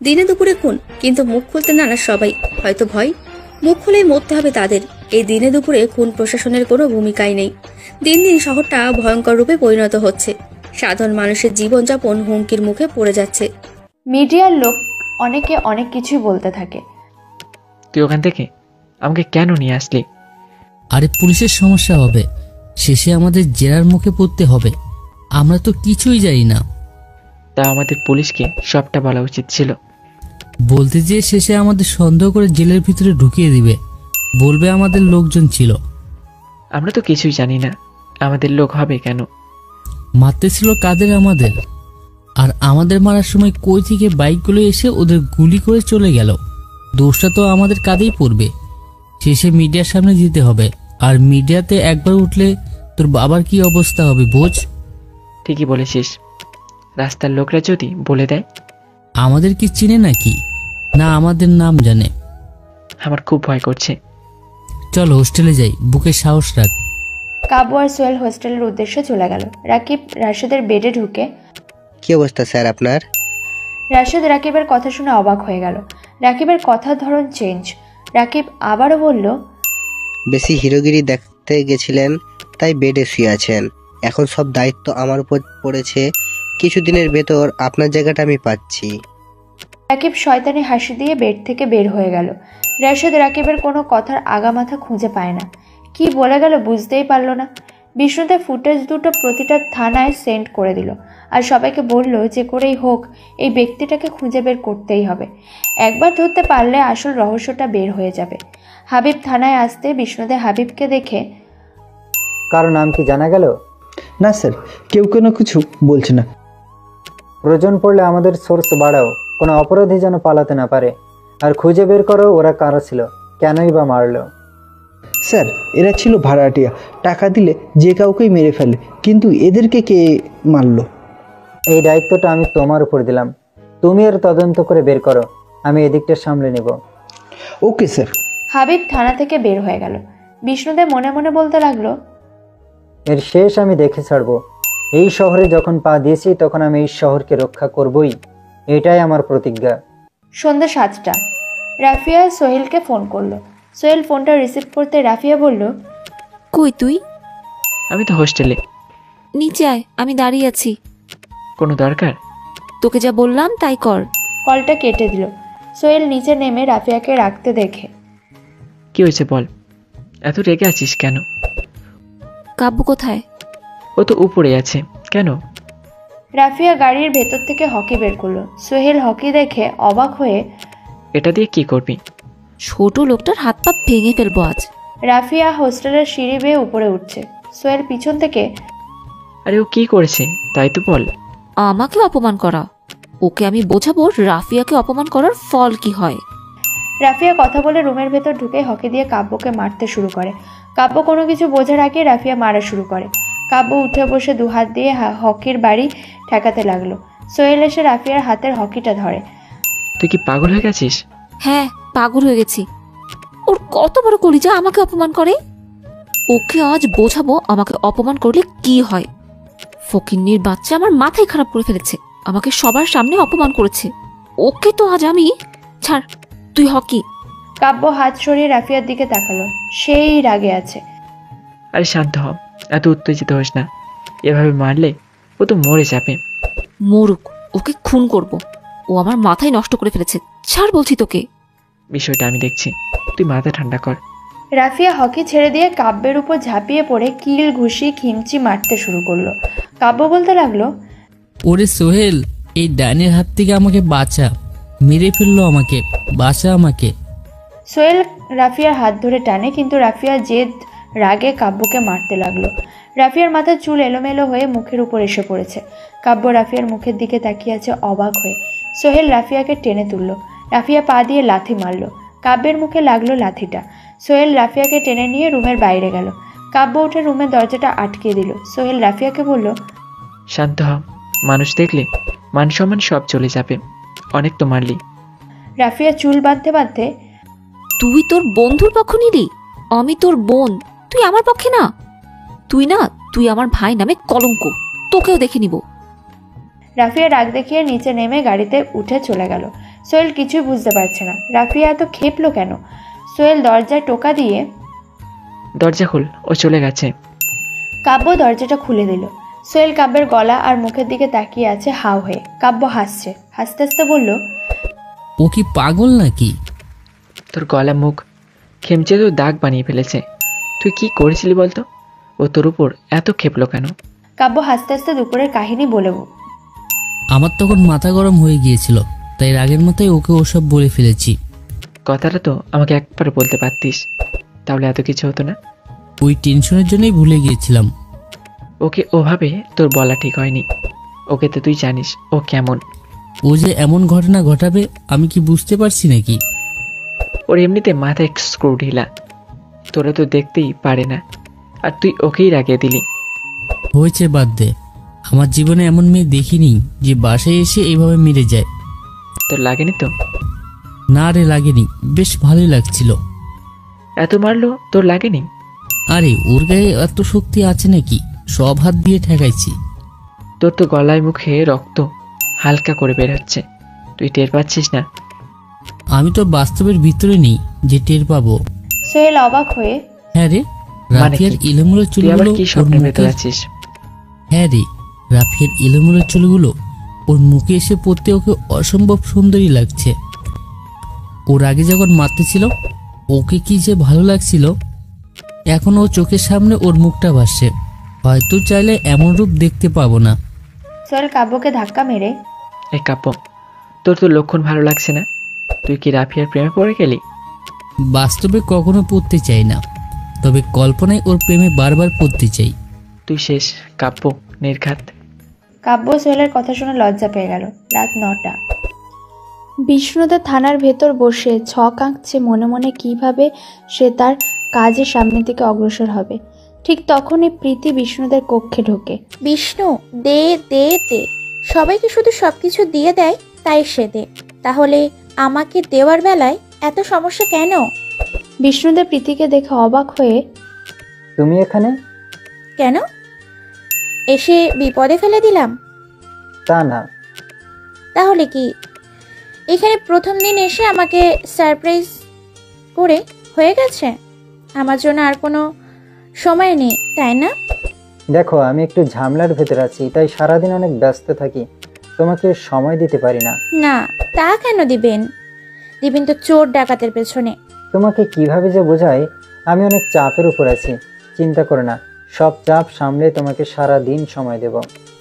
দিনে দুপুরে খুন, কিন্তু মুখ খুলতে না সবাই, হয়তো ভয়। মুখ খুলেই মরতে হবে তাদের। এই দিনে দুপুরে খুন প্রশাসনের কোনো ভূমিকাই নেই। দিন দিন শহরটা ভয়ঙ্কর রূপে পরিণত হচ্ছে। সাধারণ মানুষের জীবনযাপন হুমকির মুখে পড়ে যাচ্ছে। মিডিয়ার লোক অনেকে অনেক কিছুই বলতে থাকে। তুই ওখান থেকে আমাকে কেন নিয়ে আসলি? আরে পুলিশের সমস্যা হবে, শেষে আমাদের জেরার মুখে পড়তে হবে। আমরা তো কিছুই জানি না। তা আমাদের পুলিশকে সবটা বলা উচিত ছিল। বলতে যেয়ে শেষে আমাদের সন্দেহ করে জেলের ভিতরে ঢুকিয়ে দিবে, বলবে আমাদের লোকজন ছিল। আমরা তো কিছুই জানি না, আমাদের লোক হবে কেন? মারতে ছিল কাদের? আমাদের। আর আমাদের মারার সময় কই থেকে বাইকগুলো এসে ওদের গুলি করে চলে গেল। দোষটা তো আমাদের কাঁধেই পড়বে। শেষে মিডিয়ার সামনে যেতে হবে, আর মিডিয়াতে একবার উঠলে তোর বাবার কি অবস্থা হবে বোঝ। ঠিকই বলেছিস, রাস্তার লোকরা যদি বলে দেয়। আমাদের কি চিনে নাকি? না আমাদের নাম জানে। আমার খুব ভয় করছে। চল হোস্টেলে যাই, বুকে সাহস রাখ। কাব্য আর সোহেল হোস্টেলের উদ্দেশ্যে চলে গেল। রাকিব রাশেদের বেডে ঢুকে, কি অবস্থা স্যার আপনার? রাশেদ রাকিবের কথা শুনে অবাক হয়ে গেল। রাকিবের কথার ধরন চেঞ্জ। রাকিব আবারও বলল, বেশি হিরোগিরি দেখতে গেছিলেন তাই বেডে শুয়ে আছেন। এখন সব দায়িত্ব আমার উপর পড়েছে। কিছুদিনের ভেতর আপনার জায়গাটা আমি পাচ্ছি। রাকিব শয়তানি হাসি দিয়ে বেড থেকে বের হয়ে গেল। রাশেদ রাকিবের কোনো কথার আগামাথা খুঁজে পায় না। কি বলে গেল বুঝতেই পারল না। বিষ্ণুদের ফুটেজ দুটো প্রতিটা থানায় সেন্ড করে দিল, আর সবাইকে বলল যে করেই হোক এই ব্যক্তিটাকে খুঁজে বের করতেই হবে। একবার ধরতে পারলে আসল রহস্যটা বের হয়ে যাবে। হাবিব থানায় আসতে বিষ্ণুদে হাবিবকে দেখে, কারো নাম কি জানা গেল? না স্যার, কেউ কোনো কিছু বলছে না। প্রয়োজন পড়লে আমাদের সোর্স বাড়াও, কোনো অপরাধী যেন পালাতে না পারে। আর খুঁজে বের করো ওরা কারা ছিল, কেনই বা মারলো। স্যার, এরা ছিল ভাড়াটিয়া, টাকা দিলে যে কাউকেই মেরে ফেলে, কিন্তু এদেরকে কে মারলো? এই দায়িত্বটা আমি তোমার উপর দিলাম, তুমি এর তদন্ত করে বের করো, আমি এদিকটা সামলে নেব। Okay sir. হাবিব থানা থেকে বের হয়ে গেল। বিষ্ণুদে মনে মনে বলতে লাগলো, এর শেষ আমি দেখে ছাড়বো। এই শহরে যখন পা দিয়েছি তখন আমি এই শহরকে রক্ষা করবই, এটাই আমার প্রতিজ্ঞা। সন্ধ্যা 7টা। রাফিয়া সোহেলকে ফোন করলো। সোহেল ফোনটা রিসিভ করতে রাফিয়া বলল, কই তুই? আমি তো হোস্টেলে। নিচে আয়, আমি দাঁড়িয়ে আছি। কোনো দরকার? তোকে যা বললাম তাই কর। কলটা কেটে দিল। সোহেল নিচে নেমে রাফিয়াকে রাখতে দেখে, কি হয়েছে বল, এত রেগে আছিস কেন? কাব্য কোথায়? ও তো উপরে আছে। কেন? রাফিয়া গাড়ির ভেতর থেকে হকি বের করলো। সোহেল হকি দেখে অবাক হয়ে, এটা দিয়ে কি করবি? ছোট লোকটার হাত পা ভেঙে ফেলবো আজ। রাফিয়া হোস্টেলের সিঁড়ি বেয়ে উপরে উঠছে। সোহেল পিছন থেকে, আরে ও কি করেছে তাই তো বল। আমাকে অপমান করা, ওকে আমি বোঝাবো রাফিয়াকে অপমান করার ফল কি হয়। রাফিয়া কথা বলে রুমের ভেতর ঢুকে হকি দিয়ে কাব্যকে মারতে শুরু করে। কাব্য কোনো কিছু বোঝার আগে রাফিয়া মারা শুরু করে। কাব্য উঠে বসে দুহাত দিয়ে হকির বাড়ি ঠেকাতে লাগলো। সোহেল এসে রাফিয়ার হাতের হকিটা ধরে। তুই কি পাগল হয়ে গেছিস? হ্যাঁ, পাগল হয়ে গেছি। ওর কত বড় কলিজা আমাকে অপমান করে। ওকে আজ বোঝাবো আমাকে অপমান করলে কি হয়। ফকিন্নির বাচ্চা আমার মাথায় খারাপ করে ফেলেছে, আমাকে সবার সামনে অপমান করেছে। ওকে তো আজ আমি। ছাড়, তুই হকি। কাব্য হাত সরিয়ে রাফিয়ার দিকে তাকালো। সেই রাগে আছে। আরে শান্ত হ, এত উত্তেজিত হোস না। এভাবে মারলে ও তো মরে যাবে। মরুক, ওকে খুন করব। ও আমার মাথায় নষ্ট করে ফেলেছে। ছাড় বলছি তোকে। বিষয়টা আমি দেখছি, তুই মাথা ঠান্ডা কর। রাফিয়া হকি ছেড়ে দিয়ে কাব্যের উপর ঝাঁপিয়ে পড়ে কিল ঘুষি খিমচি মারতে শুরু করলো। কাব্য বলতে লাগলো, ওরে সোহেল, এই ডাইনের হাত থেকে আমাকে বাঁচা, মেরে ফেললো আমাকে, বাঁচা আমাকে। সোহেল রাফিয়ার হাত ধরে টানে, কিন্তু রাফিয়া জেদ রাগে কাব্যকে মারতে লাগলো। রাফিয়ার মাথার চুল এলোমেলো হয়ে মুখের উপর এসে পড়েছে। কাব্য রাফিয়ার মুখের দিকে তাকিয়ে আছে অবাক হয়ে। সোহেল রাফিয়াকে টেনে তুলল। রাফিয়া পা দিয়ে লাথি মারল। কাব্যের মুখে লাগলো লাথিটা। সোহেল রাফিয়াকে টেনে নিয়ে রুমের বাইরে গেল। কাব্য উঠে রুমের দরজাটা আটকে দিল। সোহেল রাফিয়াকে বলল, শান্ত হ, মানুষ দেখলে মান সম্মান সব চলে যাবে। অনেক তো মারলি। রাফিয়া চুল বাঁধতে বাঁধতে, তুই তোর বন্ধুর পক্ষ নিলি? আমি তোর বোন, তুই আমার পক্ষে না। তুই আমার ভাই নামে কলঙ্ক, তোকেও দেখে নিব। রাফিয়া রাগ দেখিয়ে নিচে নেমে গাড়িতে উঠে চলে গেল। সোহেল কিছুই বুঝতে পারছে না রাফিয়া এত খেপলো কেন। সোহেল দরজায় টোকা দিয়ে দরজা খুল, ও চলে গেছে। কাব্য দরজাটা খুলে দিল। সোহেল কাব্যের গলা আর মুখের দিকে তাকিয়ে আছে হাও হয়ে। কাব্য হাসছে, হাসতে হাসতে বলল, ও কি পাগল নাকি? তোর গলা মুখ খেমচে তো দাগ বানিয়ে ফেলেছে। তুই কি করেছিলি বলতো? ও তোর উপর এত খেপলো কেন? কাব্য হাসতে হাসতে দুপুরের কাহিনী বলে আমার তখন মাথা গরম হয়ে গিয়েছিল, তাই রাগের মাথায় ওকে ওসব বলে ফেলেছি। কথাটা তো আমাকে একবার বলতে পারতিস, তাহলে এত কিছু হতো না। ওই টেনশনের জন্যই ভুলে গিয়েছিলাম। ওকে ওভাবে তোর বলা ঠিক হয়নি। ওকে তো তুই জানিস ও কেমন। ও যে এমন ঘটনা ঘটাবে আমি কি বুঝতে পারছি নাকি? ওর এমনিতে মাথায় স্ক্রু ঢিলা, তোরা তো দেখতেই পারে না, আর তুই ওকেই রাগিয়ে দিলি। হয়েছে, বাদ দে। আমার জীবনে এমন মেয়ে দেখিনি যে বাসায় এসে এইভাবে মেরে যায়। তোর লাগেনি তো? না রে, লাগেনি, বেশ ভালোই লাগছিল। এত মারলো তোর লাগেনি? আরে ওর গায়ে এত শক্তি আছে নাকি? সব হাত দিয়ে ঠেকাইছি। তোর তো গলায় মুখে রক্ত হালকা করে বের হচ্ছে, তুই টের পাচ্ছিস না? আমি তো বাস্তবের ভিতরে নেই যে টের পাবো। সোহেল অবাক হয়ে, হ্যাঁ রে, রাফিয়ার এলোমেলো তুই আবার চুলগুলো কি ওর স্বপ্নের মুখে। ভেতর আছিস? হ্যাঁ রে, রাফিয়ার এলোমেলো চুলগুলো ওর মুখে এসে পড়তে ওকে অসম্ভব সুন্দরী লাগছে। ওর আগে যখন মারতেছিল ওকে কি যে ভালো লাগছিল। এখন ও চোখের সামনে ওর মুখটা ভাসছে। হয়তো চাইলে এমন রূপ দেখতে পাবো না। সোহেল কাব্যকে ধাক্কা মেরে, এই কাব্য, তোর তো লক্ষণ ভালো লাগছে না। তুই কি রাফিয়ার প্রেমে পড়ে গেলি? বাস্তবে কখনো পড়তে চাই না, তবে কল্পনায় ওর প্রেমে বারবার পড়তে চাই। তুই শেষ কাব্য, নির্ঘাত। কাব্য সোহেলের কথা শুনে লজ্জা পেয়ে গেল। রাত 9টা। বিষ্ণুদা থানার ভেতর বসে ছক আঁকছে মনে মনে কিভাবে সে তার কাজের সামনের দিকে অগ্রসর হবে। ঠিক তখনই প্রীতি বিষ্ণুদের কক্ষে ঢোকে। বিষ্ণু, দে দে দে, সবাইকে শুধু সবকিছু দিয়ে দেয়, তাই সে দে। তাহলে আমাকে দেওয়ার বেলায় এত সমস্যা কেন? বিষ্ণুদের প্রীতিকে দেখে অবাক হয়ে, তুমি এখানে? কেন? এসে বিপদে ফেলে দিলাম? তা না। তাহলে কি এখানে প্রথম দিন এসে আমাকে সারপ্রাইজ করে হয়ে গেছে? আমার জন্য আর কোনো সময় নেই, তাই না? দেখো, আমি একটু ঝামেলার ভেতর আছি, তাই সারাদিন অনেক ব্যস্ত থাকি, তোমাকে সময় দিতে পারি না। না, তা কেন দিবেন? দিবেন তো চোর ডাকাতের পেছনে। তোমাকে কিভাবে যে বোঝাই, আমি অনেক চাপের উপর আছি। চিন্তা করো না, সব চাপ সামলে তোমাকে সারা দিন সময় দেব।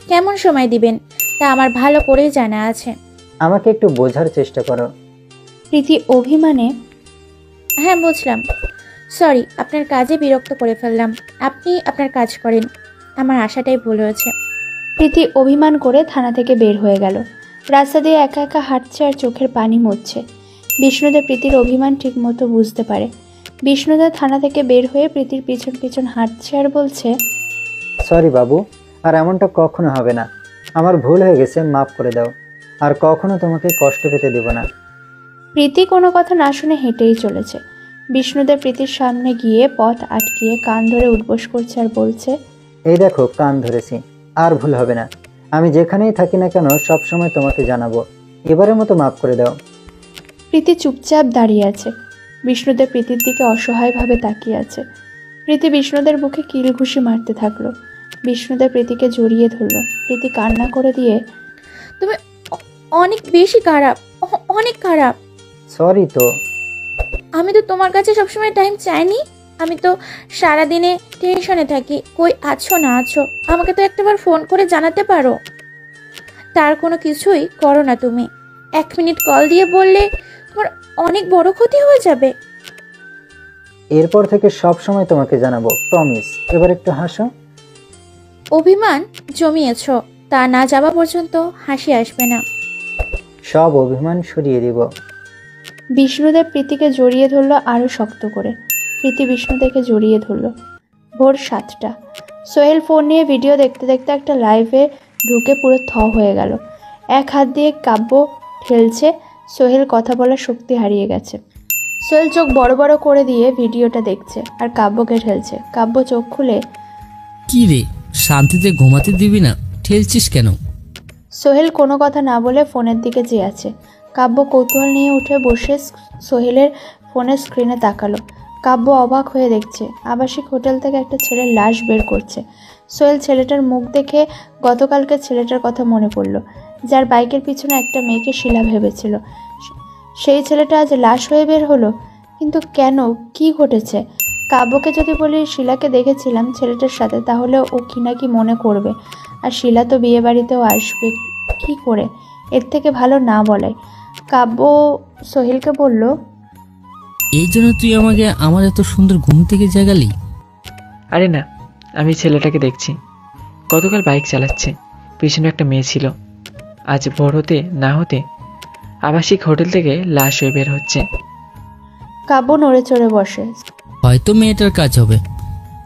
কেমন সময় দিবেন তা আমার ভালো করেই জানা আছে। আমাকে একটু বোঝার চেষ্টা করো। প্রীতি অভিমানে, হ্যাঁ বুঝলাম, সরি, আপনার কাজে বিরক্ত করে ফেললাম। আপনি আপনার কাজ করেন, আমার আশাটাই ভুল হয়েছে। প্রীতি অভিমান করে থানা থেকে বের হয়ে গেল। রাস্তা দিয়ে একা একা হাঁটছে আর চোখের পানি মুছছে। বিষ্ণুদা প্রীতির অভিমান ঠিক মতো বুঝতে পারে। বিষ্ণুদা থানা থেকে বের হয়ে প্রীতির পিছন পিছন হাঁটছে আর বলছে, সরি বাবু, আর এমনটা কখনো হবে না। আমার ভুল হয়ে গেছে, মাফ করে দাও। আর কখনো তোমাকে কষ্ট পেতে দেব না। প্রীতি কোনো কথা না শুনে হেঁটেই চলেছে। বিষ্ণুদা প্রীতির সামনে গিয়ে পথ আটকিয়ে কান ধরে উঠবোস করছে আর বলছে, এই দেখো, কান ধরেছি, আর ভুল হবে না। আমি যেখানেই থাকি না কেন সব সময় তোমাকে জানাবো। এবারের মতো মাফ করে দাও। প্রীতি চুপচাপ দাঁড়িয়ে আছে। বিষ্ণুদের প্রীতির দিকে অসহায়ভাবে তাকিয়ে আছে। প্রীতি বিষ্ণুদের বুকে কিল ঘুষি মারতে থাকলো। বিষ্ণুদের প্রীতিকে জড়িয়ে ধরলো। প্রীতি কান্না করে দিয়ে, তুমি অনেক বেশি খারাপ, অনেক খারাপ। সরি তো। আমি তো তোমার কাছে সবসময় টাইম চাইনি। আমি তো সারাদিনে টেনশনে থাকি, কই আছো না আছো। আমাকে তো একটাবার ফোন করে জানাতে পারো। তার কোনো কিছুই করো না তুমি। 1 মিনিট কল দিয়ে বললে তোমার অনেক বড় ক্ষতি হয়ে যাবে। এরপর থেকে সব সময় তোমাকে জানাবো, প্রমিস। এবার একটু হাসো। অভিমান জমিয়েছো, তা না যাওয়া পর্যন্ত হাসি আসবে না। সব অভিমান সরিয়ে দিব। বিষ্ণুদেব প্রীতিকে জড়িয়ে ধরলো আরও শক্ত করে। প্রীতি বিষ্ণুদেবকে জড়িয়ে ধরলো। ভোর 7টা। সোহেল ফোন নিয়ে ভিডিও দেখতে দেখতে একটা লাইভে ঢুকে পুরো হয়ে গেল। এক হাত দিয়ে কাব্য ঠেলছে। সোহেল কথা বলার শক্তি হারিয়ে গেছে। সোহেল চোখ বড় বড় করে দিয়ে ভিডিওটা দেখছে আর কাব্যকে ঠেলছে। কাব্য চোখ খুলে, কি রে, শান্তিতে ঘুমাতে দিবি না? ঠেলছিস কেন? সোহেল কোনো কথা না বলে ফোনের দিকে চেয়ে আছে। কাব্য কৌতূহল নিয়ে উঠে বসে সোহেলের ফোনের স্ক্রিনে তাকালো। কাব্য অবাক হয়ে দেখছে আবাসিক হোটেল থেকে একটা ছেলের লাশ বের করছে। সোহেল ছেলেটার মুখ দেখে গতকালকে ছেলেটার কথা মনে পড়ল, যার বাইকের পিছনে একটা মেয়েকে শিলা ভেবেছিল। সেই ছেলেটা আজ লাশ হয়ে বের হলো। কিন্তু কেন, কি ঘটেছে? কাব্যকে যদি বলি শিলাকে দেখেছিলাম ছেলেটার সাথে, তাহলে ও কি না কি মনে করবে। আর শিলা তো বিয়ে বাড়িতেও আসবে, কি করে? এর থেকে ভালো না বলাই। কাব্য সোহেলকে বলল, এই জন্য তুই আমাকে আমার এত সুন্দর ঘুম থেকে জাগালি? আরে না, আমি ছেলেটাকে দেখছি। গতকাল বাইক চালাচ্ছে, পিছনে একটা মেয়ে ছিল। আজ ভোর হতে না হতে আবাসিক হোটেল থেকে লাশ হয়ে বের হচ্ছে। কাব্য নড়ে চড়ে বসে। হয়তো মেয়েটার কাজ হবে,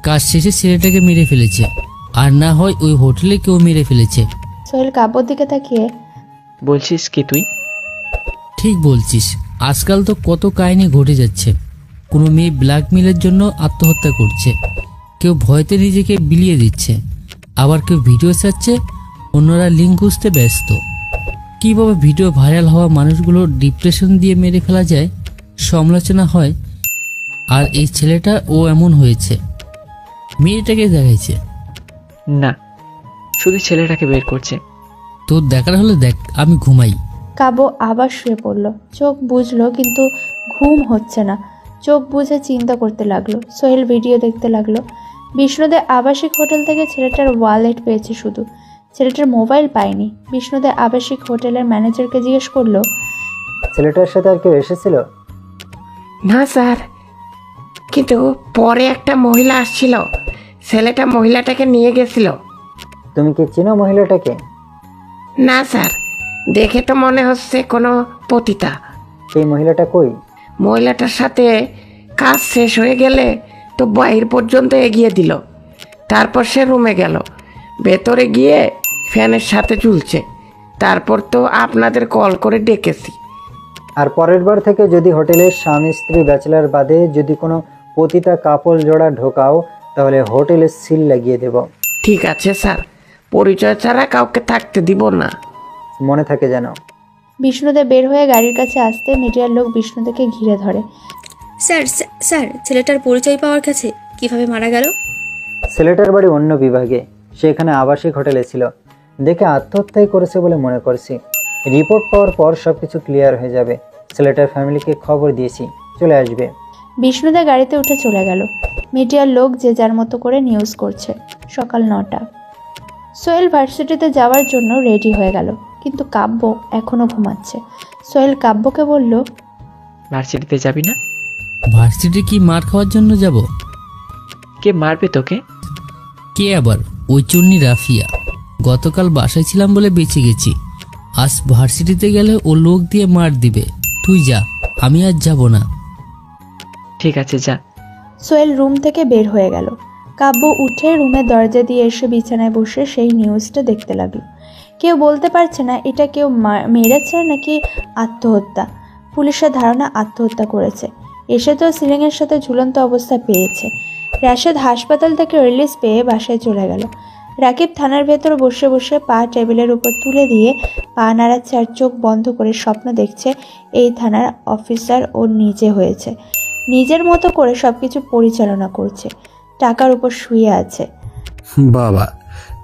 কাজ শেষে ছেলেটাকে মেরে ফেলেছে, আর না হয় ওই হোটেলে কেউ মেরে ফেলেছে। সোহেল কাব্যর দিকে তাকিয়ে, বলছিস কি তুই? ঠিক বলছিস, আজকাল তো কত কাহিনী ঘটে যাচ্ছে। কোনো মেয়ে ব্ল্যাকমেলের জন্য আত্মহত্যা করছে, কেউ ভয়তে নিজেকে বিলিয়ে দিচ্ছে, আবার কেউ ভিডিও চাচ্ছে, অন্যরা লিঙ্ক খুঁজতে ব্যস্ত। কীভাবে ভিডিও ভাইরাল হওয়া মানুষগুলো ডিপ্রেশন দিয়ে মেরে ফেলা যায় সমালোচনা হয়। আর এই ছেলেটা ও এমন হয়েছে, মেয়েটাকে দেখাইছে। না, শুধু ছেলেটাকে বের করছে। তোর দেখার হলে দেখ, আমি ঘুমাই। কাব্য আবার শুয়ে পড়ল। চোখ বুঝলো কিন্তু ঘুম হচ্ছে না। চোখ বুঝে চিন্তা করতে লাগলো। সোহেল ভিডিও দেখতে লাগলো। বিষ্ণুদে আবাসিক হোটেল থেকে ছেলেটার ওয়ালেট পেয়েছে, শুধু ছেলেটার মোবাইল পায়নি। বিষ্ণুদে আবাসিক হোটেলের ম্যানেজারকে জিজ্ঞেস করলো, ছেলেটার সাথে আর কেউ এসেছিল? না স্যার, কিন্তু পরে একটা মহিলা আসছিল, ছেলেটা মহিলাটাকে নিয়ে গেছিল। তুমি কি চিনো মহিলাটাকে? না স্যার, দেখে তো মনে হচ্ছে কোনো পতিতা। সেই মহিলাটা কই? মহিলাটার সাথে কাজ শেষ হয়ে গেলে তো বাইর পর্যন্ত এগিয়ে দিল, তারপর সে রুমে গেল, ভেতরে গিয়ে ফ্যানের সাথে ঝুলছে। তারপর তো আপনাদের কল করে ডেকেছি। আর পরের বার থেকে যদি হোটেলের স্বামী স্ত্রী ব্যাচেলার বাদে যদি কোনো পতিতা কাপল জোড়া ঢোকাও, তাহলে হোটেলে সিল লাগিয়ে দেব। ঠিক আছে স্যার, পরিচয় ছাড়া কাউকে থাকতে দিব না। মনে থাকে যেন। বিষ্ণুদে বের হয়ে গাড়ির কাছে আসতে মিডিয়ার লোক বিষ্ণুদেকে ঘিরে ধরে। স্যার স্যার, ছেলেটার পরিচয় পাওয়ার কাছে কিভাবে মারা গেল? ছেলেটার বাড়ি অন্য বিভাগে, সে এখানে আবাসিক হোটেলে ছিল। দেখে আত্মহত্যাই করেছে বলে মনে করছি। রিপোর্ট পাওয়ার পর সব কিছু ক্লিয়ার হয়ে যাবে। ছেলেটার ফ্যামিলিকে খবর দিয়েছি, চলে আসবে। বিষ্ণুদা গাড়িতে উঠে চলে গেল। মিডিয়ার লোক যে যার মতো করে নিউজ করছে। সকাল 9টা। সোহেল ভার্সিটিতে যাওয়ার জন্য রেডি হয়ে গেল, কিন্তু কাব্য এখনো ঘুমাচ্ছে। সোহেল কাব্যকে বলল, ভার্সিটিতে যাবি না? ভার্সিটি কি মার খাওয়ার জন্য যাব? কে মারবে তোকে? কে আবার? ওই চুন্নি রাফিয়া। গতকাল বাসায় ছিলাম বলে বেঁচে গেছি, আজ ভার্সিটিতে গেলে ও লোক দিয়ে মার দিবে। তুই যা, আমি আজ যাব না। ঠিক আছে, যা। সোহেল রুম থেকে বের হয়ে গেল। কাব্য উঠে রুমের দরজা দিয়ে এসে বিছানায় বসে সেই নিউজটা দেখতে লাগলো। কেউ বলতে পারছে না এটা কেউ মেরেছে নাকি আত্মহত্যা। পুলিশের ধারণা আত্মহত্যা করেছে। এসে তো সিলিংয়ের সাথে ঝুলন্ত অবস্থায় পেয়েছে। রাশেদ হাসপাতাল থেকে রিলিজ পেয়ে বাসায় চলে গেল। রাকিব থানার ভেতর বসে বসে পা টেবিলের উপর তুলে দিয়ে পা নাড়াচ্ছে আর চোখ বন্ধ করে স্বপ্ন দেখছে এই থানার অফিসার ও নিজে হয়েছে। নিজের মতো করে সবকিছু পরিচালনা করছে। টাকার উপর শুয়ে আছে। বাবা,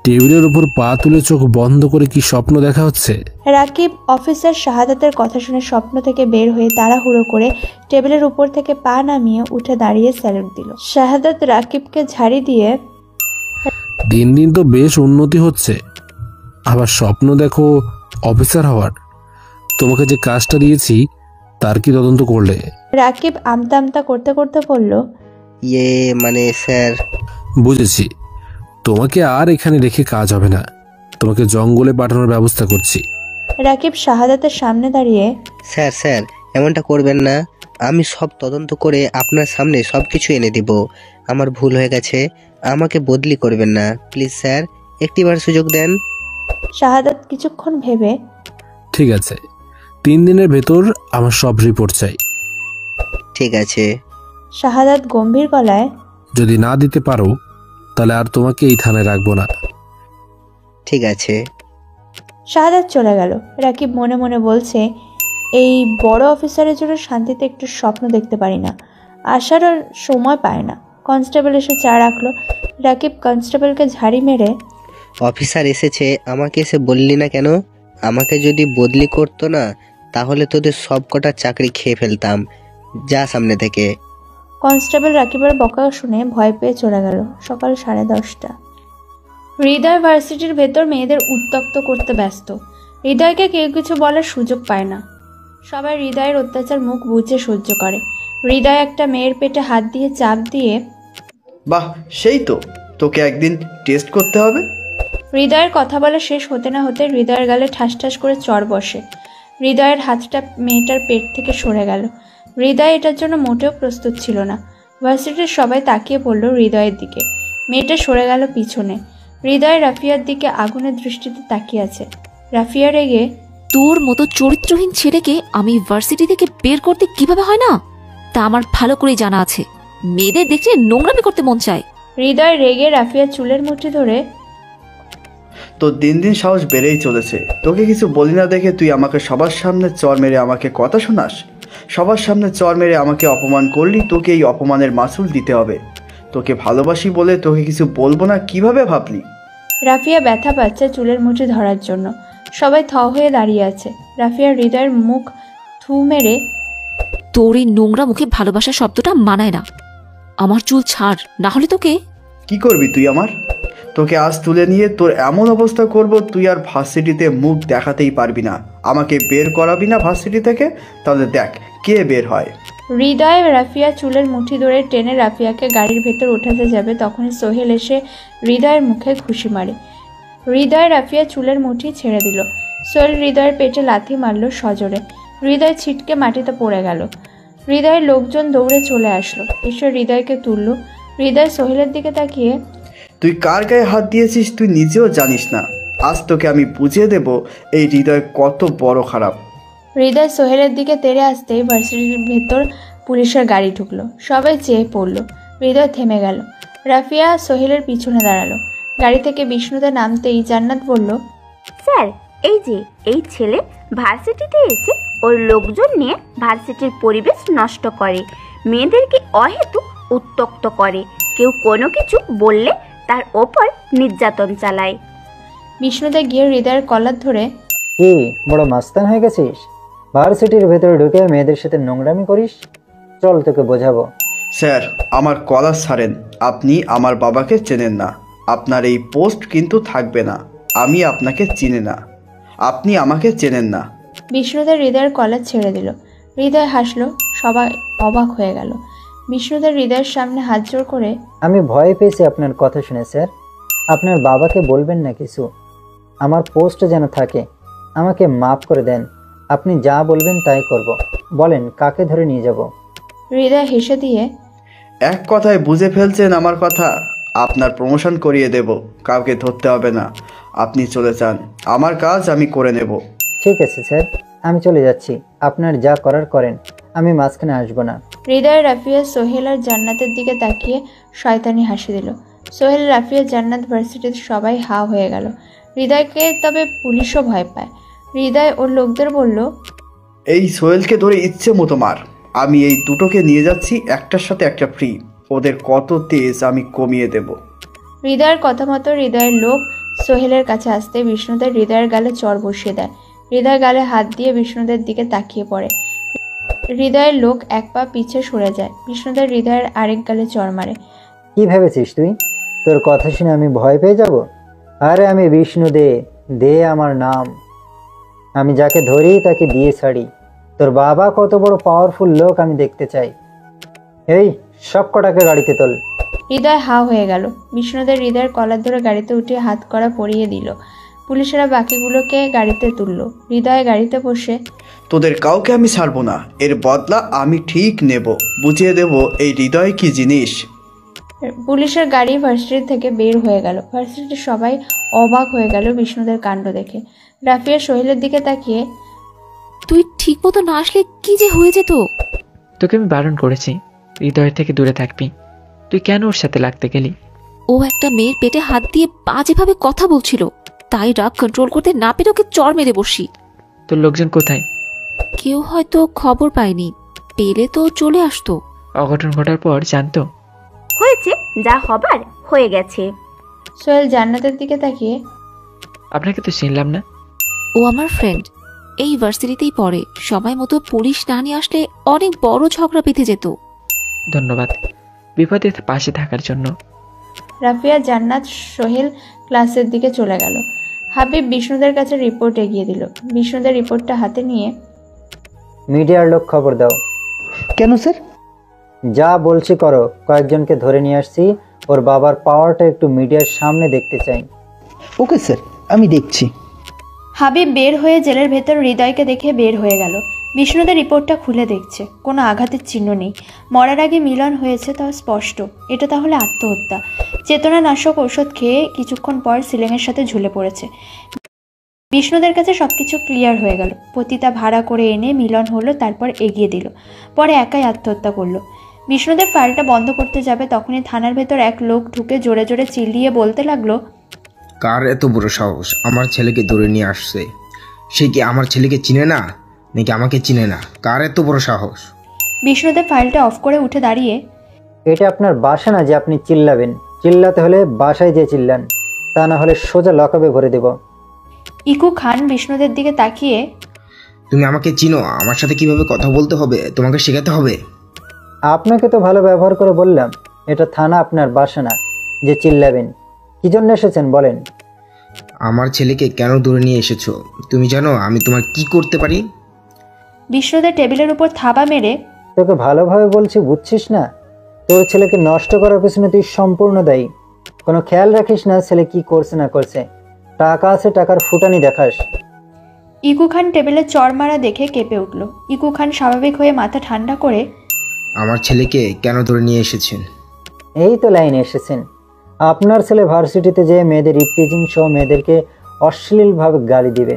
টেবিলের উপর পা তুলে চোখ বন্ধ করে কি স্বপ্ন দেখা হচ্ছে? রাকিব অফিসার শাহাদাতের কথা শুনে স্বপ্ন থেকে বের হয়ে তাড়াহুড়ো করে টেবিলের উপর থেকে পা নামিয়ে উঠে দাঁড়িয়ে স্যালুট দিল। শাহাদাত রাকিবকে ঝাড়ি দিয়ে, দিন দিন তো বেশ উন্নতি হচ্ছে, আবার স্বপ্ন দেখো অফিসার হওয়ার। তোমাকে যে কাজটা দিয়েছি তার কি তদন্ত করলে? রাকিব আমতা আমতা করতে করতে বলল, মানে স্যার। বুঝেছি, তোমাকে আর এখানে রেখে কাজ হবে না, তোমাকে জঙ্গলে পাঠানোর ব্যবস্থা করছি। রাকিব শাহাদাতের সামনে দাঁড়িয়ে, স্যার এমনটা করবেন না। আমি সব তদন্ত করে আপনার সামনে সব কিছু এনে দিব। আমার ভুল হয়ে গেছে, আমাকে বদলি করবেন না প্লিজ স্যার, একটিবার সুযোগ দেন। শাহাদাত কিছুক্ষণ ভেবে, ঠিক আছে, 3 দিনের ভেতর আমার সব রিপোর্ট চাই। ঠিক আছে। শাহাদাত গম্ভীর গলায়, যদি না দিতে পারো তাহলে আর তোমাকে এই থানায় রাখবো না। ঠিক আছে। শাহাদাত চলে গেল। রাকিব মনে মনে বলছে, এই বড় অফিসারের জন্য শান্তিতে একটু স্বপ্ন দেখতে পারি না, আসার আর সময় পায় না। কনস্টেবল এসে চা রাখলো। রাকিব কনস্টেবলকে ঝাড়ি মেরে, অফিসার এসেছে, আমাকে এসে বললি না কেন? আমাকে যদি বদলি করতো না তাহলে তোদের সব কটা চাকরি খেয়ে ফেলতাম। যা সামনে থেকে। কনস্টেবল রাকিবের বকা শুনে ভয় পেয়ে চলে গেল। সকাল 10:30। হৃদয় ভার্সিটির ভেতর মেয়েদের উত্তক্ত করতে ব্যস্ত। হৃদয়কে কেউ কিছু বলার সুযোগ পায় না। সবাই হৃদয়ের অত্যাচার মুখ বুজে সহ্য করে। হৃদয় একটা মেয়ের পেটে হাত দিয়ে চাপ দিয়ে, বাহ, সেই তো, তোকে একদিন টেস্ট করতে হবে। হৃদয়ের কথা বলা শেষ হতে না হতে হৃদয়ের গালে ঠাস ঠাস করে চড় বসে। হৃদয়ের হাতটা মেয়েটার পেট থেকে সরে গেল। হৃদয় এটার জন্য মোটেও প্রস্তুত ছিল না। ভার্সিটির সবাই তাকিয়ে পড়ল হৃদয়ের দিকে। মেয়েটা সরে গেল পিছনে। হৃদয় রাফিয়ার দিকে আগুনের দৃষ্টিতে তাকিয়ে আছে। রাফিয়া রেগে, তোর মতো চরিত্রহীন ছেলেকে আমি ভার্সিটি থেকে বের করতে কিভাবে হয় না তা আমার ভালো করেই জানা আছে। মেয়েদের দেখে নোংরামি করতে মন চায়। হৃদয় রেগে রাফিয়ার চুলের মুঠি ধরে, তোর দিন দিন সাহস বেড়েই চলেছে। তোকে কিছু বলি না দেখে তুই আমাকে সবার সামনে চড় মেরে আমাকে কথা শোনাস। সবার সামনে চড় মেরে আমাকে অপমান করলি, তোকে এই অপমানের মাসুল দিতে হবে। তোকে ভালোবাসি বলে তোকে কিছু বলবো না কিভাবে ভাবলি? রাফিয়া ব্যথা পাচ্ছে চুলের মুঠি ধরার জন্য। সবাই থ হয়ে দাঁড়িয়ে আছে। রাফিয়া হৃদয়ের মুখ থু মেরে, তোর এই নোংরা মুখে ভালোবাসা শব্দটা মানায় না। আমার চুল ছাড়, না হলে তোকে। কি করবি তুই আমার? তোকে আজ তুলে নিয়ে তোর এমন অবস্থা করব তুই আর ভার্সিটিতে মুখ দেখাতেই পারবি না। আমাকে বের করাবি না ভার্সিটি থেকে, তাহলে দেখ কে বের হয়। হৃদয় রাফিয়া চুলের মুঠি ধরে টেনে রাফিয়াকে গাড়ির ভেতর উঠাতে যাবে, তখনই সোহেল এসে হৃদয়ের মুখে ঘুষি মারে। হৃদয় রাফিয়া চুলের মুঠি ছেড়ে দিল। সোহেল হৃদয়ের পেটে লাথি মারল সজোরে। হৃদয় ছিটকে মাটিতে পড়ে গেল। হৃদয়ের লোকজন দৌড়ে চলে আসলো, এসে হৃদয়কে তুলল। হৃদয় সোহেলের দিকে তাকিয়ে, তুই কার গায়ে হাত দিয়েছিস তুই নিজেও জানিস না। আজ তোকে আমি বুঝিয়ে দেব এই হৃদয় কত বড় খারাপ। হৃদয় সোহেলের দিকে তেড়ে আসতেই ভার্সিটির ভেতর পুলিশের গাড়ি ঢুকলো। সবাই চেয়ে পড়ল। হৃদয় থেমে গেল। রাফিয়া সোহেলের পিছনে দাঁড়ালো। গাড়ি থেকে বিষ্ণুতে নামতেই জান্নাত বলল, স্যার, এই যে এই ছেলে ভার্সিটিতে এসে ওর লোকজন নিয়ে ভার্সিটির পরিবেশ নষ্ট করে, মেয়েদেরকে অহেতুক উত্ত্যক্ত করে, কেউ কোনো কিছু বললে তার ওপর নির্যাতন চালায়। বিষ্ণুতে গিয়ে হৃদয়ের কলার ধরে, কি বড় মাস্তান হয়ে গেছিস? ভার্সিটির ভেতরে ঢুকে মেয়েদের সাথে নোংরামি করিস? চল তোকে বোঝাবো। স্যার, আমার কলার ছাড়েন। আপনি আমার বাবাকে চেনেন না। আপনার এই পোস্ট কিন্তু থাকবে না। আমি আপনাকে চিনি না, আপনি আমাকে চেনেন না। বিষ্ণুদের হৃদয়ের কলার ছেড়ে দিল। হৃদয় হাসলো। সবাই অবাক হয়ে গেল। বিষ্ণুদের হৃদয়ের সামনে হাত জোড় করে, আমি ভয় পেয়েছি আপনার কথা শুনে স্যার। আপনার বাবাকে বলবেন না কিছু। আমার পোস্ট যেন থাকে। আমাকে মাফ করে দেন। আপনি যা বলবেন তাই করব। বলেন কাকে ধরে নিয়ে যাব? হৃদয় হেসে দিয়ে, এক কথায় বুঝে ফেলছেন আমার কথা। আপনার প্রমোশন করিয়ে দেব, কাউকে ধরতে হবে না। আপনি চলে যান, আমার কাজ আমি করে নেব। ঠিক আছে স্যার, আমি চলে যাচ্ছি। আপনার যা করার করেন, আমি মাঝখানে আসবো না। হৃদয় রাফিয়া সোহেল আর জান্নাতের দিকে তাকিয়ে শয়তানি হাসি দিল। সোহেল, রাফিয়া, জান্নাত ভার্সিটির সবাই হা হয়ে গেল। হৃদয়কে তবে পুলিশও ভয় পায়। হৃদয় ওর লোকদের বলল, এই সোহেলকে ধরে ইচ্ছে মতো মার। আমি এই দুটোকে নিয়ে যাচ্ছি, একটার সাথে একটা ফ্রি। ওদের কত তেজ আমি কমিয়ে দেব। হৃদয়ের কথা মতো হৃদয়ের লোক সোহেলের কাছে আসতে বিষ্ণুদের হৃদয়ের গালে চড় বসিয়ে দেয়। হৃদয় গালে হাত দিয়ে বিষ্ণুদের দিকে তাকিয়ে পড়ে। হৃদয়ের লোক এক পা পিছে সরে যায়। বিষ্ণুদের হৃদয়ের আরেক গালে চড় মারে। কি ভেবেছিস তুই? তোর কথা শুনে আমি ভয় পেয়ে যাব? আরে আমি বিষ্ণু দে, দে আমার নাম। আমি যাকে ধরি তাকে দিয়ে ছাড়ি। তোর বাবা কত বড় পাওয়ারফুল লোক আমি দেখতে চাই। এই সব কটাকে গাড়িতে তোল। হৃদয় হা হয়ে গেল। বিষ্ণুদের হৃদয়ের কলার ধরে গাড়িতে উঠিয়ে হাত করা পরিয়ে দিল। পুলিশেরা বাকিগুলোকে গাড়িতে তুলল। হৃদয় গাড়িতে বসে, তোদের কাউকে আমি ছাড়বো না। এর বদলা আমি ঠিক নেব। বুঝিয়ে দেব এই হৃদয় কি জিনিস। পুলিশের গাড়ি ভার্সিটি থেকে বের হয়ে গেল। ভার্সিটির সবাই অবাক হয়ে গেল বিষ্ণুদের কাণ্ড দেখে। রাফিয়া সোহেলের দিকে তাকিয়ে, তুই ঠিক মতো না আসলে কি যে হয়ে যেত। তোকে আমি বারণ করেছি হৃদয়ের থেকে দূরে থাকবি। তুই কেন ওর সাথে লাগতে গেলি? ও একটা মেয়ের পেটে হাত দিয়ে বাজেভাবে কথা বলছিল, তাই রাগ কন্ট্রোল করতে না পেরে ওকে চড় মেরে বসি। তোর লোকজন কোথায়? কেউ হয়তো খবর পায়নি, পেলে তো চলে আসতো। অঘটন ঘটার পর জানতো। হয়েছে, যা হবার হয়ে গেছে। সোহেল জান্নাতের দিকে তাকিয়ে, আপনাকে তো চিনলাম না। ও আমার ফ্রেন্ড, এই ভার্সিটিতেই পড়ে। সময় মতো পুলিশ না নিয়ে আসলে অনেক বড় ঝগড়া বেঁধে যেত। ধন্যবাদ বিপদে পাশে থাকার জন্য। রাফিয়া, জান্নাত, সোহেল ক্লাসের দিকে চলে গেল। হাবিব বিষ্ণুদের কাছে রিপোর্ট এগিয়ে দিল। বিষ্ণুদের রিপোর্টটা হাতে নিয়ে, মিডিয়ার লোক খবর দাও। কেন স্যার? যা বলছি করো। কয়েকজনকে ধরে নিয়ে আসছি, ওর বাবার পাওয়ারটা একটু মিডিয়ার সামনে দেখতে চাই। ওকে স্যার, আমি দেখছি। হাবিব বের হয়ে জেলের ভেতর হৃদয়কে দেখে বের হয়ে গেল। বিষ্ণুদের রিপোর্টটা খুলে দেখছে, কোনো আঘাতের চিহ্ন নেই। মরার আগে মিলন হয়েছে তাও স্পষ্ট। এটা তাহলে আত্মহত্যা। চেতনানাশক ওষুধ খেয়ে কিছুক্ষণ পর সিলিংয়ের সাথে ঝুলে পড়েছে। বিষ্ণুদের কাছে সবকিছু ক্লিয়ার হয়ে গেল। পতিতা ভাড়া করে এনে মিলন হলো, তারপর এগিয়ে দিল, পরে একাই আত্মহত্যা করলো। বিষ্ণুদের ফাইলটা বন্ধ করতে যাবে তখনই থানার ভেতর এক লোক ঢুকে জোরে জোরে চিল্লিয়ে বলতে লাগলো, কার এত বড় সাহস আমার ছেলেকে ধরে নিয়ে আসছে? সে কি আমার ছেলেকে চিনে না নাকি আমাকে চিনে না? কার এত বড় সাহস? বিষ্ণুদের ফাইলটা অফ করে উঠে দাঁড়িয়ে, এটা আপনার বাসা না যে আপনি চিল্লাবেন। চিল্লাতে হলে বাসায় দিয়ে চিল্লান, তা না হলে সোজা লকআপে ভরে দেব। ইকু খান বিষ্ণুদের দিকে তাকিয়ে, তুমি আমাকে চিনো? আমার সাথে কিভাবে কথা বলতে হবে তোমাকে শেখাতে হবে। আপনাকে তো ভালো ব্যবহার করে বললাম। এটা থানা, আপনার বাসা না যে চিল্লাবেন। কি জন্য এসেছেন বলেন? আমার ছেলেকে কেন ধরে নিয়ে এসেছো? তুমি জানো আমি তোমার কি করতে পারি? বিষ্ণুদের টেবিলের উপর থাবা মেরে, তোকে ভালোভাবে বলছি, বুঝছিস না? তোর ছেলেকে নষ্ট করার পিছনে তুই সম্পূর্ণ দায়ী। কোনো খেয়াল রাখিস না ছেলে কি করছে না করছে। টাকা আছে, টাকার ফুটানি দেখাস। ইকু খান টেবিলে চড় মারা দেখে কেঁপে উঠল। ইকু খান স্বাভাবিক হয়ে মাথা ঠান্ডা করে, আমার ছেলেকে কেন ধরে নিয়ে এসেছেন? এই তো লাইনে এসেছেন। আপনার ছেলে ভার্সিটিতে যেয়ে মেয়েদের ইপটিজিং সহ মেয়েদেরকে অশ্লীলভাবে গালি দিবে,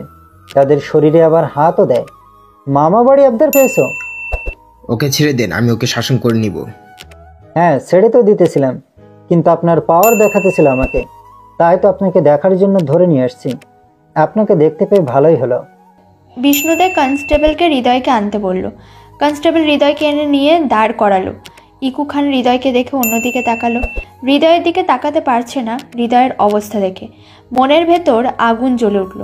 তাদের শরীরে আবার হাতও দেয়। মামা বাড়ি আবদার পেয়েছো? ওকে ছেড়ে দেন, আমি ওকে শাসন করে নিব। হ্যাঁ, ছেড়ে তো দিতেছিলাম, কিন্তু আপনার পাওয়ার দেখাতেছিল আমাকে, তাই তো আপনাকে দেখার জন্য ধরে নিয়ে আসছি। আপনাকে দেখতে পেয়ে ভালোই হলো। বিষ্ণুদের কনস্টেবলকে হৃদয়কে আনতে বলল। কনস্টেবল হৃদয়কে এনে নিয়ে দাঁড় করালো। ইকু খান হৃদয়কে দেখে অন্যদিকে তাকালো। হৃদয়ের দিকে তাকাতে পারছে না হৃদয়ের অবস্থা দেখে। মনের ভেতর আগুন জ্বলে উঠল।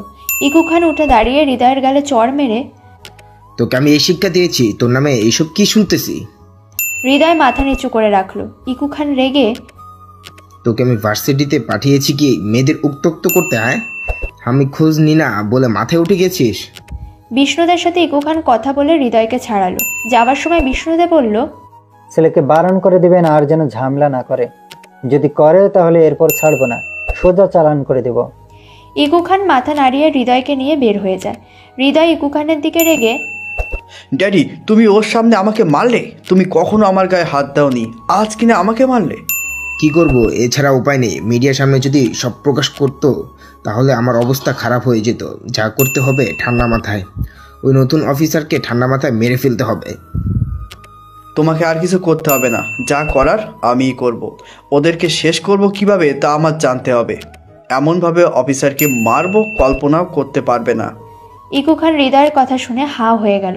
ইকু খান উঠে দাঁড়িয়ে হৃদয়ের গালে চড় মেরে, তোকে আমি এই শিক্ষা দিয়েছি, তোর নামে এইসব কি শুনতেছি? হৃদয় মাথা নিচু করে রাখলো। ইকু খান রেগে, তোকে আমি ভার্সিটিতে পাঠিয়েছি কি মেয়েদের উত্তক্ত করতে? হ্যাঁ, আমি খোঁজ নি না বলে মাথায় উঠে গেছিস? বিষ্ণুদের সাথে ইকু খান কথা বলে হৃদয়কে ছাড়ালো। যাওয়ার সময় বিষ্ণুদে বলল, ছেলেকে বারণ করে দিবেন আর যেন ঝামেলা না করে। যদি করে তাহলে এরপর ছাড়বো না, সোজা চালান করে দেব। ইকু খান মাথা নাড়িয়ে হৃদয়কে নিয়ে বের হয়ে যায়। হৃদয় ইকু খানের দিকে রেগে, ড্যাডি, তুমি ওর সামনে আমাকে মারলে? তুমি কখনো আমার গায়ে হাত দাওনি, আজ কিনা আমাকে মারলে? কি করব, এছাড়া উপায় নেই। মিডিয়ার সামনে যদি সব প্রকাশ করতো তাহলে আমার অবস্থা খারাপ হয়ে যেত। যা করতে হবে ঠান্ডা মাথায়। ওই নতুন অফিসারকে ঠান্ডা মাথায় মেরে ফেলতে হবে। তোমাকে আর কিছু করতে হবে না, যা করার আমিই করব। ওদেরকে শেষ করব কিভাবে তা আমার জানতে হবে। এমনভাবে অফিসারকে মারবো কল্পনাও করতে পারবে না। ইকু খান হৃদয়ের কথা শুনে হা হয়ে গেল।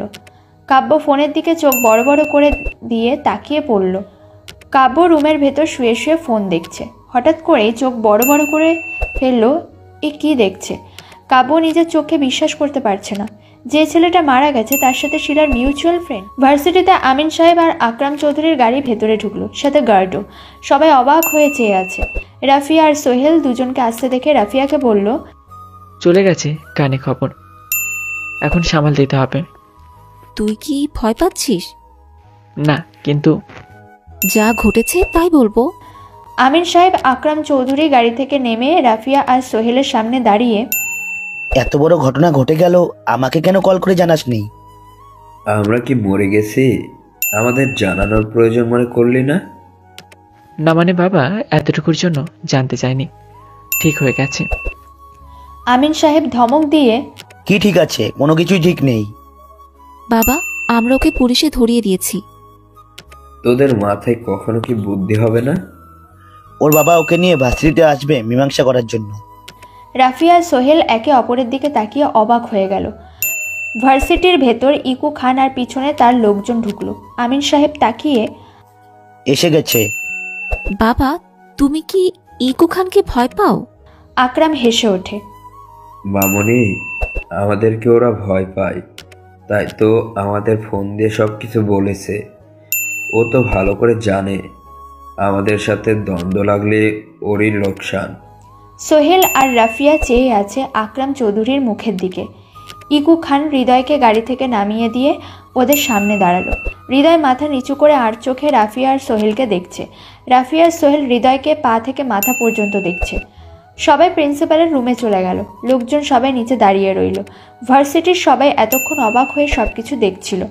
কাব্য ফোনের দিকে চোখ বড় বড় করে দিয়ে তাকিয়ে পড়ল। কাব্য রুমের ভেতর শুয়ে শুয়ে ফোন দেখছে। হঠাৎ করেই চোখ বড় বড় করে ফেললো। এ কি দেখছে? কাব্য নিজের চোখে বিশ্বাস করতে পারছে না। যে ছেলেটা মারা গেছে তার সাথে শিলার মিউচুয়াল ফ্রেন্ড। ভার্সিটিতে আমিন সাহেব আর আকরাম চৌধুরীর গাড়ি ভেতরে ঢুকলো, সাথে গার্ডও। সবাই অবাক হয়ে চেয়ে আছে। রাফিয়া আর সোহেল দুজনকে আসতে দেখে রাফিয়াকে বলল, চলে গেছে কানে খবর, এখন সামাল দিতে হবে। তুই কি ভয় পাচ্ছিস? না, কিন্তু যা ঘটেছে তাই বলবো। আমিন সাহেব আকরাম চৌধুরী গাড়ি থেকে নেমে রাফিয়া আর সোহেলের সামনে দাঁড়িয়ে, এত বড় ঘটনা ঘটে গেল, আমাকে কেন কল করে জানাসনি? আমরা কি মরে গেছি? আমাদের জানানোর প্রয়োজন মনে করলি না? না মানে বাবা, এতটুকুর জন্য জানতে চাইনি। ঠিক হয়ে গেছে। আমিন সাহেব ধমক দিয়ে, কি ঠিক আছে? কোনো কিছুই ঠিক নেই বাবা, আমরা ওকে পুলিশে ধরিয়ে দিয়েছি। তোদের মাথায় কখনো কি বুদ্ধি হবে না? ওর বাবা ওকে নিয়ে ভার্সিটিতে আসবে মীমাংসা করার জন্য। রাফিয়া আর সোহেল একে অপরের দিকে তাকিয়ে অবাক হয়ে গেল। ভার্সিটির ভেতর ইকু খান আর পিছনে তার লোকজন ঢুকলো। আমিন সাহেব তাকিয়ে এসে গেছে। বাবা, তুমি কি ইকু খানকে ভয় পাও? আকরাম হেসে ওঠে। মামনি, আমাদেরকে ওরা ভয় পায়, তাই তো আমাদের ফোন দিয়ে সব কিছু বলেছে। ও তো ভালো করে জানে আমাদের সাথে দ্বন্দ্ব লাগলে ওরই লোকসান। সোহেল আর রাফিয়া চেয়ে আছে আকরাম চৌধুরীর মুখের দিকে। ইকু খান হৃদয়কে গাড়ি থেকে নামিয়ে দিয়ে ওদের সামনে দাঁড়ালো। হৃদয় মাথা নিচু করে আর চোখে রাফিয়া আর সোহেলকে দেখছে। রাফিয়া আর সোহেল হৃদয়কে পা থেকে মাথা পর্যন্ত দেখছে। সবাই প্রিন্সিপালের রুমে চলে গেল। লোকজন সবাই নিচে দাঁড়িয়ে রইল। ভার্সিটির সবাই এতক্ষণ অবাক হয়ে সব কিছু দেখছিল।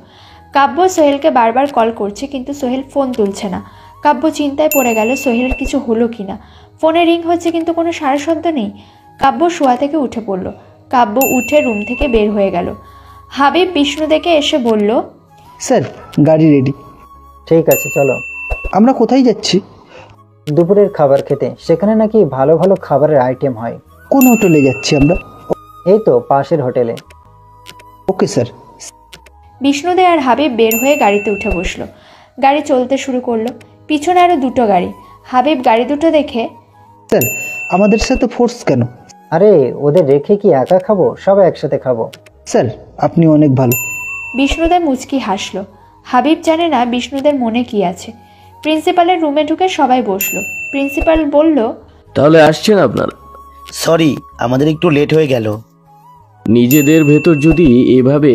কাব্য সোহেলকে বারবার কল করছে, কিন্তু সোহেল ফোন তুলছে না। কাব্য চিন্তায় পড়ে গেল সোহেলের কিছু হলো কিনা। ফোনে রিং হচ্ছে কিন্তু কোনো সাড়া শব্দ নেই। কাব্য শোয়া থেকে উঠে পড়ল। কাব্য উঠে রুম থেকে বের হয়ে গেল। হাবিব বিষ্ণু দেখে এসে বলল, স্যার গাড়ি রেডি। ঠিক আছে, চলো। আমরা কোথায় যাচ্ছি? দুপুরের খাবার খেতে। সেখানে নাকি ভালো ভালো খাবারের আইটেম হয়। কোন হোটেলে যাচ্ছি আমরা? এই তো পাশের হোটেলে। Okay sir. বিষ্ণুদে আর হাবিব বের হয়ে গাড়িতে উঠে বসলো। গাড়ি চলতে শুরু করলো। পিছনে আরো দুটো গাড়ি। হাবিব গাড়ি দুটো দেখে, স্যার আমাদের সাথে ফোর্স কেন? আরে ওদের রেখে কি একা খাবো? সবাই একসাথে খাবো। স্যার আপনি অনেক ভালো। বিষ্ণুদের মুচকি হাসলো। হাবিব জানে না বিষ্ণুদের মনে কি আছে। প্রিন্সিপালের রুমে ঢুকে সবাই বসলো। প্রিন্সিপাল বলল, তাহলে আসছেন আপনারা? সরি, আমাদের একটু লেট হয়ে গেল। নিজেদের ভেতর যদি এভাবে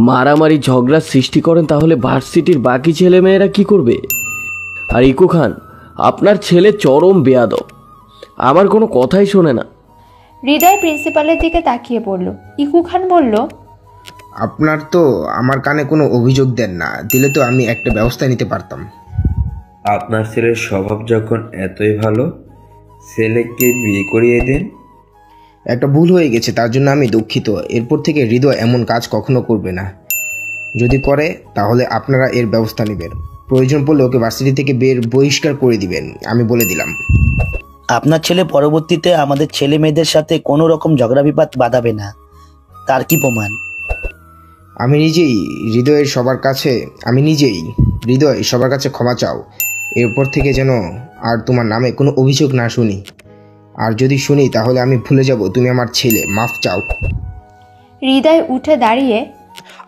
মারামারি ঝগড়া সৃষ্টি করেন তাহলে ভার্সিটির বাকি ছেলে মেয়েরা কি করবে? আর ইকু খান, আপনার ছেলে চরম বেয়াদব, আমার কোনো কথাই শোনে না। হৃদয় প্রিন্সিপালের দিকে তাকিয়ে পড়ল। ইকু খান বলল, আপনার তো আমার কানে কোনো অভিযোগ দেন না, দিলে তো আমি একটা ব্যবস্থা নিতে পারতাম। আপনার ছেলের স্বভাব যখন এতই ভালো, ছেলেকে বিয়ে করিয়ে দেন। একটা ভুল হয়ে গেছে, তার জন্য আমি দুঃখিত। এরপর থেকে হৃদয় এমন কাজ কখনো করবে না। যদি করে তাহলে আপনারা এর ব্যবস্থা নেবেন। প্রয়োজন পড়লে ওকে ভার্সিটি থেকে বহিষ্কার করে দিবেন, আমি বলে দিলাম। আপনার ছেলে পরবর্তীতে আমাদের ছেলে মেয়েদের সাথে কোনো রকম ঝগড়া বিবাদ বাঁধাবে না, তার কি প্রমাণ? আমি নিজেই হৃদয় সবার কাছে ক্ষমা চাও। এরপর থেকে যেন আর তোমার নামে কোনো অভিযোগ না শুনি, আর যদি শুনি তাহলে আমি ভুলে যাব তুমি আমার ছেলে। মাফ চাও। হৃদয় উঠে দাঁড়িয়ে,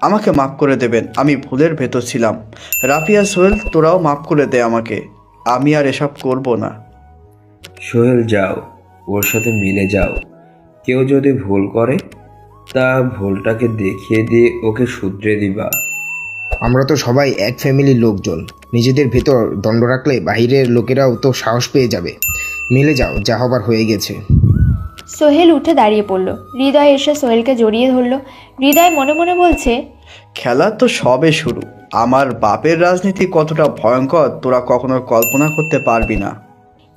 আমাকে মাফ করে দেবেন, আমি ভুলের ভেতর ছিলাম। রাফিয়া, সোহেল, তোরাও মাফ করে দে আমাকে। আমি আর এসব করব না। সোহেল, যাও, ওর সাথে মিলে যাও। কেউ যদি ভুল করে তা ভুলটাকে দেখিয়ে দিয়ে ওকে শুধরে দিবা। আমরা তো সবাই এক ফ্যামিলির লোকজন, নিজেদের ভেতর দ্বন্দ্ব রাখলে বাহিরের লোকেরাও তো সাহস পেয়ে যাবে। মিলে যাও, যা হবার হয়ে গেছে। সোহেল উঠে দাঁড়িয়ে পড়ল। হৃদয় এসে সোহেলকে জড়িয়ে ধরল। হৃদয় মনে মনে বলছে, খেলা তো সবে শুরু। আমার বাপের রাজনীতি কতটা ভয়ঙ্কর তোরা কখনো কল্পনা করতে পারবি না।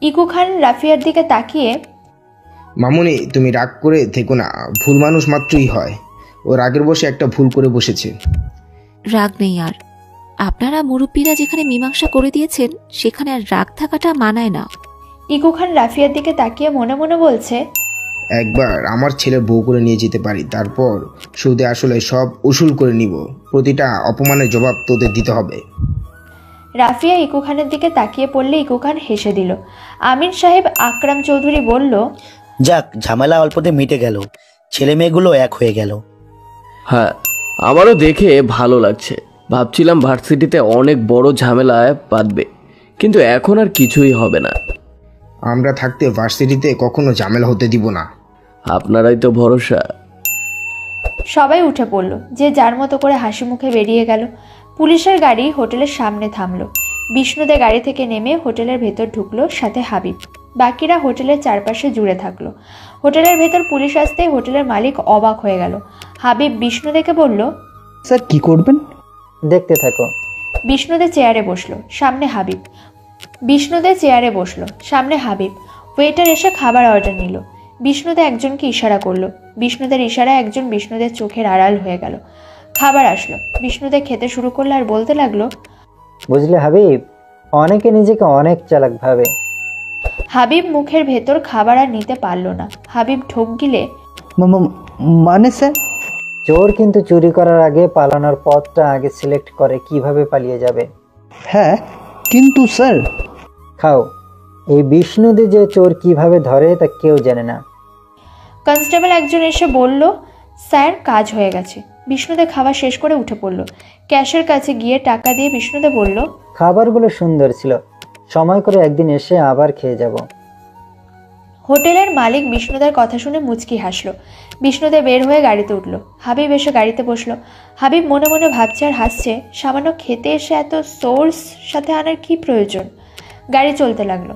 ইকু খান রাফিয়ার দিকে তাকিয়ে, মামুনি তুমি রাগ করে থেকো না, ভুল মানুষ মাত্রই হয়। ও রাগের বসে একটা ভুল করে বসেছে। রাগ নেই আর। আপনারা মুরব্বীরা যেখানে মীমাংসা করে দিয়েছেন সেখানে আর রাগ থাকাটা মানায় না। ইকু খান রাফিয়ার দিকে তাকিয়ে মনে মনে বলছে, একবার আমার ছেলের বউ করে নিয়ে যেতে পারি, তারপর সুদে আসলে সব উসুল করে নিব। প্রতিটা অপমানের জবাব তোদের দিতে হবে। রাফিয়া ইকু খানের দিকে তাকিয়ে পড়লে ইকু খান হেসে দিল। আমির সাহেব আকরাম চৌধুরী বলল, যাক, ঝামেলা অল্পতে মিটে গেল, ছেলে মেয়েগুলো এক হয়ে গেল। হ্যাঁ, আমারও দেখে ভালো লাগছে। ভাবছিলাম ভার্সিটিতে অনেক বড় ঝামেলায় বাঁধবে, কিন্তু এখন আর কিছুই হবে না। আমরা থাকতে ভার্সিটিতে কখনো ঝামেলা হতে দিব না। আপনারাই তো ভরসা। সবাই উঠে পড়ল, যে যার মতো করে হাসি মুখে বেরিয়ে গেল। পুলিশের গাড়ি হোটেলের সামনে থামলো। বিষ্ণুদে গাড়ি থেকে নেমে হোটেলের ভেতর ঢুকলো, সাথে হাবিব। বাকিরা হোটেলের চারপাশে জুড়ে থাকলো। হোটেলের ভেতর পুলিশ আসতেই হোটেলের মালিক অবাক হয়ে গেল। হাবিব বিষ্ণুদেকে বলল, স্যার কি করবেন? দেখতে থাকো। বিষ্ণুদে চেয়ারে বসলো, সামনে হাবিব। ওয়েটার এসে খাবার অর্ডার নিল। বিষ্ণুদে একজনকে ইশারা করলো। বিষ্ণুদের ইশারায় একজন বিষ্ণুদের চোখের আড়াল হয়ে গেল। খাবার আসলো। বিষ্ণুদে খেতে শুরু করলো আর বলতে লাগলো, বুঝলে হাবিব, অনেকে নিজেকে অনেক চালাক ভাবে। হাবিব মুখের ভেতর খাবার আর নিতে পারল না। হাবিব ঢোক গিলে, মানে স্যার? চোর কিন্তু চুরি করার আগে পালানোর পথটা আগে সিলেক্ট করে কিভাবে পালিয়ে যাবে। হ্যাঁ, কিন্তু স্যার। খাও। এই বিষ্ণুদে যে চোর কিভাবে ধরে তা কেউ জানে না। কনস্টেবল একজন এসে বলল, স্যার কাজ হয়ে গেছে। বিষ্ণুদে খাওয়া শেষ করে উঠে পড়ল। ক্যাশের কাছে গিয়ে টাকা দিয়ে বিষ্ণুদে বলল, খাবারগুলো সুন্দর ছিল, সময় করে একদিন এসে আবার খেয়ে যাব। হোটেলের মালিক বিষ্ণুদের কথা শুনে মুচকি হাসলো। বিষ্ণুদে বের হয়ে গাড়িতে উঠল। হাবিব এসে গাড়িতে বসলো। হাবিব মনে মনে ভাবছে আর হাসছে, সামান্য খেতে এসে এত সোর্স সাথে আনার কি প্রয়োজন। গাড়ি চলতে লাগলো।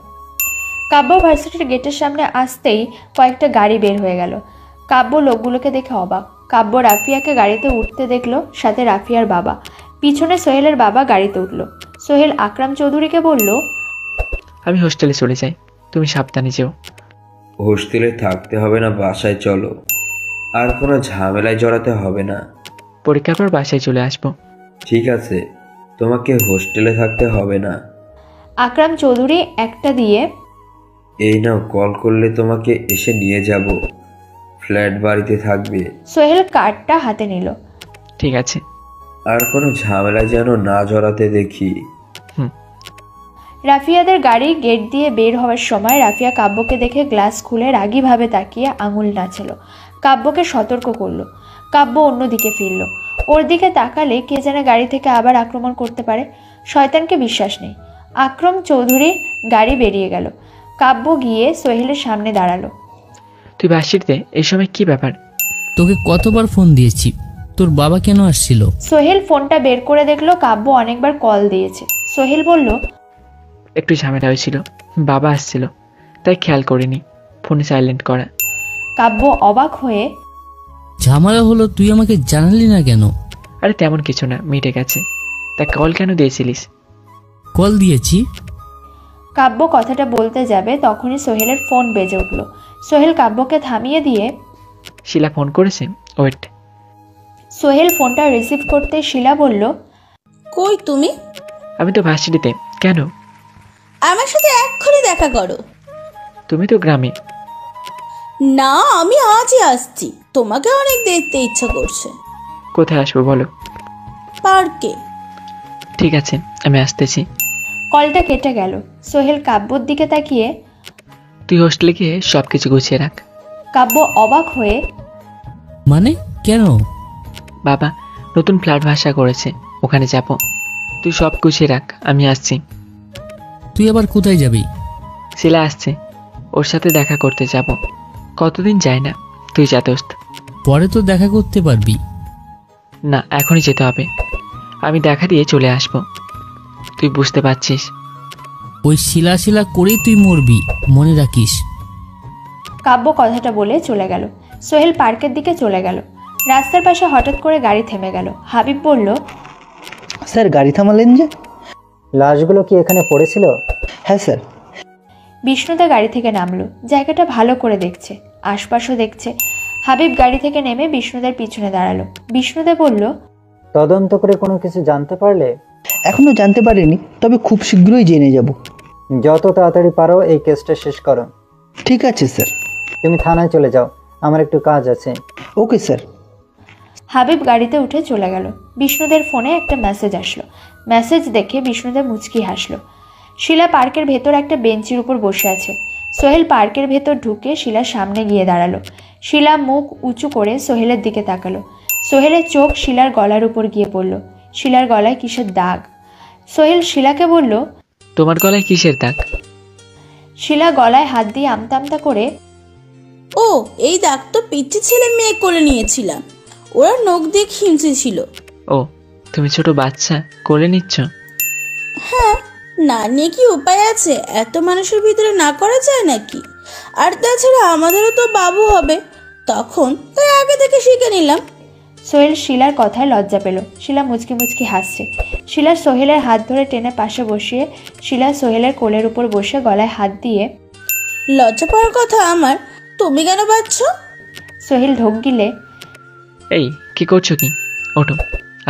কাব্য ভার্সিটির গেটের সামনে আসতেই কয়েকটা গাড়ি বের হয়ে গেল। কাব্য লোকগুলোকে দেখে অবাক। কাব্য রাফিয়াকে গাড়িতে উঠতে দেখলো, সাথে রাফিয়ার বাবা। পিছনে সোহেলের বাবা গাড়িতে উঠল। সোহেল আকরাম চৌধুরীকে বলল, আমি হোস্টেলে চলে যাই, তুমি সাবধানে যেও। হোস্টেলে থাকতে হবে না, বাসায় চলো। আর কোনো ঝামেলায় জড়াতে হবে না। পরীক্ষার পর বাসায় চলে আসবো। ঠিক আছে, তোমাকে হোস্টেলে থাকতে হবে না। আকরাম চৌধুরী একটা দিয়ে, এই নাও, কল করলে তোমাকে এসে নিয়ে যাব। ফ্ল্যাট বাড়িতে থাকবে। সোহেল কার্ডটা হাতে নিল। ঠিক আছে। আর কোনো ঝামেলায় যেন না জড়াতে দেখি। রাফিয়াদের গাড়ি গেট দিয়ে বের হওয়ার সময় রাফিয়া কাব্যকে দেখে গ্লাস খুলে রাগীভাবে তাকিয়ে আঙুল নাচালো। কাব্যকে সতর্ক করলো। কাব্য অন্যদিকে ফিরল। ওর দিকে তাকালে কে যেন গাড়ি থেকে আবার আক্রমণ করতে পারে। শয়তানকে বিশ্বাস নেই। আকরাম চৌধুরীর গাড়ি বেরিয়ে গেল। কাব্য গিয়ে সোহেলের সামনে দাঁড়ালো। তুই ভার্সিটিতে এই সময় কি ব্যাপার? তোকে কতবার ফোন দিয়েছি, তোর বাবা কেন আসছিল? সোহেল ফোনটা বের করে দেখলো কাব্য অনেকবার কল দিয়েছে। সোহেল বলল, একটু ঝামেলা হয়েছিল, বাবা আসছিল, তাই খেয়াল করিনি, ফোনে সাইলেন্ট করা। কাব্য অবাক হয়ে, ঝামেলা হলো তুই আমাকে জানালি না কেন? আরে তেমন কিছু না, মিটে গেছে। তা কল কেন দিয়েছিলিস? কল দিয়েছি। কাব্য কথাটা বলতে যাবে তখনই সোহেলের ফোন বেজে উঠল। সোহেল কাব্যকে থামিয়ে দিয়ে, শিলা ফোন করেছে, ওয়েট। সোহেল ফোনটা রিসিভ করতে শিলা বলল, কই তুমি? আমি তো ভার্সিটিতে। কেন? আমার সাথে এক্ষুনি দেখা করো। তুমি তো গ্রামে। না, আমি আজই আসছি, তোমাকে অনেক দেখতে ইচ্ছা করছে। কোথায় আসবো বলো? পার্কে। ঠিক আছে, আমি আসতেছি। কলটা কেটে গেল। সোহেল কাব্যর দিকে তাকিয়ে, তুই হোস্টেলে গিয়ে সবকিছু গুছিয়ে রাখ। কাব্য অবাক হয়ে, মানে কেন? বাবা নতুন ফ্ল্যাট ভাষা করেছে, ওখানে যাব। তুই সব গুছিয়ে রাখ, আমি আসছি। তুই আবার কোথায় যাবি? শিলা আসছে, ওর সাথে দেখা করতে যাব। কতদিন যায় না, তুই যা দোস্ত। পরে তো দেখা করতে পারবি না, এখনই যেতে হবে। আমি দেখা দিয়ে চলে আসব, তুই বুঝতে পারছিস। ওই শিলা করেই তুই মরবি, মনে রাখিস। কাব্য কথাটা বলে চলে গেল। সোহেল পার্কের দিকে চলে গেল। রাস্তার পাশে হঠাৎ করে গাড়ি থেমে গেল। হাবিব বলল, স্যার গাড়ি থামালেন যে? লাশগুলো কি এখানে পড়েছিল? হ্যাঁ স্যার। বিষ্ণুদা গাড়ি থেকে নামলো। জায়গাটা ভালো করে দেখছে, আশপাশও দেখছে। হাবিব গাড়ি থেকে নেমে বিষ্ণুদের পিছনে দাঁড়ালো। বিষ্ণুদে বলল, তদন্ত করে কোনো কিছু জানতে পারলে? এখনো জানতে পারিনি, তবে খুব শীঘ্রই জেনে যাব। যত তাড়াতাড়ি পারো এই কেসটা শেষ করো। ঠিক আছে স্যার। তুমি থানায় চলে যাও, আমার একটু কাজ আছে। Okay sir. হাবিব গাড়িতে উঠে চলে গেল। বিষ্ণুদের ফোনে একটা মেসেজ আসলো। মেসেজ দেখে বিষ্ণুদের মুচকি হাসলো। শিলা পার্কের ভেতর একটা বেঞ্চের উপর বসে আছে। সোহেল পার্কের ভেতর ঢুকে শিলার সামনে গিয়ে দাঁড়ালো। শিলা মুখ উঁচু করে সোহেলের দিকে তাকালো। সোহেলের চোখ শিলার গলার উপর গিয়ে পড়ল। শিলার গলায় কিসের দাগ? সোহেল শিলাকে বলল, তোমার গলায় কিসের দাগ? শিলা গলায় হাত দিয়ে আমতা আমতা করে, ও এই দাগ তো পিচ্ছি ছেলে মেয়ে করে নিয়েছিলাম, ওরা নখ দিয়ে খিমচে ছিল। ও তুমি ছোট বাচ্চা কোলে নিচ্ছ? হ্যাঁ, না নিয়ে কি উপায় আছে? এত মানুষের ভিতরে না করা যায় নাকি? আর তাছাড়া আমাদেরও তো বাবু হবে তখন, তাই আগে থেকে শিখে নিলাম। সোহেল শিলার কথায় লজ্জা পেল। শিলা মুচকি মুচকি হাসছে। শিলা সোহেলের হাত ধরে টেনে পাশে বসিয়ে শিলা সোহেলের কোলের উপর বসে গলায় হাত দিয়ে, লজ্জা পাওয়ার কথা আমার, তুমি কেন পাচ্ছ? সোহেল ঢোক গিলে, এই কি করছো কি? ওঠো,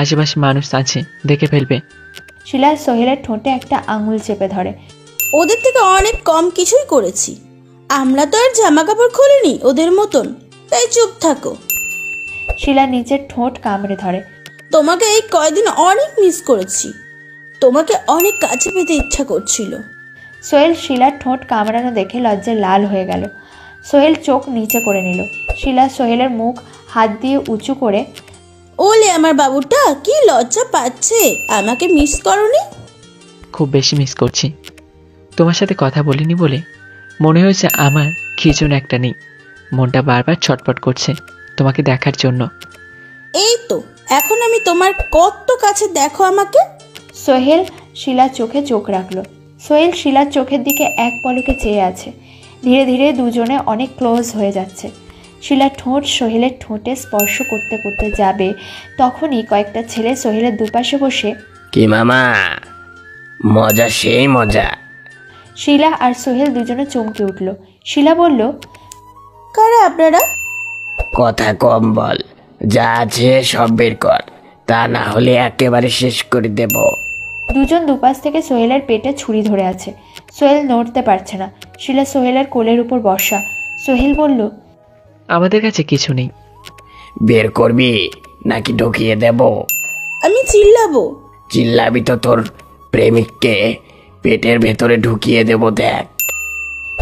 আশেপাশে মানুষ আছে, দেখে ফেলবে। শিলা সোহেলের ঠোঁটে একটা আঙুল চেপে ধরে, ওদের থেকে অনেক কম কিছুই করেছি, আমরা তো আর জামা কাপড় খুলিনি ওদের মতন, তাই চুপ থাকো। শিলা নিচের ঠোঁট কামড়ে ধরে। তোমাকে এই কয়দিন অনেক মিস করেছি, তোমাকে অনেক কাছে পেতে ইচ্ছা করছিল। সোহেল শিলার ঠোঁট কামড়ানো দেখে লজ্জায় লাল হয়ে গেল। সোহেল চোখ নিচে করে নিল। শিলা সোহেলের মুখ হাত দিয়ে উঁচু করে, ওলে আমার বাবুটা কি লজ্জা পাচ্ছে, আমাকে মিস করনি? খুব বেশি মিস করছি। তোমার সাথে কথা বলিনি বলে মনে হয়েছে আমার খিচুন একটা নেই। মনটা বারবার ছটফট করছে তোমাকে দেখার জন্য। এই তো এখন আমি তোমার কত কাছে, দেখো আমাকে। সোহেল শিলার চোখে চোখ রাখলো। সোহেল শিলার চোখের দিকে এক পলকে চেয়ে আছে। ধীরে ধীরে দুজনে অনেক ক্লোজ হয়ে যাচ্ছে। শিলার ঠোঁট সোহেলের ঠোঁটে স্পর্শ করতে করতে যাবে, তখনই কয়েকটা ছেলে সোহেলের দুপাশে বসে, কি মামা, মজা সেই মজা। শিলা আর সোহেল দুজনে চমকে উঠল। শিলা বলল, কারা আপনারা? কথা কম বল, যা আছে সব বের কর, তা না হলে একেবারে শেষ করে দেব। দুজন দুপাশ থেকে সোহেলের পেটে ছুরি ধরে আছে। সোহেল নড়তে পারছে না। শিলা সোহেলের কোলের উপর বসা। সোহেল বলল, আমাদের কাছে কিছু নেই। বের করবি নাকি ঢুকিয়ে দেব? আমি চিল্লাবো। চিল্লাবি তো তোর প্রেমিককে পেটের ভেতরে ঢুকিয়ে দেব, দেখ।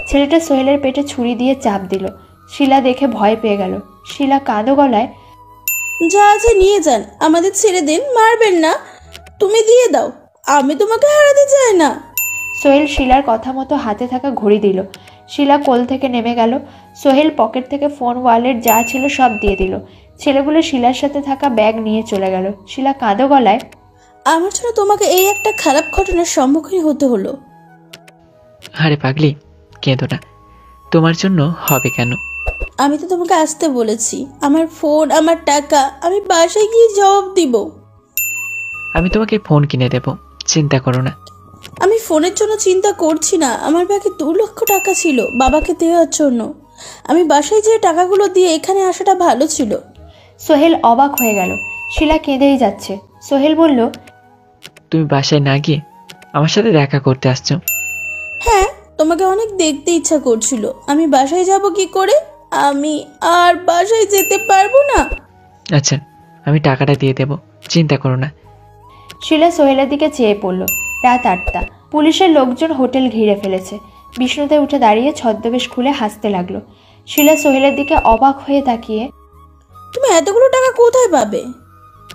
ছেলেটা সোহেলের পেটে ছুরি দিয়ে চাপ দিল। শিলা দেখে ভয় পেয়ে গেল। শিলা কাঁদো গলায়, যা আছে নিয়ে যান, আমাদের ছেড়ে দিন, মারবেন না, তুমি দিয়ে দাও, আমি তোমাকে হারাতে চাই না। সোহেল শিলার কথা মতো হাতে থাকা ঘড়ি দিল। শিলা কোল থেকে নেমে গেল। সোহেল পকেট থেকে ফোন, ওয়ালেট যা ছিল সব দিয়ে দিল। ছেলেগুলো শিলার সাথে থাকা ব্যাগ নিয়ে চলে গেল। শিলা কাঁদো গলায়, আমার জন্য তোমাকে এই একটা খারাপ ঘটনার সম্মুখীন হতে হলো। আরে পাগলি, কেঁদো না, তোমার জন্য হবে কেন? আমি তো তোমাকে আসতে বলেছি, আমার ফোন, আমার টাকা আমি বাসায় গিয়ে জবাব দিব। আমি তোমাকে ফোন কিনে দেব, চিন্তা করো না। আমি ফোনের জন্য চিন্তা করছি না, আমার ব্যাগে 2 লক্ষ টাকা ছিল বাবাকে দেওয়ার জন্য। আমি বাসায় যেয়ে টাকাগুলো দিয়ে এখানে আসাটা ভালো ছিল। সোহেল অবাক হয়ে গেল। শিলা কেঁদেই যাচ্ছে। সোহেল বলল, তুমি বাসায় না গিয়ে আমার সাথে দেখা করতে আসছো? হ্যাঁ, তোমাকে অনেক দেখতে ইচ্ছা করছিল। আমি বাসায় যাব কি করে? আমি আর বাসায় যেতে পারবো না। আচ্ছা, আমি টাকাটা দিয়ে দেব, চিন্তা করো না। শিলা সোহেলের দিকে চেয়ে পড়ল। রাত 8টা। পুলিশের লোকজন হোটেল ঘিরে ফেলেছে। বিষ্ণুতে উঠে দাঁড়িয়ে ছদ্মবেশ খুলে হাসতে লাগলো। শিলা সোহেলের দিকে অবাক হয়ে তাকিয়ে, তুমি এতগুলো টাকা কোথায় পাবে?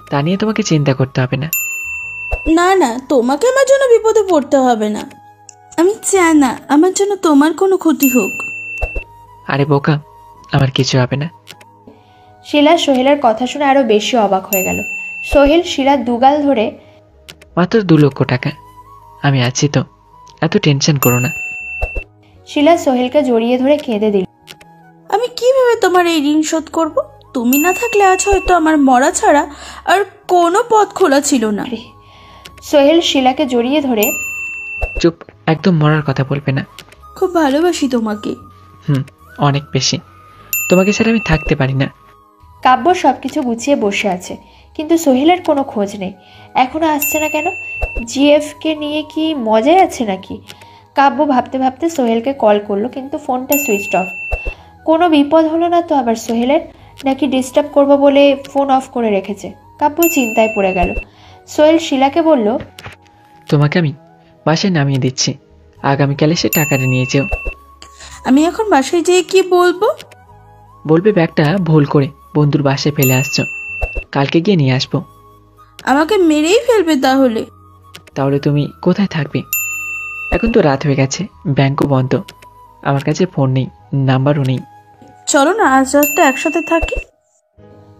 তা নিয়ে তোমাকে চিন্তা করতে হবে না। না না, তোমাকে আমার জন্য বিপদে পড়তে হবে না। আমি চাই না আমার জন্য তোমার কোনো ক্ষতি হোক। আরে বোকা, আমার কিছু হবে না। শিলা সোহেলের কথা শুনে আরো বেশি অবাক হয়ে গেল। সোহেল শিলার দুগাল ধরে, মাত্র 2 লক্ষ টাকা, আমি আছি তো, এত টেনশন করো না। শিলা সোহেলকে জড়িয়ে ধরে কেঁদে দিল। আমি কিভাবে তোমার এই ঋণ শোধ করব? তুমি না থাকলে আজ হয়তো আমার মরা ছাড়া আর কোনো পথ খোলা ছিল না। সোহেল শিলাকে জড়িয়ে ধরে, চুপ, একদম মরার কথা বলবে না। খুব ভালোবাসি তোমাকে। অনেক বেশি। তোমাকে ছাড়া আমি থাকতে পারি না। কাব্য সবকিছু গুছিয়ে বসে আছে, কিন্তু সোহেলের কোনো খোঁজ নেই। এখনো আসছে না কেন? জিএফকে নিয়ে কি মজায় আছে নাকি? কাব্য ভাবতে ভাবতে সোহেলকে কল করলো, কিন্তু ফোনটা সুইচ অফ। কোনো বিপদ হলো না তো আবার সোহেলের? নাকি ডিস্টার্ব করবো বলে ফোন অফ করে রেখেছে? কাব্য চিন্তায় পড়ে গেল। সোহেল শিলাকে বলল, তোমাকে আমি বাসায় নামিয়ে দিচ্ছি, আগামীকাল এসে টাকাটা নিয়ে যেও। আমি এখন বাসায় যেয়ে কি বলবো? বলবে ব্যাগটা ভুল করে বন্ধুর বাসায় ফেলে আসছো, কালকে গিয়ে নিয়ে আসবো। আমাকে মেরেই ফেলবে তাহলে? তাহলে তুমি কোথায় থাকবে? এখন তো রাত হয়ে গেছে, ব্যাংকও বন্ধ, আমার কাছে ফোন নেই, নাম্বারও নেই। চলো না আজ রাতটা একসাথে থাকি।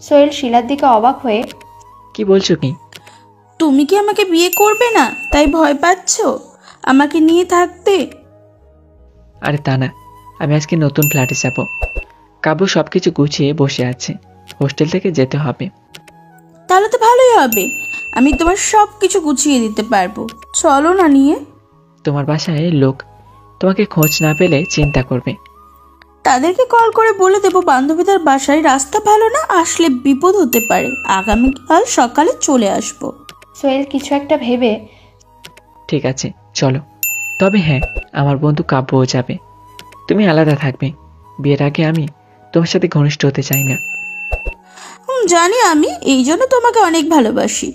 সোহেল শিলার দিকে অবাক হয়ে, কি বলছো কি? তুমি কি আমাকে বিয়ে করবে না তাই ভয় পাচ্ছ আমাকে নিয়ে থাকতে? আরে তা না, আমি আজকে নতুন ফ্ল্যাটে যাব। কাব্য সবকিছু গুছিয়ে বসে আছে, হোস্টেল থেকে যেতে হবে। তাহলে তো ভালোই হবে, আমি তোমার সব কিছু গুছিয়ে দিতে পারবো। চলো না নিয়ে। তোমার বাসায় লোক তোমাকে খোঁজ না পেলে চিন্তা করবে। তাদেরকে কল করে বলে দেবো বান্ধবীদের বাসায় রাস্তা ভালো না, আসলে বিপদ হতে পারে, আগামীকাল সকালে চলে আসবো। সোহেল কিছু একটা ভেবে, ঠিক আছে চলো। তবে হ্যাঁ, আমার বন্ধু কাব্যও যাবে, তুমি আলাদা থাকবে। বিয়ের আগে আমি তোমার সাথে ঘনিষ্ঠ হতে চাই না। জানি আমি, এই জন্য তোমাকে অনেক ভালোবাসি।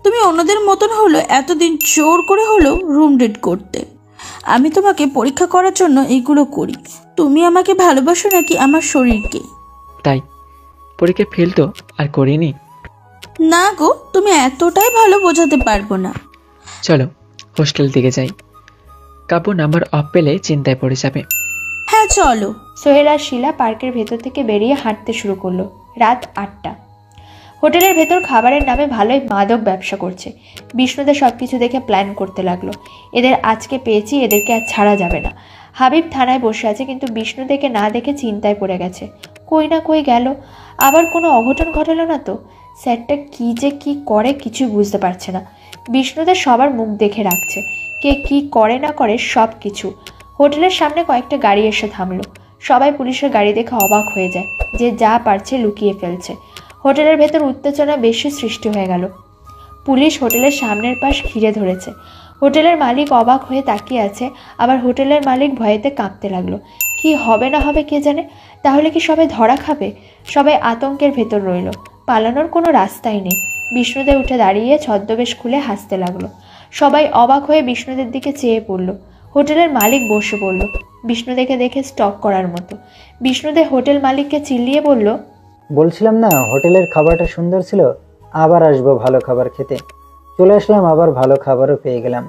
তুমি অন্যদের মতন হলো এতদিন জোর করে হলো রুম ডেট করতে। আমি তোমাকে পরীক্ষা করার জন্য এইগুলো করি। তুমি আমাকে ভালোবাসো নাকি আমার শরীরকে? তাই পরীক্ষা ফেল তো আর করিনি। না গো, তুমি এতটাই ভালো বোঝাতে পারবো না। চলো হোস্টেল দিকে যাই, কাব্য নাম্বার অফ পেলে চিন্তায় পড়ে যাবে। হ্যাঁ চলো। সোহেল আর শিলা পার্কের ভেতর থেকে বেরিয়ে হাঁটতে শুরু করলো। রাত 8টা। হোটেলের ভেতর খাবারের নামে ভালোই মাদক ব্যবসা করছে। বিষ্ণুদের সব কিছু দেখে প্ল্যান করতে লাগলো, এদের আজকে পেয়েছি, এদেরকে আর ছাড়া যাবে না। হাবিব থানায় বসে আছে, কিন্তু বিষ্ণুদেরকে না দেখে চিন্তায় পড়ে গেছে। কই না কই গেল, আবার কোনো অঘটন ঘটালো না তো? স্যারটা কী যে কী করে কিছুই বুঝতে পারছে না। বিষ্ণুদের সবার মুখ দেখে রাখছে, কে কি করে না করে সব কিছু। হোটেলের সামনে কয়েকটা গাড়ি এসে থামলো। সবাই পুলিশের গাড়ি দেখে অবাক হয়ে যায়, যে যা পারছে লুকিয়ে ফেলছে। হোটেলের ভেতর উত্তেজনা বেশি সৃষ্টি হয়ে গেল। পুলিশ হোটেলের সামনের পাশ ঘিরে ধরেছে। হোটেলের মালিক অবাক হয়ে তাকিয়ে আছে, আবার হোটেলের মালিক ভয়েতে কাঁপতে লাগলো। কি হবে না হবে কে জানে? তাহলে কি সবাই ধরা খাবে? সবাই আতঙ্কের ভেতর রইল, পালানোর কোনো রাস্তাই নেই। বিষ্ণুদের উঠে দাঁড়িয়ে ছদ্মবেশ খুলে হাসতে লাগলো। সবাই অবাক হয়ে বিষ্ণুদের দিকে চেয়ে পড়ল। হোটেলের মালিক বসে পড়ল, বিষ্ণুদেরকে দেখে স্টক করার মতো। বিষ্ণুদের হোটেল মালিককে চিল্লিয়ে বলল, বলছিলাম না হোটেলের খাবারটা সুন্দর ছিল, আবার আসবো ভালো খাবার খেতে। চলে আসলাম, আবার ভালো খাবারও পেয়ে গেলাম।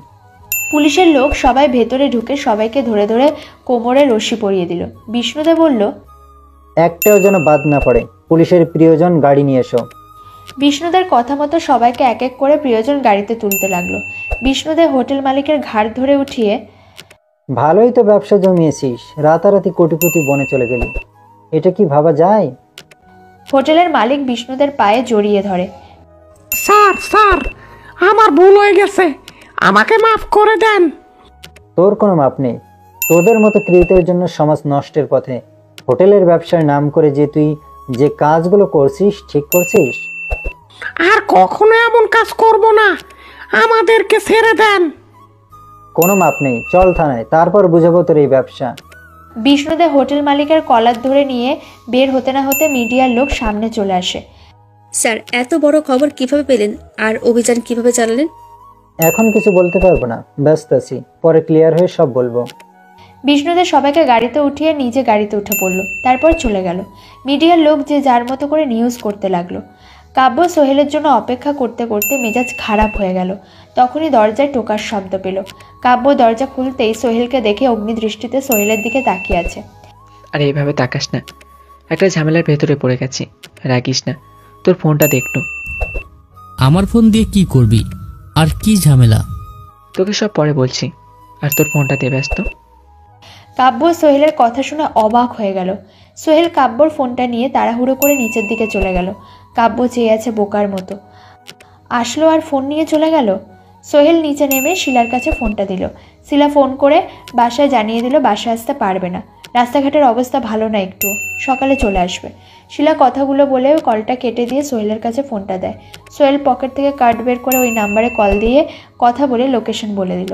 পুলিশের লোক সবাই ভেতরে ঢুকে সবাইকে ধরে ধরে কোমরে রশি পরিয়ে দিল। বিষ্ণুদে বলল, একটাও যেন বাদ না পড়ে, পুলিশের প্রিয়জন গাড়ি নিয়ে এসো। বিষ্ণুদের কথা মতো সবাইকে এক এক করে প্রিয়জন গাড়িতে তুলতে লাগলো। বিষ্ণুদে হোটেল মালিকের ঘাড় ধরে উঠিয়ে, ভালোই তো ব্যবসা জমিয়েছিস, রাতারাতি কোটিপতি বনে চলে গেলি, এটা কি ভাবা যায়? হোটেলের মালিক বিষ্ণুদের পায়ে জড়িয়ে ধরে, স্যার স্যার, আমার ভুল হয়ে গেছে, আমাকে মাফ করে দেন। তোর কোনো মাপ নেই, তোদের মতো ক্রিয়েটের জন্য সমাজ নষ্টের পথে। হোটেলের ব্যবসার নাম করে যে তুই যে কাজগুলো করছিস ঠিক করছিস? আর কখনো এমন কাজ করব না, আমাদেরকে ছেড়ে দেন। কোনো মাপ নেই, চল থানায়, তারপর বুঝাবো তোর এই ব্যবসা। বিষ্ণুদে হোটেল মালিকের কলার ধরে নিয়ে বের হতে না হতে মিডিয়ার লোক সামনে চলে আসে। স্যার, এত বড় খবর কিভাবে পেলেন আর অভিযান কিভাবে চালালেন? এখন কিছু বলতে পারবো না, ব্যস্ত আছি, পরে ক্লিয়ার হয়ে সব বলবো। বিষ্ণুদের সবাইকে গাড়িতে উঠিয়ে নিজে গাড়িতে উঠে পড়লো, তারপর চলে গেল। মিডিয়ার লোক যে যার মতো করে নিউজ করতে লাগলো। কাব্য সোহেলের জন্য অপেক্ষা করতে করতে মেজাজ খারাপ হয়ে গেল। তখনই দরজায় টোকার শব্দ পেল। কাব্য দরজা খুলতেই সোহেলকে দেখে অগ্নিদৃষ্টিতে সোহেলের দিকে তাকিয়ে আছে। আরে এইভাবে তাকাস না, একটা ঝামেলার ভেতরে পড়ে গেছি, রাগিস না। তোর ফোনটা দেখতো। আমার ফোন দিয়ে কি করবি? আর কি ঝামেলা? তোকে সব পরে বলছি, আর তোর ফোনটা দিয়ে ব্যস্ত। কাব্য সোহেলের কথা শুনে অবাক হয়ে গেল। সোহেল কাব্যর ফোনটা নিয়ে তাড়াহুড়ো করে নিচের দিকে চলে গেল। কাব্য চেয়ে আছে বোকার মতো, আসলো আর ফোন নিয়ে চলে গেল। সোহেল নিচে নেমে শিলার কাছে ফোনটা দিল। শিলা ফোন করে বাসায় জানিয়ে দিল বাসায় আসতে পারবে না, রাস্তাঘাটের অবস্থা ভালো না, একটু সকালে চলে আসবে। শিলা কথাগুলো বলে কলটা কেটে দিয়ে সোহেলের কাছে ফোনটা দেয়। সোহেল পকেট থেকে কার্ড বের করে ওই নাম্বারে কল দিয়ে কথা বলে লোকেশন বলে দিল।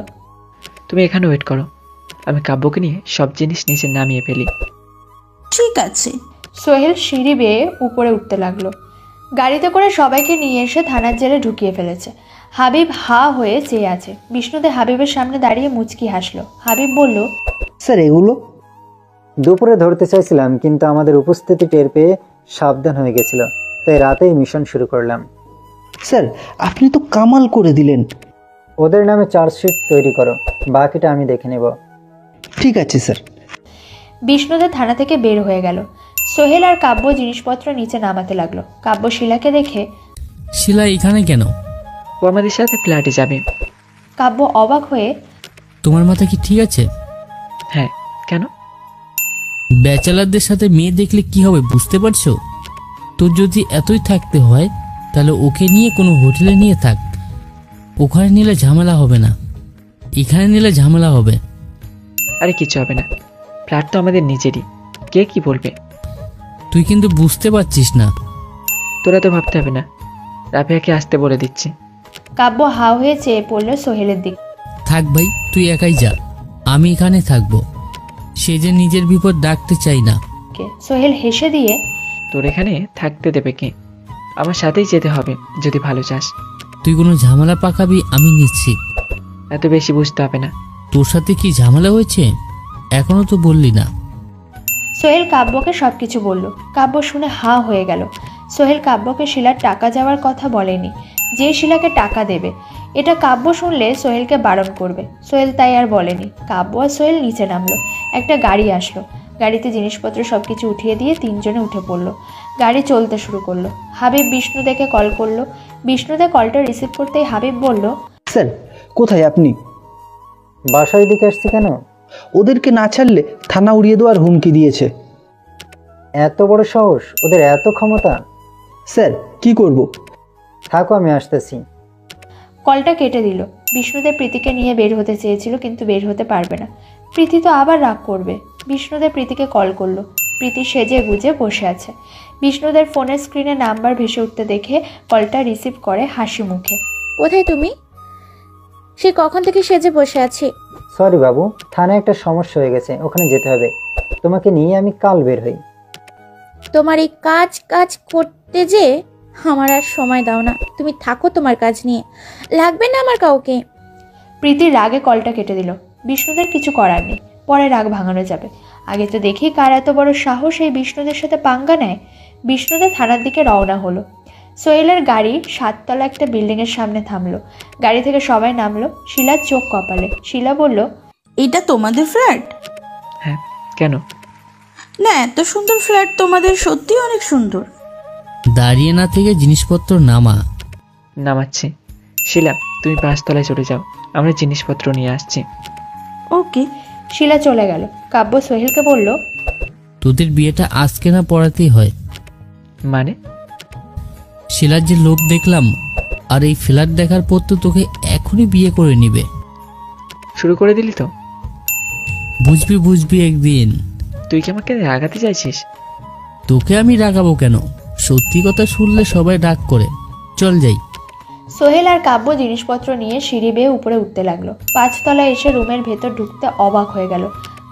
তুমি এখানে ওয়েট করো, আমি কাব্যকে নিয়ে সব জিনিস নিচে নামিয়ে ফেলি। ঠিক আছে। সোহেল সিঁড়ি বেয়ে উপরে উঠতে লাগলো। গাড়িতে করে সবাইকে নিয়ে এসে থানার জেলে ঢুকিয়ে ফেলেছে। হাবিব হা হয়ে চেয়ে আছে। বিষ্ণুদে হাবিবের সামনে দাঁড়িয়ে মুচকি হাসলো। হাবিব বলল, স্যার এগুলো দুপুরে ধরতে চাইছিলাম, কিন্তু আমাদের উপস্থিতি টের পেয়ে সাবধান হয়ে গেছিল, তাই রাতেই মিশন শুরু করলাম। স্যার আপনি তো কামাল করে দিলেন। ওদের নামে চার্জশিট তৈরি করো, বাকিটা আমি দেখে নেব। ঠিক আছে স্যার। বিষ্ণুদে থানা থেকে বের হয়ে গেল। সোহেল আর কাব্য জিনিসপত্র নিচে নামাতে লাগলো। কাব্য শিলাকে দেখে, শিলা এখানে কেন? ও আমাদের সাথে ফ্ল্যাটে যাবে। কাব্য অবাক হয়ে, তোমার মাথা কি ঠিক আছে? হ্যাঁ, কেন? ব্যাচেলারদের সাথে মেয়ে দেখলে কি হবে বুঝতে পারছো? তোর যদি এতই থাকতে হয় তাহলে ওকে নিয়ে কোনো হোটেলে নিয়ে থাক, ওখানে নিলে ঝামেলা হবে না, এখানে নিলে ঝামেলা হবে। আরে কিছু হবে না, ফ্ল্যাট তো আমাদের নিজেরই, কে কি বলবে? তুই কিন্তু বুঝতে পারছিস না। তোরা তো ভাবতে হবে না, রাফিয়াকে আসতে বলে দিচ্ছি। কাব্য হা হয়ে চেয়ে পড়ল সোহেলের দিকে। থাক ভাই, তুই একাই যা, আমি এখানে থাকবো, সে যে নিজের বিপদ ডাকতে চাই না। সোহেল হেসে দিয়ে, তোর এখানে থাকতে দেবে কে? আমার সাথেই যেতে হবে যদি ভালো চাস। তুই কোনো ঝামেলা পাকাবি আমি নিশ্চিত। এত বেশি বুঝতে হবে না। তোর সাথে কি ঝামেলা হয়েছে এখনো তো বললি না। সোহেল কাব্যকে সবকিছু বলল। কাব্য শুনে হাঁ হয়ে গেল। সোহেল কাব্যকে শিলার টাকা যাওয়ার কথা বলেনি, যে শিলাকে টাকা দেবে। এটা কাব্য শুনলে সোহেলকে বারণ করবে। সোহেল তাই আর বলেনি। কাব্য আর সোহেল নিচে নামলো। একটা গাড়ি আসলো। গাড়িতে জিনিসপত্র সবকিছু উঠিয়ে দিয়ে তিনজনে উঠে পড়লো। গাড়ি চলতে শুরু করলো। হাবিব বিষ্ণুদাকে কল করলো। বিষ্ণুদা কলটা রিসিভ করতেই হাবিব বলল, স্যার কোথায় আপনি? বাসায় দিকে আসছি কেন? ওদেরকে না ছাড়লে থানা উড়িয়ে দেওয়ার হুমকি দিয়েছে। এত বড় সাহস, ওদের এত ক্ষমতা? স্যার কি করব? থাকো আমি আসতেছি। কলটা কেটে দিল। বিষ্ণুদেব প্রীতিকে নিয়ে বের হতে চেয়েছিল কিন্তু বের হতে পারবে না। প্রীতি তো আবার রাগ করবে। বিষ্ণুদেব প্রীতিকে কল করলো। প্রীতি সেজে গুজে বসে আছে। বিষ্ণুদের ফোনের স্ক্রিনে নাম্বার ভেসে উঠতে দেখে কলটা রিসিভ করে হাসি মুখে। কোথায় তুমি? সে কখন থেকে সেজে বসে আছি। সরি বাবু, থানায় একটা সমস্যা হয়ে গেছে, ওখানে যেতে হবে। তোমাকে নিয়ে আমি কাল বের হই। তোমার এই কাজ কাজ করতে যে আমার আর সময় দাও না। তুমি থাকো তোমার কাজ নিয়ে, লাগবে না আমার কাউকে। প্রীতির রাগে কলটা কেটে দিল। বিষ্ণুদের কিছু করার নেই, পরে রাগ ভাঙানো যাবে। আগে তো দেখি কার এত বড় সাহস এই বিষ্ণুদের সাথে পাঙ্গা নেয়। বিষ্ণুদের থানার দিকে রওনা হলো। সোহেলের গাড়ি 7 তলা একটা বিল্ডিংয়ের সামনে থামলো। গাড়ি থেকে সবাই নামলো। শিলার চোখ কপালে। শিলা বলল, এটা তোমাদের ফ্ল্যাট? হ্যাঁ, কেন? না, এত সুন্দর ফ্ল্যাট তোমাদের, সত্যি অনেক সুন্দর। দাঁড়িয়ে না থেকে জিনিসপত্র নামাচ্ছি। শিলা তুমি 5 তলায় চলে যাও, আমরা জিনিসপত্র নিয়ে আসছি। ওকে। শিলা চলে গেল। কাব্য সোহেলকে বলল, তোদের বিয়েটা আজকে না পড়াতেই হয়। মানে? শিলার যে লোভ দেখলাম, আর এই ফ্ল্যাট দেখার পর তো তোকে এখনই বিয়ে করে নিবে। শুরু করে দিলি তো? বুঝবি একদিন। তুই কি আমাকে রাগাতে চাইছিস? তোকে আমি রাগাবো কেন? সত্যি কথা শুনলে সবাই রাগ করে। চল যাই। সোহেল আর কাব্য জিনিসপত্র নিয়ে সিঁড়ি বেয়ে উপরে উঠতে লাগলো। 5 তলায় এসে রুমের ভেতর ঢুকতে অবাক হয়ে গেল।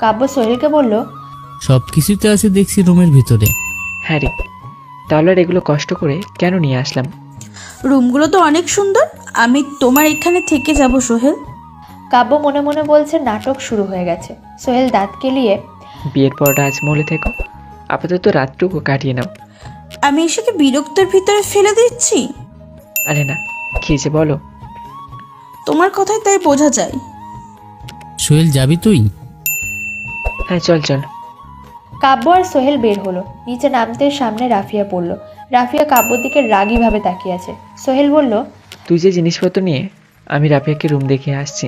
কাব্য সোহেলকে বলল, সব কিছুতে আছে দেখছি রুমের ভিতরে। হ্যাঁ রে, তাহলে আর এগুলো কষ্ট করে কেন নিয়ে আসলাম? রুমগুলো তো অনেক সুন্দর, আমি তোমার এখানে থেকে যাব সোহেল। কাব্য মনে মনে বলছে নাটক শুরু হয়ে গেছে। সোহেল দাঁত কেলিয়ে, বিয়ের পর রাজমহলে থেকো, আপাতত রাতটুকু কাটিয়ে নাও। আমি এসেকে বিরক্তের ভিতরে ফেলে দিচ্ছি? আরে না, কি যে বলো। তোমার কথাই তাই বোঝা যায়। সোহেল যাবি তুই? হ্যাঁ চল। কাব্য আর সোহেল বের হলো। নিচে নামতে সামনে রাফিয়া পড়ল। রাফিয়া কাব্যর দিকে রাগীভাবে তাকিয়ে আছে। সোহেল বলল, তুই যে জিনিসপত্র নিয়ে, আমি রাফিয়াকে রুম দেখিয়ে আসছি।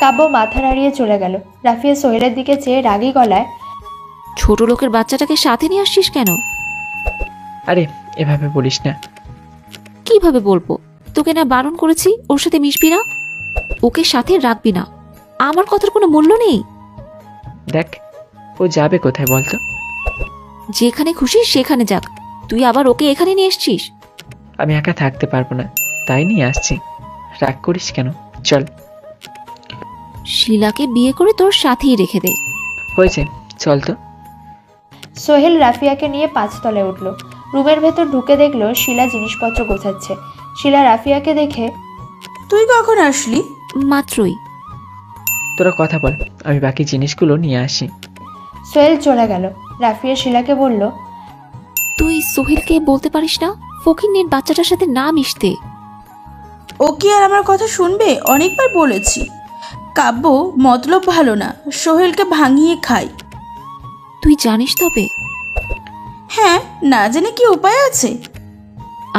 কাব্য মাথা নাড়িয়ে চলে গেল। রাফিয়া সোহেলের দিকে চেয়ে রাগী গলায়, ছোট লোকের বাচ্চাটাকে সাথে নিয়ে আসছিস কেন? আরে এভাবে বলিস না। কিভাবে বলবো? তোকে না বারণ করেছি ওর সাথে মিশবি না, ওকে সাথে রাখবি না। আমার কথার কোনো মূল্য নেই। দেখ, ও যাবে কোথায় বলতো? যেখানে খুশি সেখানে যাক, তুই আবার ওকে এখানে নিয়ে এসছিস। আমি একা থাকতে পারবো না, তাই নিয়ে আসছি। রাগ করিস কেন? চল। শিলাকে বিয়ে করে তোর সাথেই রেখে দে। হয়েছে, চল তো। সোহেল রাফিয়াকে নিয়ে 5 তলায় উঠল। রুমের ভেতর ঢুকে দেখলো শিলা জিনিসপত্র গোছাচ্ছে। শিলা রাফিয়াকে দেখে, তুই কখন আসলি? মাত্রই। তোরা কথা বল, আমি বাকি জিনিসগুলো নিয়ে আসি। সোহেল চলে গেল। রাফিয়া শিলাকে বলল, তুই সোহেলকে বলতে পারিস না ফকিন্নির বাচ্চাটার সাথে না মিশতে? ও কি আর আমার কথা শুনবে? অনেকবার বলেছি। কাব্য মতলব ভালো না, সোহেলকে ভাঙিয়ে খাই। তুই জানিস তবে? হ্যাঁ, না জেনে কি উপায় আছে?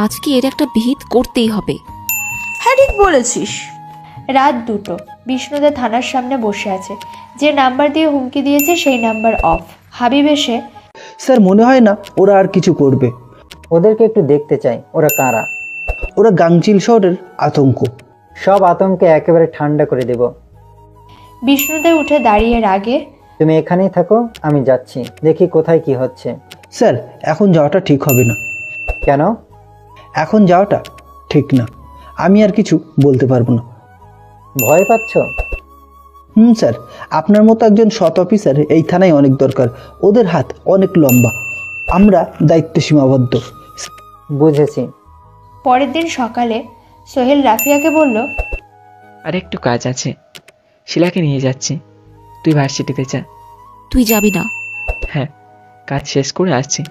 আজকে এর একটা বিহিত করতেই হবে। হ্যাঁ ঠিক বলেছিস। রাত 2টো। বিষ্ণুদের থানার সামনে বসে আছে। যে নাম্বার দিয়ে হুমকি দিয়েছে সেই নাম্বার অফ। হাবিব এসে, স্যার মনে হয় না ওরা আর কিছু করবে। ওদেরকে একটু দেখতে চাই, ওরা কারা? ওরা গাংচিল শহরের আতঙ্ক। সব আতঙ্কে একেবারে ঠান্ডা করে দেব। বিষ্ণুদের উঠে দাঁড়িয়ে রাগে, তুমি এখানেই থাকো, আমি যাচ্ছি, দেখি কোথায় কি হচ্ছে। স্যার এখন যাওয়াটা ঠিক হবে না। কেন? এখন যাওয়াটা ঠিক না। আমি আর কিছু বলতে পারবো না। ভয় পাচ্ছ? স্যার, আপনার মতো একজন সৎ অফিসার এই থানায় অনেক দরকার। ওদের হাত অনেক লম্বা, আমরা দায়িত্ব সীমাবদ্ধ। বুঝেছি। পরের দিন সকালে সোহেল রাফিয়াকে বলল, আর একটু কাজ আছে, শিলাকে নিয়ে যাচ্ছি, তুই ভার্সিটিতে যা। তুই যাবি না? হ্যাঁ, কাজ শেষ করে আসছি,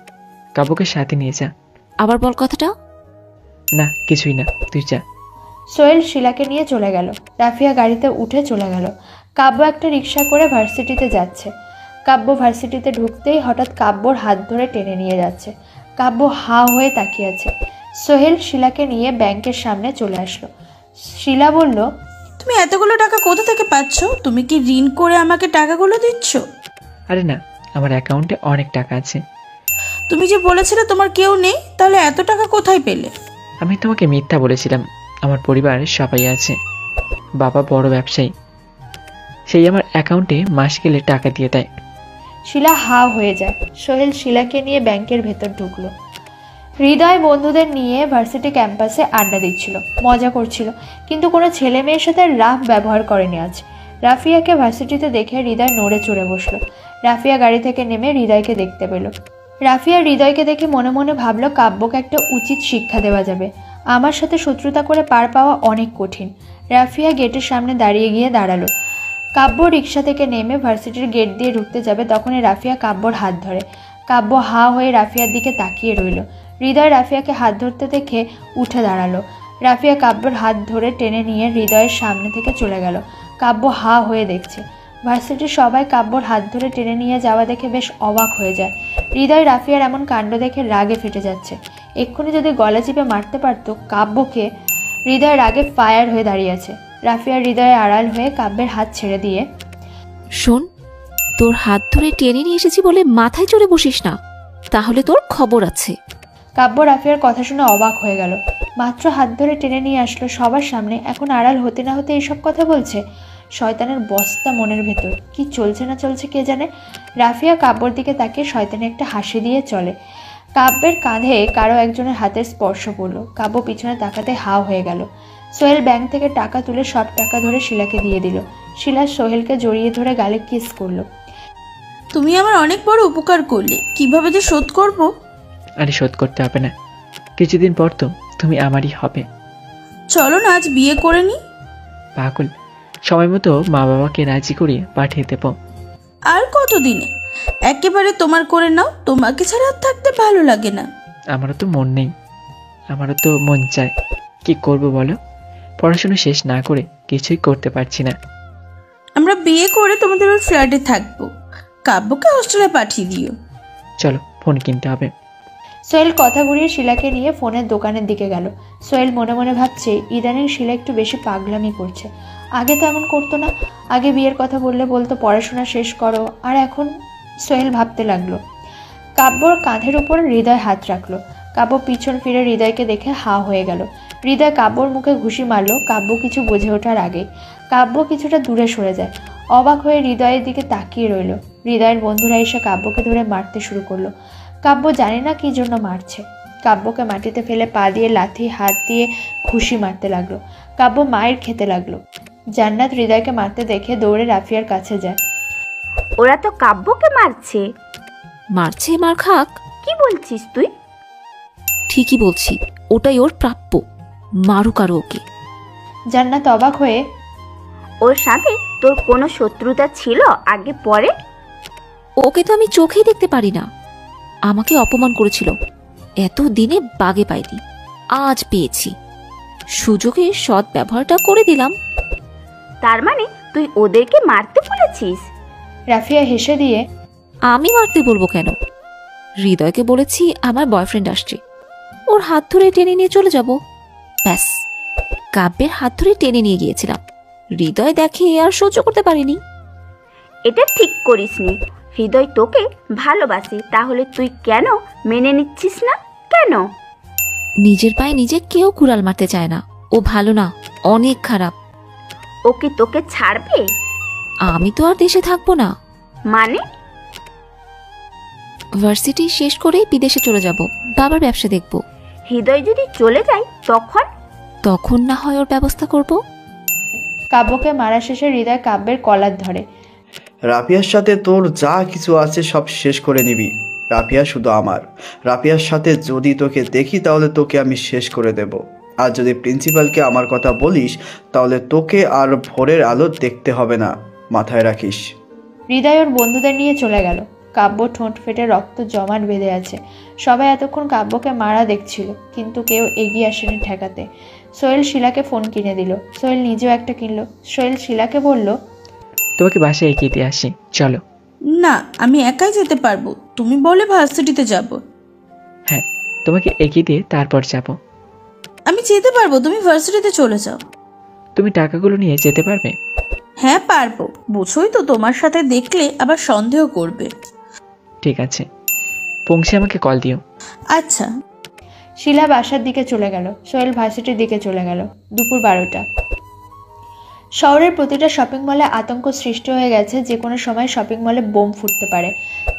কাব্যকে সাথে নিয়ে যা। আবার বল কথাটা। না কিছুই না, তুই যা। সোহেল শিলাকে নিয়ে চলে গেল। রাফিয়া গাড়িতে উঠে চলে গেল। কাব্য একটা রিক্সা করে ভার্সিটিতে যাচ্ছে। কাব্য ভার্সিটিতে ঢুকতেই হঠাৎ কাব্যর হাত ধরে টেনে নিয়ে যাচ্ছে। কাব্য হা হয়ে তাকিয়ে আছে। সোহেল শিলাকে নিয়ে ব্যাংকের সামনে চলে আসলো। শিলা বলল, তুমি এতগুলো টাকা কোথা থেকে পাচ্ছ? তুমি কি ঋণ করে আমাকে টাকাগুলো দিচ্ছ? আরে না, আমার অ্যাকাউন্টে অনেক টাকা আছে। তুমি যে বলেছিলে তোমার কেউ নেই, তাহলে এত টাকা কোথায় পেলে? আমি তোমাকে মিথ্যা বলেছিলাম, আমার পরিবারের সবাই আছে। বাবা বড় ব্যবসায়ী, সেই আমার অ্যাকাউন্টে মাস গেলে টাকা দিয়ে দেয়। শিলা হা হয়ে যায়। সোহেল শিলাকে নিয়ে ব্যাংকের ভেতর ঢুকলো। হৃদয় বন্ধুদের নিয়ে ভার্সিটি ক্যাম্পাসে আড্ডা দিচ্ছিল, মজা করছিল, কিন্তু কোনো ছেলে মেয়ের সাথে রাফ ব্যবহার করেনি আজ। রাফিয়াকে ভার্সিটিতে দেখে হৃদয় নড়ে চড়ে বসলো। রাফিয়া গাড়ি থেকে নেমে হৃদয়কে দেখতে পেল। রাফিয়া হৃদয়কে দেখে মনে মনে ভাবলো, কাব্যকে একটা উচিত শিক্ষা দেওয়া যাবে। আমার সাথে শত্রুতা করে পার পাওয়া অনেক কঠিন। রাফিয়া গেটের সামনে গিয়ে দাঁড়ালো। কাব্য রিক্সা থেকে নেমে ভার্সিটির গেট দিয়ে ঢুকতে যাবে, তখনই রাফিয়া কাব্যর হাত ধরে। কাব্য হা হয়ে রাফিয়ার দিকে তাকিয়ে রইল। হৃদয় রাফিয়াকে হাত ধরতে দেখে উঠে দাঁড়ালো। রাফিয়া কাব্যর হাত ধরে টেনে নিয়ে হৃদয়ের সামনে থেকে চলে গেল। কাব্য হা হয়ে দেখছে। ভার্সিটির সবাই কাব্যর হাত ধরে টেনে নিয়ে যাওয়া দেখে বেশ অবাক হয়ে যায়। হৃদয় রাফিয়ার এমন কাণ্ড দেখে রাগে ফেটে যাচ্ছে। এক্ষুনি যদি গলা চিপে মারতে পারত কাব্যকে। হৃদয় রাগে ফায়ার হয়ে দাঁড়িয়ে আছে। রাফিয়া হৃদয়ে আড়াল হয়ে কাব্যের হাত ছেড়ে দিয়ে, শোন, তোর হাত ধরে টেনে নিয়ে এসেছি বলে মাথায় চড়ে বসিস না, তাহলে তোর খবর আছে। কাব্য রাফিয়ার কথা শুনে অবাক হয়ে গেল। মাত্র হাত ধরে টেনে নিয়ে আসলো সবার সামনে, এখন আড়াল হতে না হতে এইসব কথা বলছে। শয়তানের বস্তা মনের ভেতর, কি চলছে না চলছে কে জানে। রাফিয়া কাব্যর দিকে তাকিয়ে শয়তানে একটা হাসি দিয়ে চলে। কাব্যের কাঁধে কারো একজনের হাতের স্পর্শ পড়ল। কাব্য পিছনে তাকাতে হা হয়ে গেল। সোহেল ব্যাংক থেকে টাকা তুলে সব টাকা ধরে শিলাকে দিয়ে দিল। শিলা সোহেলকে জড়িয়ে ধরে গালে কিস করলো। তুমি আমার অনেক বড় উপকার করলে, কিভাবে যে শোধ করব? আরে শোধ করতে হবে না, কিছুদিন পর তো তুমি আমারই হবে। চলো না আজ বিয়ে করে নি। পাগল, সময় মতো মা বাবাকে রাজি করিয়ে পাঠিয়ে দেব। আর কতদিনে? একেবারে তোমার করে নাও, তোমাকে ছাড়া আর থাকতে ভালো লাগে না। আমারও তো মন নেই, আমারও তো মন চায়, কি করব বলো? পড়াশোনা শেষ না করে কিছুই করতে পারছি না। আমরা বিয়ে করে তোমাদের ওই ফ্ল্যাটে থাকবো, কাব্যকে হোস্টেলে পাঠিয়ে দিও। চলো ফোন কিনতে হবে। সোহেল কথা ঘুরিয়ে শিলাকে নিয়ে ফোনের দোকানের দিকে গেল। সোহেল মনে মনে ভাবছে, ইদানিং শিলা একটু বেশি পাগলামি করছে। আগে তো এমন করতো না। আগে বিয়ের কথা বললে বলতো পড়াশোনা শেষ করো, আর এখন সোহেল ভাবতে লাগলো। কাব্যর কাঁধের উপর হৃদয় হাত রাখলো। কাব্য পিছন ফিরে হৃদয়কে দেখে হা হয়ে গেল। হৃদয় কাব্যর মুখে ঘুষি মারলো। কাব্য কিছু বুঝে ওঠার আগে কাব্য কিছুটা দূরে সরে যায়। অবাক হয়ে হৃদয়ের দিকে তাকিয়ে রইল। হৃদয়ের বন্ধুরা এসে কাব্যকে ধরে মারতে শুরু করলো। কাব্য জানে না কি জন্য মারছে। কাব্যকে মাটিতে ফেলে পা দিয়ে লাথি, হাত দিয়ে ঘুষি মারতে লাগলো। কাব্য মায়ের খেতে লাগলো। জান্নাত হৃদয়কে মারতে দেখে দৌড়ে রাফিয়ার কাছে যায়। ওরা তো কাব্যকে মারছে। মারছে, মার খাক। কি বলছিস তুই? ঠিকই বলছি, ওটাই ওর প্রাপ্য, মারুক আরো ওকে। জান্নাত অবাক হয়ে, ওর সাথে তোর কোনো শত্রুতা ছিল আগে পরে? ওকে তো আমি চোখেই দেখতে পারি না। আমাকে অপমান করেছিল, এত দিনে বাগে পাইনি, আজ পেয়েছি, সুযোগে সৎ ব্যবহারটা করে দিলাম। তার মানে তুই ওদেরকে মারতে বলেছিস? রাফিয়া হেসে দিয়ে, আমি মারতে বলবো কেন? হৃদয়কে বলেছি আমার বয়ফ্রেন্ড আসছে, ওর হাত ধরে টেনে নিয়ে চলে যাব, ব্যাস। কাব্যের হাত ধরে টেনে নিয়ে গিয়েছিলাম, হৃদয় দেখে আর সহ্য করতে পারিনি। এটা ঠিক করিসনি। হৃদয় তোকে ভালোবাসে, তাহলে তুই কেন মেনে নিচ্ছিস না? কেন? নিজের পায়ে নিজে কেউ কুড়াল মারতে চায় না। ও ভালো না, অনেক খারাপ। ওকে তোকে ছাড়বে? আমি তো আর দেশে থাকবো না। মানে? ভার্সিটি শেষ করেই বিদেশে চলে যাব, বাবার ব্যবসা দেখব। হৃদয় যদি চলে যায় তখন? তখন না হয় ওর ব্যবস্থা করব। কাব্যকে মারা শেষে হৃদয় কাব্যের কলার ধরে। রাফিয়ার সাথে তোর যা কিছু আছে সব শেষ করে নিবি, রাফিয়া শুধু আমার। রাফিয়ার সাথে যদি তোকে দেখি তাহলে তোকে আমি শেষ করে দেব। আর যদি প্রিন্সিপালকে আমার কথা বলিস তাহলে তোকে আর ভোরের আলো দেখতে হবে না, মাথায় রাখিস। হৃদয় ওর বন্ধুদের নিয়ে চলে গেল। কাব্য ঠোঁট ফেটে রক্ত জমাট বেঁধে আছে। সবাই এতক্ষণ কাব্যকে মারা দেখছিল, কিন্তু কেউ এগিয়ে আসেনি ঠেকাতে। সোহেল শিলাকে ফোন কিনে দিল। সোহেল নিজেও একটা কিনলো। সোহেল শিলাকে বলল, তোমাকে বাসায় এগিয়ে দিয়ে আসি, চলো। না, আমি একাই যেতে পারবো, তুমি বলে ভার্সিটিতে যাব। হ্যাঁ, তোমাকে এগিয়ে দিয়ে তারপর যাব। আমি যেতে পারবো, তুমি ভার্সিটিতে চলে যাও। তুমি টাকাগুলো নিয়ে যেতে পারবে? হ্যাঁ পারবো, বুঝোই তো তোমার সাথে দেখলে আবার সন্দেহ করবে। ঠিক আছে, পৌঁছে আমাকে কল দিও। আচ্ছা। শিলা বাসার দিকে চলে গেল। সোহেল ভার্সিটির দিকে চলে গেল। দুপুর 12টা। শহরের প্রতিটা শপিং মলে আতঙ্ক সৃষ্টি হয়ে গেছে। যে কোনো সময় শপিং মলে বোম ফুটতে পারে,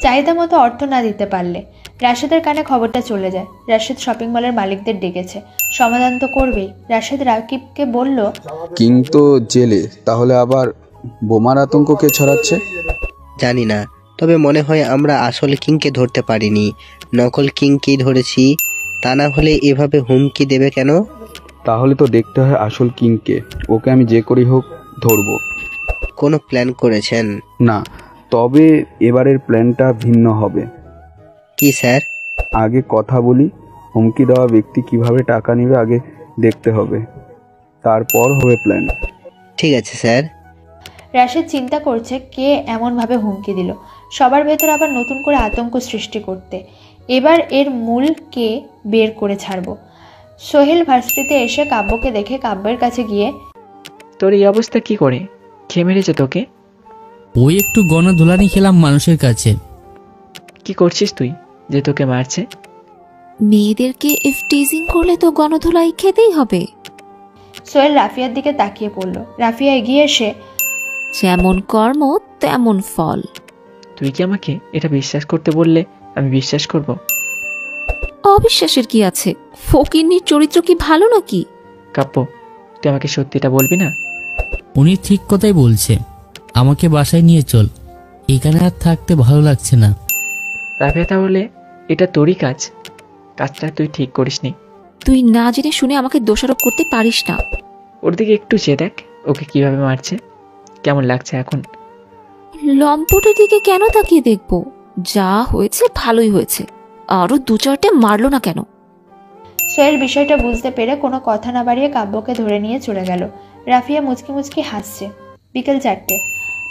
চাহিদা মতো অর্থ না দিতে পারলে। রাশেদের কানে খবরটা চলে যায়। রাশেদ শপিং মলের মালিকদের ডেকেছে, সমাধান তো করবেই। রাশেদ রাকিবকে বলল, কিং তো জেলে, তাহলে আবার বোমার আতঙ্ক কে ছড়াচ্ছে? জানি না, তবে মনে হয় আমরা আসল কিংকে ধরতে পারিনি, নকল কিংকেই ধরেছি। তা না হলে এভাবে হুমকি দেবে কেন? তাহলে তো দেখতে হয় আসল কিংকে। ওকে আমি যে করেই হোক ধরবো। কোনো প্ল্যান করেছেন? না, তবে এবারের প্ল্যানটা ভিন্ন হবে। কি স্যার? আগে কথা বলি। হুমকি দেওয়া ব্যক্তি কিভাবে টাকা নেবে আগে দেখতে হবে, তারপর হবে প্ল্যান। ঠিক আছে স্যার। রাশেদ চিন্তা করছে কে এমনভাবে হুমকি দিল, সবার ভেতর আবার নতুন করে আতঙ্ক সৃষ্টি করতে। এবার এর মূল কে বের করে ছাড়ব। সোহেল ভার্সিটিতে এসে কাব্যকে দেখে কাব্যের কাছে গিয়ে, তোর এই অবস্থা কি করে? খেয়ে মেরেছে তোকে? ওই একটু গণধোলানি খেলাম মানুষের কাছে। কি করছিস তুই যে তোকে মারছে? মেয়েদেরকে ইফ টিজিং করলে তো গণধোলাই খেতেই হবে। সোহেল রাফিয়ার দিকে তাকিয়ে পড়ল। রাফিয়া এগিয়ে এসে, যেমন কর্ম তেমন ফল। তুই কি আমাকে এটা বিশ্বাস করতে বললে আমি বিশ্বাস করব? অবিশ্বাসের কি আছে? ফকিন্নির চরিত্র কি ভালো নাকি? কাব্য, তুই আমাকে সত্যিটা বলবি না? উনি ঠিক কথাই বলছে, আমাকে বাসায় নিয়ে চল, এখানে আর থাকতে ভালো লাগছে না। রাফিয়া, তাহলে এটা তোরই কাজ? কাজটা তুই ঠিক করিসনি। তুই না জেনে শুনে আমাকে দোষারোপ করতে পারিস না। ওর দিকে একটু চেয়ে দেখ, ওকে কিভাবে মারছে, কেমন লাগছে এখন। লম্পটের দিকে কেন তাকিয়ে দেখবো? যা হয়েছে ভালোই হয়েছে, আরো 2-4টে মারলো না কেন? সোহেল বিষয়টা বুঝতে পেরে কোনো কথা না বাড়িয়ে কাব্যকে ধরে নিয়ে চলে গেল। রাফিয়া মুচকি মুচকি হাসছে। বিকেল 4টে।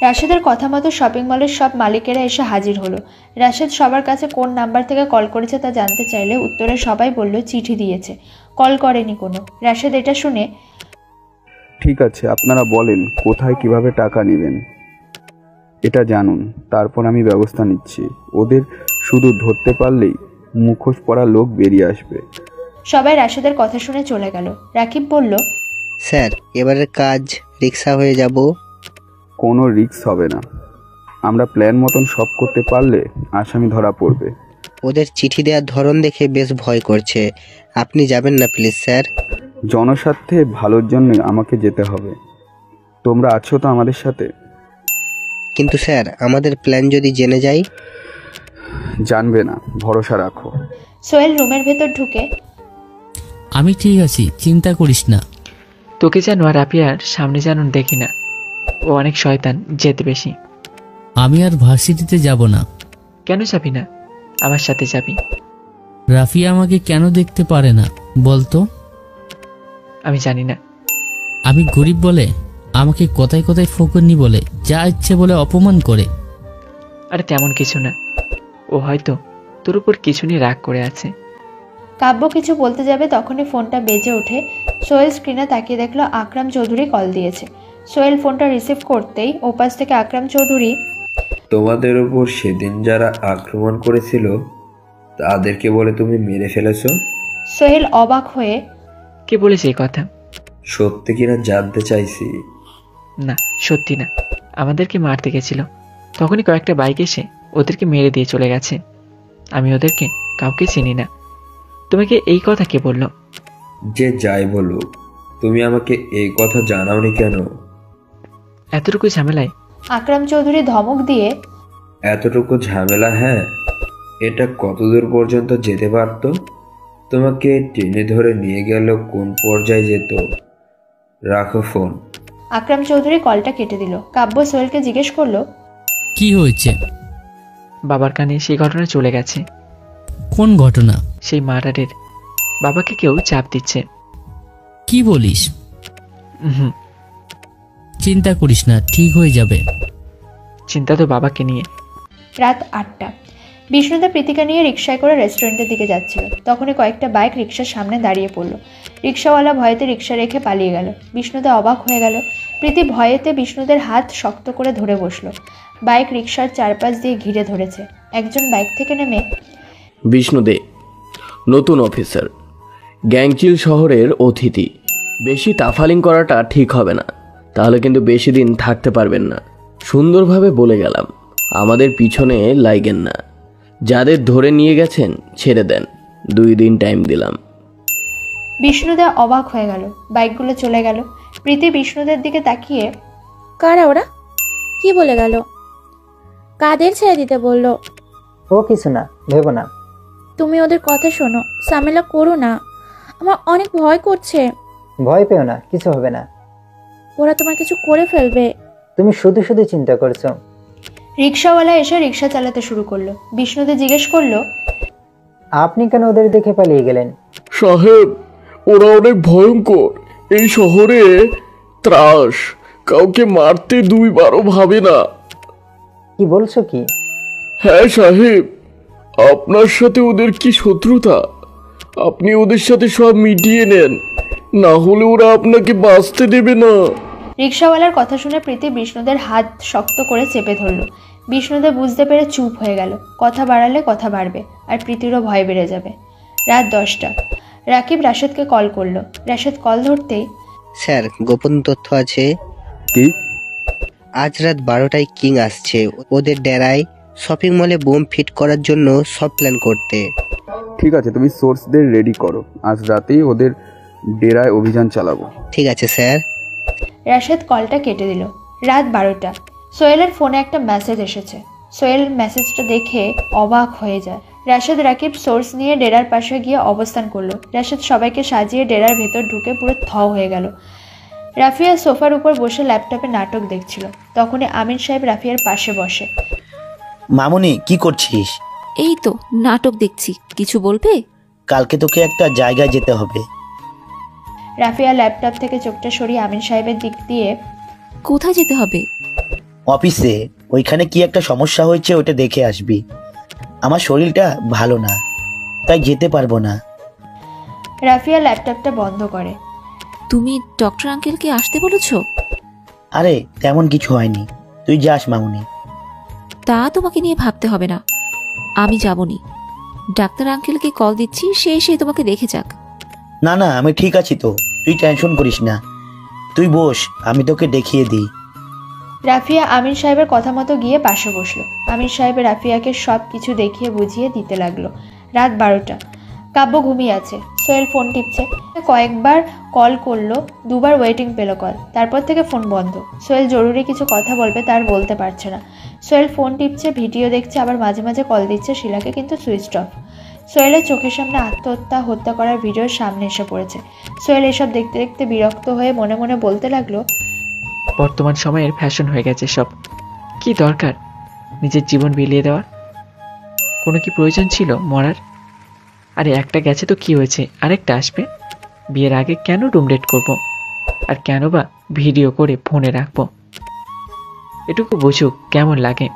রাশেদের কথা মতো শপিং মলের সব মালিকেরা এসে হাজির হলো। রাশেদ সবার কাছে কোন নাম্বার থেকে কল করেছে তা জানতে চাইলে উত্তরে সবাই বলল চিঠি দিয়েছে, কল করেনি কোনো। রাশেদ এটা শুনে, ঠিক আছে, আপনারা বলেন কোথায় কিভাবে টাকা নেবেন এটা জানুন, তারপর আমি ব্যবস্থা নিচ্ছি। ওদের শুধু ধরতে পারলেই মুখোশ পরা লোক বেরিয়ে আসবে। সবাই রাশেদের কথা শুনে চলে গেল। রাকিব বলল, স্যার এবারের কাজ রিক্সা হয়ে যাব। কোনো রিস্ক হবে না, আমরা প্ল্যান মতন সব করতে পারলে আসামি ধরা পড়বে। ওদের চিঠি দেওয়ার ধরন দেখে বেশ ভয় করছে। আপনি যাবেন না প্লিজ স্যার? জনস্বার্থে ভালোর জন্য আমাকে যেতে হবে। তোমরা আছো তো আমাদের সাথে? কিন্তু স্যার আমাদের প্ল্যান যদি জেনে যাই? জানবে না, ভরসা রাখো। সোহেল রুমের ভেতর ঢুকে, আমি ঠিক আছি, চিন্তা করিস না। তোকে যেন আর রাফিয়ার সামনে যেন দেখি না, ও অনেক শয়তান, যেতে বেশি। আমি আর ভার্সিটিতে যাব না। কেন যাবি না? আমার সাথে যাবি। রাফিয়া আমাকে কেন দেখতে পারে না বলতো? আমি জানি না। আমি গরিব বলে আমাকে কথায় কথায় ফকিন্নি বলে, যা ইচ্ছে বলে অপমান করে। আরে তেমন কিছু না, ও হয়তো তোর উপর কিছু নিয়ে রাগ করে আছে। কাব্য কিছু বলতে যাবে তখনই ফোনটা বেজে ওঠে। সোহেল স্ক্রিনে তাকিয়ে দেখলো আকরাম চৌধুরী কল দিয়েছে। সোহেল ফোনটা রিসিভ করতেই ওপাশ থেকে আকরাম চৌধুরী, তোমাদের উপর সেদিন যারা আক্রমণ করেছিল তাদেরকে বলে তুমি মেরে ফেলেছো? সোহেল অবাক হয়ে, কে বলেছে এই কথা? সত্যি কিনা জানতে চাইছি। না, সত্যি না। আমাদেরকে মারতে গেছিল, তখনই কয়েকটা বাইক এসে ওদেরকে মেরে দিয়ে চলে গেছে। আমি ওদেরকে কাউকে চিনি না। তোমাকে এই কথা কে বললো? যে যাই বলুক, তুমি আমাকে এই কথা জানাওনি কেন? এতটুকু ঝামেলায়? আকরাম চৌধুরী ধমক দিয়ে, এতটুকু ঝামেলা? হ্যাঁ, এটা কতদূর পর্যন্ত যেতে পারতো? তোমাকে টেনে ধরে নিয়ে গেল কোন পর্যায়ে যেত? রাখো ফোন। আকরাম চৌধুরী কলটা কেটে দিল। কাব্য সোহেলকে জিজ্ঞেস করলো, কি হয়েছে? বাবার কানে সেই ঘটনা চলে গেছে। কোন ঘটনা? সেই মার্ডারের। বাবাকে কেউ চাপ দিচ্ছে। কি বলিস? হুম। চিন্তা করিস না, ঠিক হয়ে যাবে। চিন্তা তো বাবাকে নিয়ে। রাত 8টা। বিষ্ণুদা প্রীতিকা নিয়ে রিকশায় করে রেস্টুরেন্টের দিকে যাচ্ছিল। তখনই কয়েকটা বাইক রিকশার সামনে দাঁড়িয়ে পড়লো। রিকশাওয়ালা ভয়েতে রিকশা রেখে পালিয়ে গেল। বিষ্ণুদা অবাক হয়ে গেল। প্রীতি ভয়েতে বিষ্ণুদের হাত শক্ত করে ধরে বসলো। বাইক রিকশার চারপাশ দিয়ে ঘিরে ধরেছে। একজন বাইক থেকে নেমে, বিষ্ণুদে, নতুন অফিসার, গ্যাংচিল শহরের অতিথি। বেশি তাফালিং করাটা ঠিক হবে না, তাহলে কিন্তু বেশি দিন থাকতে পারবেন না। সুন্দরভাবে বলে গেলাম, আমাদের পিছনে লাইগেন না। যাদের ধরে নিয়ে গেছেন ছেড়ে দেন, 2 দিন টাইম দিলাম। বিষ্ণুদা অবাক হয়ে গেল। বাইকগুলো চলে গেল। প্রীতি বিষ্ণুদের দিকে তাকিয়ে, কারা ওরা? কি বলে গেল? কাদের ছেড়ে দিতে বললো? ও কিছু না, ভেবো না। তুমি ওদের কথা শোনো, ঝামেলা করো না। আমার অনেক ভয় করছে। ভয় পেও না, কিছু হবে না। ওরা তোমার কিছু করে ফেলবে। তুমি শুধু শুধু চিন্তা করছো। রিকশাওয়ালা এসে রিকশা চালাতে শুরু করলো। বিষ্ণুদে জিজ্ঞেস করলো, আপনি কেন ওদের দেখে পালিয়ে গেলেন? সাহেব, ওরা অনেক ভয়ঙ্কর। এই শহরে ত্রাস, কাউকে মারতে 2 বারও ভাবে না। কি বলছো কি? হ্যাঁ সাহেব, আপনার সাথে ওদের কি শত্রুতা? আপনি ওদের সাথে সব মিটিয়ে নেন, না হলে ওরা আপনাকে বাঁচতে দেবে না। রিকশাওয়ালার কথা শুনে প্রীতি বিষ্ণুদের হাত শক্ত করে চেপে ধরলো। বিষ্ণুদে বুঝতে পেরে চুপ হয়ে গেল। কথা বাড়ালে কথা বাড়বে, আর প্রীতিরও ভয় বেড়ে যাবে। রাত 10টা। রাকিব রাশেদকে কল করলো। রাশেদ কল ধরতেই, স্যার, গোপন তথ্য আছে। কি? আজ রাত 12টায় কিং আসছে ওদের ডেরায়, শপিং মলে বোম ফিট করার জন্য সব প্ল্যান করতে। ঠিক আছে, তুমি সোর্সদের রেডি করো, আজ রাতেই ওদের ডেরায় অভিযান চালাবো। ঠিক আছে স্যার। রাশেদ কলটা কেটে দিল। রাত 12টা। সোহেলের ফোনে একটা মেসেজ এসেছে। সোহেল মেসেজটা দেখে অবাক হয়ে যায়। রাশেদ রাকিব সোর্স নিয়ে ডেরার পাশে গিয়ে অবস্থান করলো। রাশেদ সবাইকে সাজিয়ে ডেরার ভেতর ঢুকে পুরো থ হয়ে গেল। রাফিয়া সোফার উপর বসে ল্যাপটপে নাটক দেখছিল। তখনই আমিন সাহেব রাফিয়ার পাশে বসে। মামুনি, কি করছিস? এই তো নাটক দেখছি, কিছু বলবে? কালকে তোকে একটা জায়গায় যেতে হবে। রাফিয়া ল্যাপটপ থেকে চোখটা সরিয়ে আমিন সাহেবের দিক দিয়ে, কোথায় যেতে হবে? অফিসে, ওইখানে কি একটা সমস্যা হয়েছে, ওটা দেখে আসবি। আমার শরীরটা ভালো না, তাই যেতে পারবো না। রাফিয়া ল্যাপটপটা বন্ধ করে। তুমি ডক্টর আঙ্কেলকে আসতে বলেছো? আরে তেমন কিছু হয়নি, তুই যাস মামুনি। তা তোমাকে নিয়ে ভাবতে হবে না, আমি যাবনি। ডাক্তার আঙ্কেলকে কল দিচ্ছি, সে এসে তোমাকে দেখে যাক। না না, আমি ঠিক আছি তো, তুই টেনশন করিস না। তুই বস, আমি তোকে দেখিয়ে দিই। রাফিয়া আমিন সাহেবের কথা মতো গিয়ে পাশে বসলো। আমিন সাহেব রাফিয়াকে সব কিছু দেখিয়ে বুঝিয়ে দিতে লাগলো। রাত 12টা। কাব্য ঘুমিয়ে আছে। সোহেল ফোন টিপছে। কয়েকবার কল করলো, 2 বার ওয়েটিং পেল কল। তারপর থেকে ফোন বন্ধ। সোহেল জরুরি কিছু কথা বলবে, তার বলতে পারছে না। সোহেল ফোন টিপছে, ভিডিও দেখছে, আবার মাঝে মাঝে কল দিচ্ছে শিলাকে, কিন্তু সুইচ অফ। সোহেলের চোখের সামনে হত্যা করার ভিডিওর সামনে এসে পড়েছে। সোহেল এসব দেখতে দেখতে বিরক্ত হয়ে মনে মনে বলতে লাগলো, বর্তমান সময়ের ফ্যাশন হয়ে গেছে সব। কি দরকার নিজের জীবন বিলিয়ে দেওয়ার? কোনো কি প্রয়োজন ছিল মরার? আরে একটা গেছে তো কি হয়েছে, আরেকটা আসবে। বিয়ের আগে কেন রুম ডেট করব? আর কেন বা ভিডিও করে ফোনে রাখবো? এটুকু বুঝুক কেমন লাগে,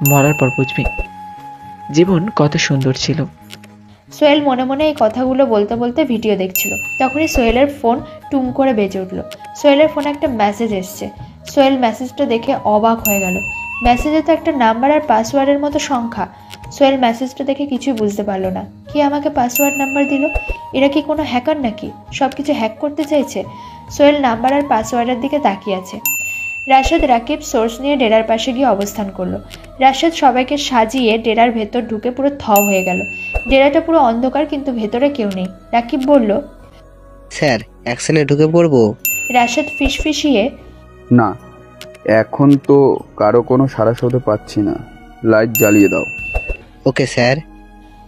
মরার পর বুঝবি জীবন কত সুন্দর ছিল। সোহেল মনে মনে এই কথাগুলো বলতে বলতে ভিডিও দেখছিল। তখনই সোহেলের ফোন টুম করে বেজে উঠল। সোহেলের ফোনে একটা মেসেজ এসছে। সোহেল মেসেজটা দেখে অবাক হয়ে গেল। মেসেজে তো একটা নাম্বার আর পাসওয়ার্ডের মতো সংখ্যা। সোহেল মেসেজটা দেখে কিছুই বুঝতে পারলো না। কি আমাকে পাসওয়ার্ড নাম্বার দিল? এরা কি কোনো হ্যাকার নাকি? সব কিছু হ্যাক করতে চাইছে? সোহেল নাম্বার আর পাসওয়ার্ডের দিকে তাকিয়ে আছে। রাশেদ রাকিব সোর্স নিয়ে ডেরার পাশে গিয়ে অবস্থান করলো। রাশেদ সবাইকে সাজিয়ে ডেরার ভেতর ঢুকে পুরো থ হয়ে গেল। ডেরাটা পুরো অন্ধকার, কিন্তু ভেতরে কেউ নেই। রাকিব বলল, স্যার, অ্যাকশনে ঢুকে পড়বো? রাশেদ ফিসফিসিয়ে, না, এখন তো কারো কোনো সারা শব্দ পাচ্ছি না, লাইট জ্বালিয়ে দাও। Okay sir.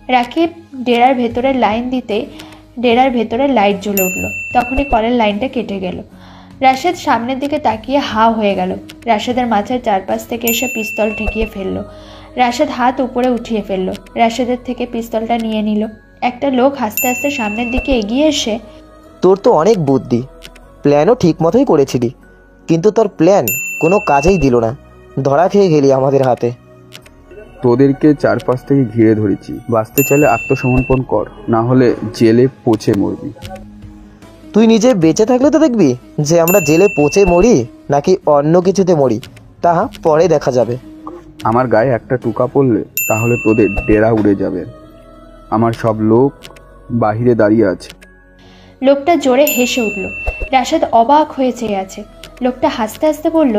রাকিব ডেরার ভেতরে লাইন দিতে ডেরার ভেতরে লাইট জ্বলে উঠল। তখনই কলের লাইনটা কেটে গেল। রাশেদ সামনের দিকে তাকিয়ে হা হয়ে গেল। রাশেদের মাথার চারপাশ থেকে এসে পিস্তল ঠেকিয়ে ফেলল। রাশেদ হাত উপরে উঠিয়ে ফেলল। রাশেদের থেকে পিস্তলটা নিয়ে নিল। একটা লোক হাসতে হাসতে সামনের দিকে এগিয়ে এসে, তোর তো অনেক বুদ্ধি, প্ল্যানও ঠিক মতোই করেছিলি, কিন্তু তোর প্ল্যান কোনো কাজেই দিল না, ধরা খেয়ে গেলি আমাদের হাতে। তোদেরকে চারপাশ থেকে ঘিরে ধরেছি, বাঁচতে চাইলে আত্মসমর্পণ কর, না হলে জেলে পচে মরবি। তুই নিজে বেঁচে থাকলে তো দেখবি যে আমরা জেলে পচে মরি নাকি অন্য কিছুতে মরি, তা পরে দেখা যাবে। আমার গায়ে একটা টুকা পড়লে তাহলে তোদের ডেরা উড়ে যাবে। আমার সব লোক বাহিরে দাঁড়িয়ে আছে। লোকটা জোরে হেসে উঠল। রাশেদ অবাক হয়ে চেয়ে আছে। লোকটা হাসতে হাসতে বলল,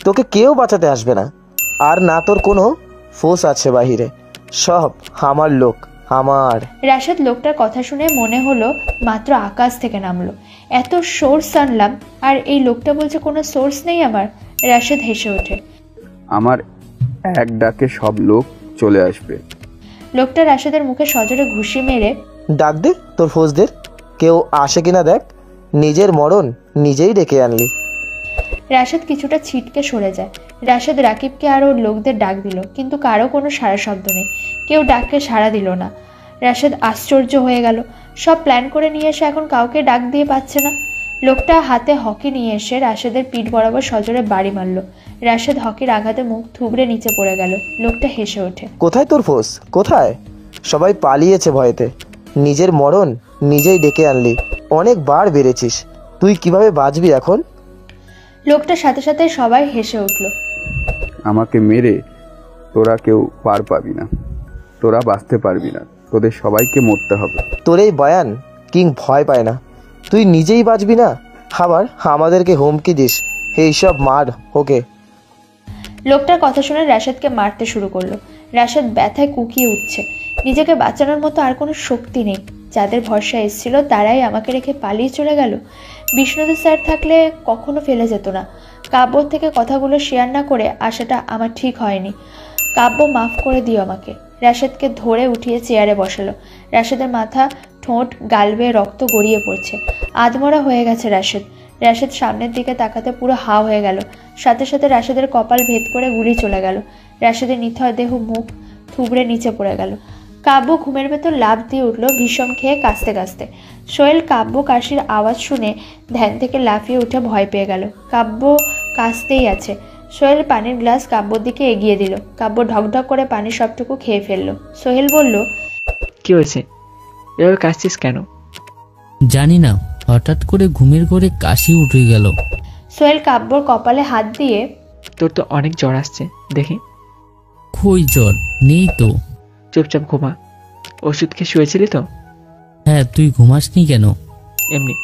তোকে কেউ বাঁচাতে আসবে না, আর না তোর কোনো ফোর্স আছে বাহিরে, সব আমার লোক, আমার। রাশেদ লোকটার কথা শুনে মনে হলো মাত্র আকাশ থেকে নামলো। এত সোর্স আনলাম আর এই লোকটা বলছে কোনো সোর্স নেই আমার। রাশেদ হেসে ওঠে। আমার এক ডাকে সব লোক চলে আসবে। লোকটা রাশেদের মুখে সজোরে ঘুষি মেরে, ডাক দে তোর ফোর্সদের, কেউ আসে কিনা দেখ, নিজের মরণ নিজেই ডেকে আনলি। রাশেদ কিছুটা ছিটকে সরে যায়। রাশেদ রাকিবকে আর ওর লোকদের ডাক দিল, কিন্তু কারো কোনো সাড়া শব্দ নেই, কেউ ডাককে সাড়া দিল না। রাশেদ আশ্চর্য হয়ে গেল। সব প্ল্যান করে নিয়ে এসে এখন কাউকে ডাক দিয়ে পাচ্ছে না। লোকটা হাতে হকি নিয়ে এসে রাশেদের পিঠ বরাবর সজোরে বাড়ি মারল। রাশেদ হকির আঘাতে মুখ থুবড়ে নিচে পড়ে গেল। লোকটা হেসে ওঠে। কোথায় তোর ফোর্স, কোথায়? সবাই পালিয়েছে ভয়েতে, নিজের মরণ নিজেই ডেকে আনলি। অনেকবার বেড়েছিস, তুই কিভাবে বাঁচবি এখন? লোকটার সাথে সাথে সবাই হেসে উঠল। আমাকে মেরে তোরা কেউ পার পাবি না, তোরা বাঁচতে পারবি না, তোদের সবাইকে মরতে হবে। তোর এই বয়ান কিং ভয় পায় না, তুই নিজেই বাঁচবি না, আবার আমাদেরকে হুমকি দিস, এইসব মার ওকে। লোকটার কথা শুনে রাশেদকে মারতে শুরু করলো। রাশেদ ব্যথায় কুকিয়ে উঠছে। নিজেকে বাঁচানোর মতো আর কোনো শক্তি নেই। যাদের ভরসা এসেছিল তারাই আমাকে রেখে পালিয়ে চলে গেল। বিষ্ণুদী স্যার থাকলে কখনো ফেলে যেত না। কাব্য থেকে কথাগুলো শেয়ার না করে আসাটা আমার ঠিক হয়নি। কাব্য মাফ করে দিও আমাকে। রাশেদকে ধরে উঠিয়ে চেয়ারে বসালো। রাশেদের মাথা, ঠোঁট, গাল বেয়ে রক্ত গড়িয়ে পড়ছে। আধমরা হয়ে গেছে রাশেদ। রাশেদ সামনের দিকে তাকাতে পুরো হা হয়ে গেল। সাথে সাথে রাশেদের কপাল ভেদ করে গুলি চলে গেল। রাশেদের নিথর দেহ মুখ থুবড়ে নিচে পড়ে গেল। কাব্য ঘুমের ভেতর লাফ দিয়ে উঠল বিষম খেয়ে কাঁচতে কাঁচতে। সোহেল কাব্য কাশির আওয়াজ শুনে ধ্যান থেকে লাফিয়ে উঠে ভয় পেয়ে গেল। কাব্য কাঁচতেই আছে। সোহেল পানির গ্লাস কাব্যর দিকে এগিয়ে দিল। কাব্য ঢকঢক করে পানির সবটুকু খেয়ে ফেলল। সোহেল বলল, কি হয়েছে, এভাবে কাশছিস কেন? জানি না, হঠাৎ করে ঘুমের ঘরে কাশি উঠে গেল। সোহেল কাব্যর কপালে হাত দিয়ে, তোর তো অনেক জ্বর আসছে দেখি। কই জ্বর নেই তো। চুপচাপ ঘুমা। ওষুধ খেয়ে শুয়েছিলি তো? হ্যাঁ, তুই ঘুমাসনি কেন? এমনি।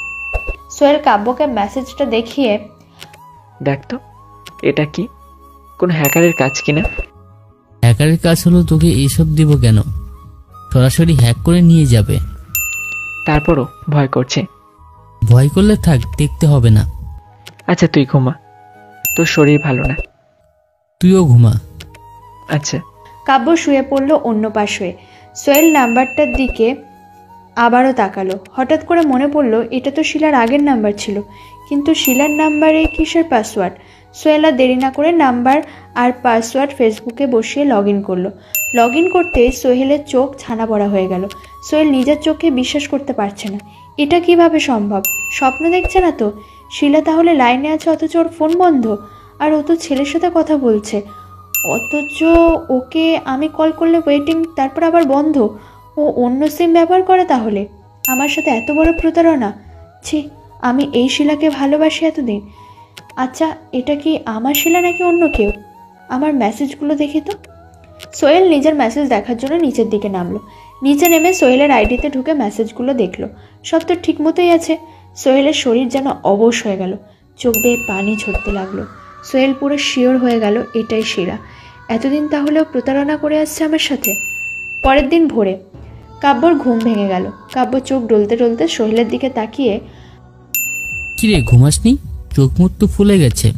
সোহেল কাব্যকে মেসেজটা দেখিয়ে, দেখ তো এটা কি, কোন হ্যাকারের কাজ কিনা? হ্যাকারের কাজ হলো তোকে এইসব দিব কেন? সরাসরি হ্যাক করে নিয়ে যাবে। তারপরও ভয় করছে। ভয় করলে থাক, দেখতে হবে না। আচ্ছা তুই ঘুমা, তোর শরীর ভালো না। তুইও ঘুমা। আচ্ছা। কাব্য শুয়ে পড়ল অন্য পাশে। সোহেল নাম্বারটার দিকে আবারও তাকালো। হঠাৎ করে মনে পড়ল এটা তো শিলার আগের নাম্বার ছিল, কিন্তু শিলার নাম্বারে কিসের পাসওয়ার্ড? সোহেল আর দেরি না করে নাম্বার আর পাসওয়ার্ড ফেসবুকে বসিয়ে লগ ইন করলো। লগ ইন করতে সোহেলের চোখ ছানা পড়া হয়ে গেল। সোহেল নিজের চোখে বিশ্বাস করতে পারছে না। এটা কিভাবে সম্ভব? স্বপ্ন দেখছে না তো? শিলা তাহলে লাইনে আছে অথচ ওর ফোন বন্ধ, আর ও তো ছেলের সাথে কথা বলছে, অথচ ওকে আমি কল করলে ওয়েটিং, তারপর আবার বন্ধ। ও অন্য সিম ব্যবহার করে তাহলে? আমার সাথে এত বড় প্রতারণা! ছি, আমি এই শিলাকে ভালোবাসি এতদিন। আচ্ছা, এটা কি আমার শিলা নাকি অন্য কেউ? আমার মেসেজগুলো দেখি তো। সোহেল নিজের মেসেজ দেখার জন্য নিচের দিকে নামলো। নিচে নেমে সোহেলের আইডিতে ঢুকে মেসেজগুলো দেখলো। সব তো ঠিক মতোই আছে। সোহেলের শরীর যেন অবশ হয়ে গেল, চোখ বেয়ে পানি ঝরতে লাগলো। সোহেল পুরো শিওর হয়ে গেল এটাই শিলা। এতদিন তাহলেও প্রতারণা করে আসছে আমার সাথে। পরের দিন ভোরে কাব্যর ঘুম ভেঙে গেল। কাব্য চোখ ডলতে ডলতে সোহেলের দিকে তাকিয়ে, কিরে ঘুমাসনি? চোখ মুখ তো ফুলে গেছে।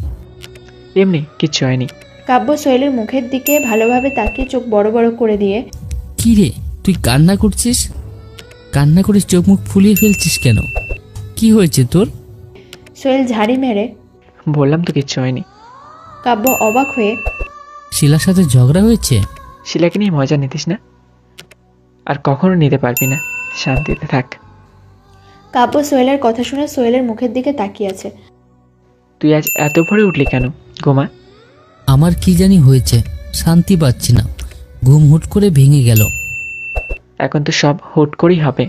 এমনি, কিচ্ছু হয়নি। কাব্য সোহেলের মুখের দিকে ভালোভাবে তাকিয়ে চোখ বড় বড় করে দিয়ে, কিরে তুই কান্না করছিস? কান্না করে চোখ মুখ ফুলিয়ে ফেলছিস কেন? কি হয়েছে তোর? সোহেল ঝাড়ি মেরে বললাম তো কিচ্ছু হয়নি। কাব্য অবাক হয়ে শিলার সাথে ঝগড়া হয়েছে? শিলাকে নিয়ে মজা নিতিস না, আর কখনো নিতে পারবি না। শান্তিতে থাক। কাব্য সোহেলের কথা শুনে সোহেলের মুখের দিকে তাকিয়ে আছে। তুই আজ এত ভোরে উঠলি কেন? ঘুমা। আমার কি জানি হয়েছে, শান্তি পাচ্ছি না, ঘুম হুট করে ভেঙে গেল। এখন তো সব হুট করেই হবে।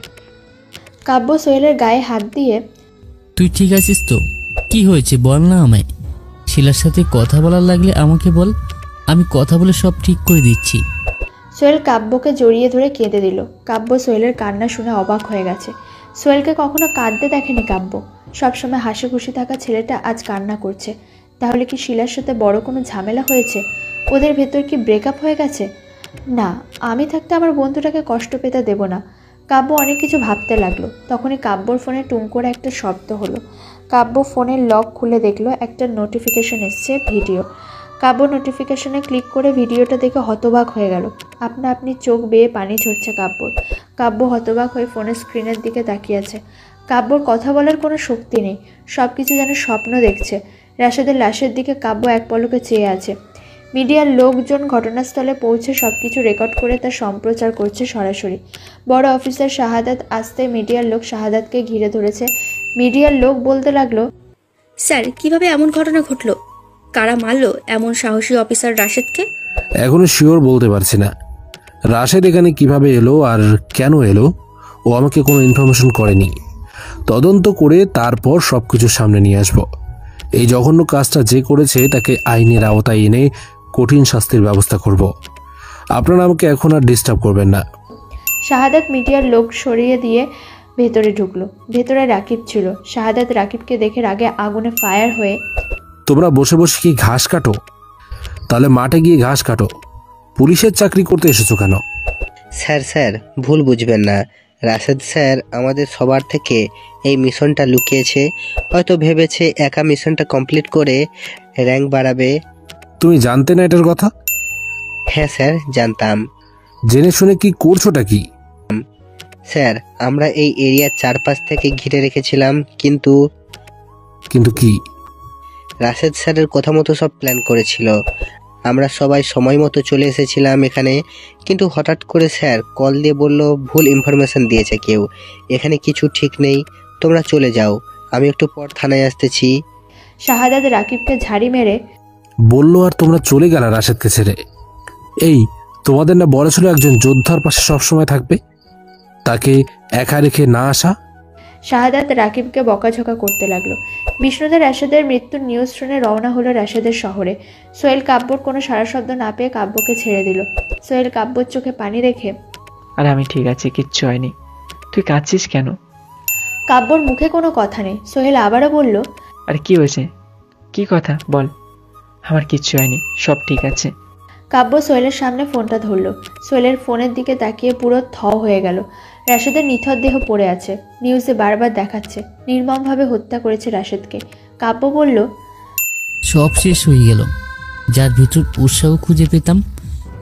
কাব্য সোহেলের গায়ে হাত দিয়ে তুই ঠিক আছিস তো? কি হয়েছে বল না আমায়। শিলার সাথে কথা বলার লাগলে আমাকে বল, আমি কথা বলে সব ঠিক করে দিচ্ছি। সোহেল কাব্যকে জড়িয়ে ধরে কেঁদে দিল। কাব্য সোহেলের কান্না শুনে অবাক হয়ে গেছে। সোহেলকে কখনো কাঁদতে দেখেনি কাব্য। সবসময় হাসি খুশি থাকা ছেলেটা আজ কান্না করছে। তাহলে কি শিলার সাথে বড় কোনো ঝামেলা হয়েছে? ওদের ভেতর কি ব্রেকআপ হয়ে গেছে? না, আমি থাকতে আমার বন্ধুটাকে কষ্ট পেতে দেব না। কাব্য অনেক কিছু ভাবতে লাগলো। তখনই কাব্যর ফোনে টুং করে একটা শব্দ হলো। কাব্য ফোনের লক খুলে দেখলো একটা নোটিফিকেশন এসছে, ভিডিও। কাব্য নোটিফিকেশনে ক্লিক করে ভিডিওটা দেখে হতবাক হয়ে গেল। আপনা আপনি চোখ বেয়ে পানি ঝরছে কাব্যর। কাব্য হতবাক হয়ে ফোনের স্ক্রিনের দিকে তাকিয়ে আছে। কাব্যর কথা বলার কোনো শক্তি নেই, সব কিছু যেন স্বপ্ন দেখছে। রাশেদের লাশের দিকে কাব্য এক পলকে চেয়ে আছে। মিডিয়ার লোকজন ঘটনাস্থলে পৌঁছে সব কিছু রেকর্ড করে তা সম্প্রচার করছে সরাসরি। বড় অফিসার শাহাদাত আসতে মিডিয়ার লোক শাহাদাতকে ঘিরে ধরেছে। মিডিয়ার লোক বলতে লাগলো, স্যার কিভাবে এমন ঘটনা ঘটলো? কারা মারলো এমন সাহসী অফিসার রাশেদকে? এখনো শিওর বলতে পারছি না। রাশেদ এখানে কিভাবে এলো আর কেন এলো ও আমাকে কোনো ইনফরমেশন করেনি। তদন্ত করে তারপর সবকিছু সামনে নিয়ে আসবো। এই জঘন্য কাজটা যে করেছে তাকে আইনের আওতায় এনে কঠিন শাস্তির ব্যবস্থা করব। আপনারা আমাকে এখন আর ডিস্টার্ব করবেন না। শাহাদাত মিডিয়ার লোক সরিয়ে দিয়ে ভেতরে ঢুকলো। ভেতরে রাকিব ছিল। শাহাদাত রাকিবকে দেখে রাগে আগুনে ফায়ার হয়ে, তোমরা বসে বসে কি ঘাস কাটো? তাহলে মাঠে গিয়ে ঘাস কাটো। পুলিশের চাকরি করতে এসেছো কেন? স্যার ভুল বুঝবেন না। রাশেদ স্যার আমাদের সবার থেকে এই মিশনটা লুকিয়েছে। হয়তো ভেবেছে একা মিশনটা কমপ্লিট করে র্যাঙ্ক বাড়াবে। তুমি জানতে না এটার কথা? হ্যাঁ স্যার, জানতাম। জেনে শুনে কি করছোটা কি? স্যার আমরা এই এরিয়ার চারপাশ থেকে ঘিরে রেখেছিলাম, কিন্তু কি? রাশেদ স্যারের কথা মতো সব প্ল্যান করেছিল। আমরা সবাই সময় মতো চলে এসেছিলাম এখানে, কিন্তু হঠাৎ করে স্যার কল দিয়ে বলল ভুল ইনফরমেশন দিয়েছে কেউ। এখানে কিছু ঠিক নেই, তোমরা চলে যাও, আমি একটু পর থানায় আসতেছি। শাহাদাত রাকিবকে ঝাড়ি মেরে বললো আর তোমরা চলে গেল রাশেদকে ছেড়ে। এই তোমাদের না বলেছিল একজন যোদ্ধার পাশে সবসময় থাকবে, তাকে একা রেখে না আসা? শাহাদাত রাকিবকে বকাঝকা করতে লাগলো। বিষ্ণুদা রাশেদের মৃত্যুর নিউজ শুনে রওনা হলো রাশেদের শহরে। সোহেল কাব্যর কোনো সারা শব্দ না পেয়ে কাব্যকে ছেড়ে দিল। সোহেল কাব্যর চোখে পানি রেখে, আর আমি ঠিক আছি, কিচ্ছু হয়নি। তুই কাঁদছিস কেন? কাব্যর মুখে কোনো কথা নেই। সোহেল আবারও বলল, আর কি হয়েছে? কি কথা বল। আমার কিচ্ছু হয়নি, সব ঠিক আছে। কাব্য সোহেলের সামনে ফোনটা ধরল। সোহেলের ফোনের দিকে তাকিয়ে পুরো থ হয়ে গেল। রাশেদের নিথর দেহ পড়ে আছে। নিউজে বারবার দেখাচ্ছে নির্মমভাবে হত্যা করেছে রাশেদকে। কাব্য বলল, সব শেষ হয়ে গেল। যার ভিতর উৎসাহ খুঁজে পেতাম,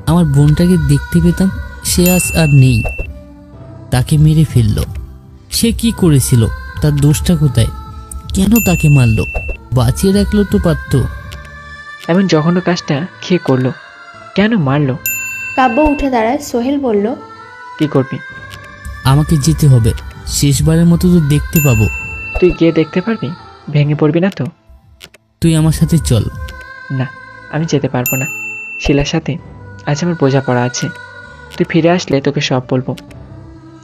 আমার বোনটাকে দেখতে পেতাম, সে আজ আর নেই। তাকে মেরে ফেলল। সে কি করেছিল? তার দোষটা কোথায়? কেন তাকে মারল? বাঁচিয়ে রাখলো তো পারত। এমন জঘন্য কাজটা কে করলো? কেন মারলো? কাব্য উঠে দাঁড়ায়। সোহেল বলল, কি করবি? আমাকে যেতে হবে, শেষবারের মতো তো দেখতে পাবো। তুই গিয়ে দেখতে পারবি? ভেঙে পড়বি না তো? তুই আমার সাথে চল। না, আমি যেতে পারবো না। শিলার সাথে আজ আমার বোঝাপড়া আছে। তুই ফিরে আসলে তোকে সব বলবো।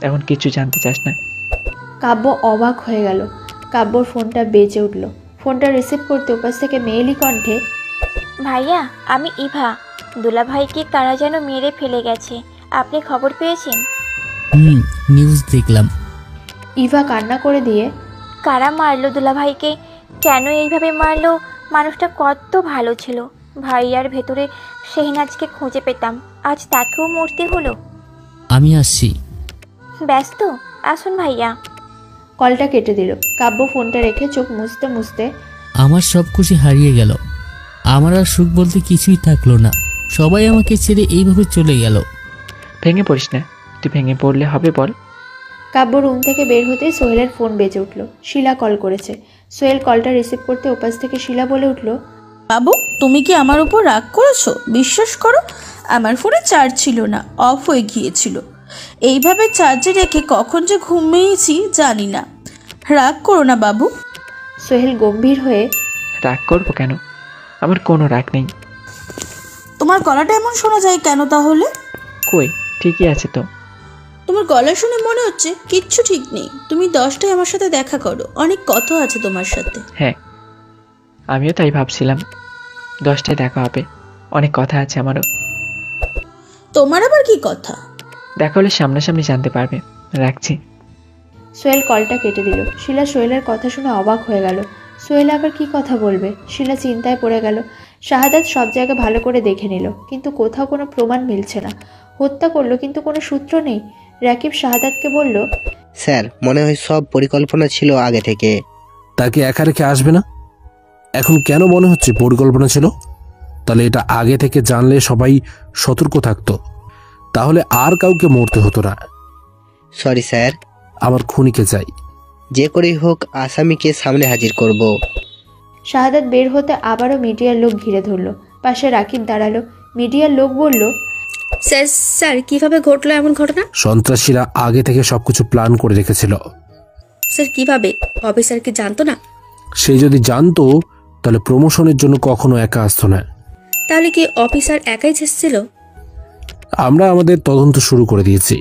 এখন কিছু জানতে চাস না। কাব্য অবাক হয়ে গেল। কাব্যর ফোনটা বেজে উঠল। ফোনটা রিসিভ করতে উপাস থেকে মেয়েলি কণ্ঠে, ভাইয়া আমি ইভা। দুলাভাইকে কারা যেন মেরে ফেলে গেছে, আপনি খবর পেয়েছেন? নিউজ দেখলাম। ইভা কান্না করে দিয়ে, কারা মারলো দুলাভাইকে? কেন এইভাবে মারলো? মানুষটা কত ভালো ছিল। ভাইয়ার ভেতরে শেহনাজকে খুঁজে পেতাম, আজ তাকেও মরতে হলো। আমি আসছি। ব্যস্ত? আসুন ভাইয়া। কলটা কেটে দিল। কাব্য ফোনটা রেখে চোখ মুছতে মুছতে, আমার সব খুশি হারিয়ে গেল। আমার আর সুখ বলতে কিছুই থাকলো না। সবাই আমাকে ছেড়ে এইভাবে চলে গেল। ভেঙে পড়িস না, তুই ভেঙে পড়লে হবে বল? কাব্য রুম থেকে বের হতেই সোহেলের ফোন বেজে উঠল। শিলা কল করেছে। সোহেল কলটা রিসিভ করতে ওপাশ থেকে শিলা বলে উঠল, বাবু তুমি কি আমার উপর রাগ করেছো? বিশ্বাস করো, আমার ফোনে চার্জ ছিল না, অফ হয়ে গিয়েছিল। এইভাবে চার্জে রেখে কখন যে ঘুমিয়েছি জানি না। রাগ করো না বাবু। সোহেল গম্ভীর হয়ে, রাগ করবো কেন? আমার কোনো রাগ নেই। তোমার গলাটা এমন শোনা যায় কেন তাহলে? কই, ঠিকই আছে তো। তোমার গলা শুনে মনে হচ্ছে কিচ্ছু ঠিক নেই। তুমি 10টায় আমার সাথে দেখা করো, অনেক কথা আছে তোমার সাথে। হ্যাঁ, আমিও তাই ভাবছিলাম, 10টায় দেখা হবে, অনেক কথা আছে আমারও। তোমার আবার কি কথা? দেখা হলে সামনাসামনি জানতে পারবে। রাখছি। সোহেল কলটা কেটে দিল। শিলা সোহেলের কথা শুনে অবাক হয়ে গেল। সোহেল আবার কি কথা বলবে? শিলা চিন্তায় পড়ে গেল। শাহাদাত সব জায়গা ভালো করে দেখে নিল, কিন্তু কোথাও কোনো প্রমাণ মিলছে না। হত্যা করলো কিন্তু কোনো সূত্র নেই। রাকিব শাহাদাতকে বলল, স্যার মনে হয় সব পরিকল্পনা ছিল আগে থেকে। তাকে একা রেখে আসবে না? এখন কেন মনে হচ্ছে পরিকল্পনা ছিল? তাহলে এটা আগে থেকে জানলে সবাই সতর্ক থাকতো, তাহলে আর কাউকে মরতে হতো না। Sorry sir. আমার খুনিকে চাই। যে করেই হোক আসামিকে সামনে হাজির করব। শাহাদাত বের হতে আবারও মিডিয়ার লোক ঘিরে ধরল। পাশে রাকিব দাঁড়ালো। মিডিয়ার লোক বলল, স্যার স্যার কিভাবে ঘটলো এমন ঘটনা? সন্ত্রাসীরা আগে থেকে সবকিছু প্ল্যান করে রেখেছিল। স্যার কিভাবে? অফিসার কি জানতো না? সে যদি জানতো তাহলে প্রমোশনের জন্য কখনো একা আসতো না। তাহলে কি অফিসার একাই ছিল? আমরা আমাদের তদন্ত শুরু করে দিয়েছি,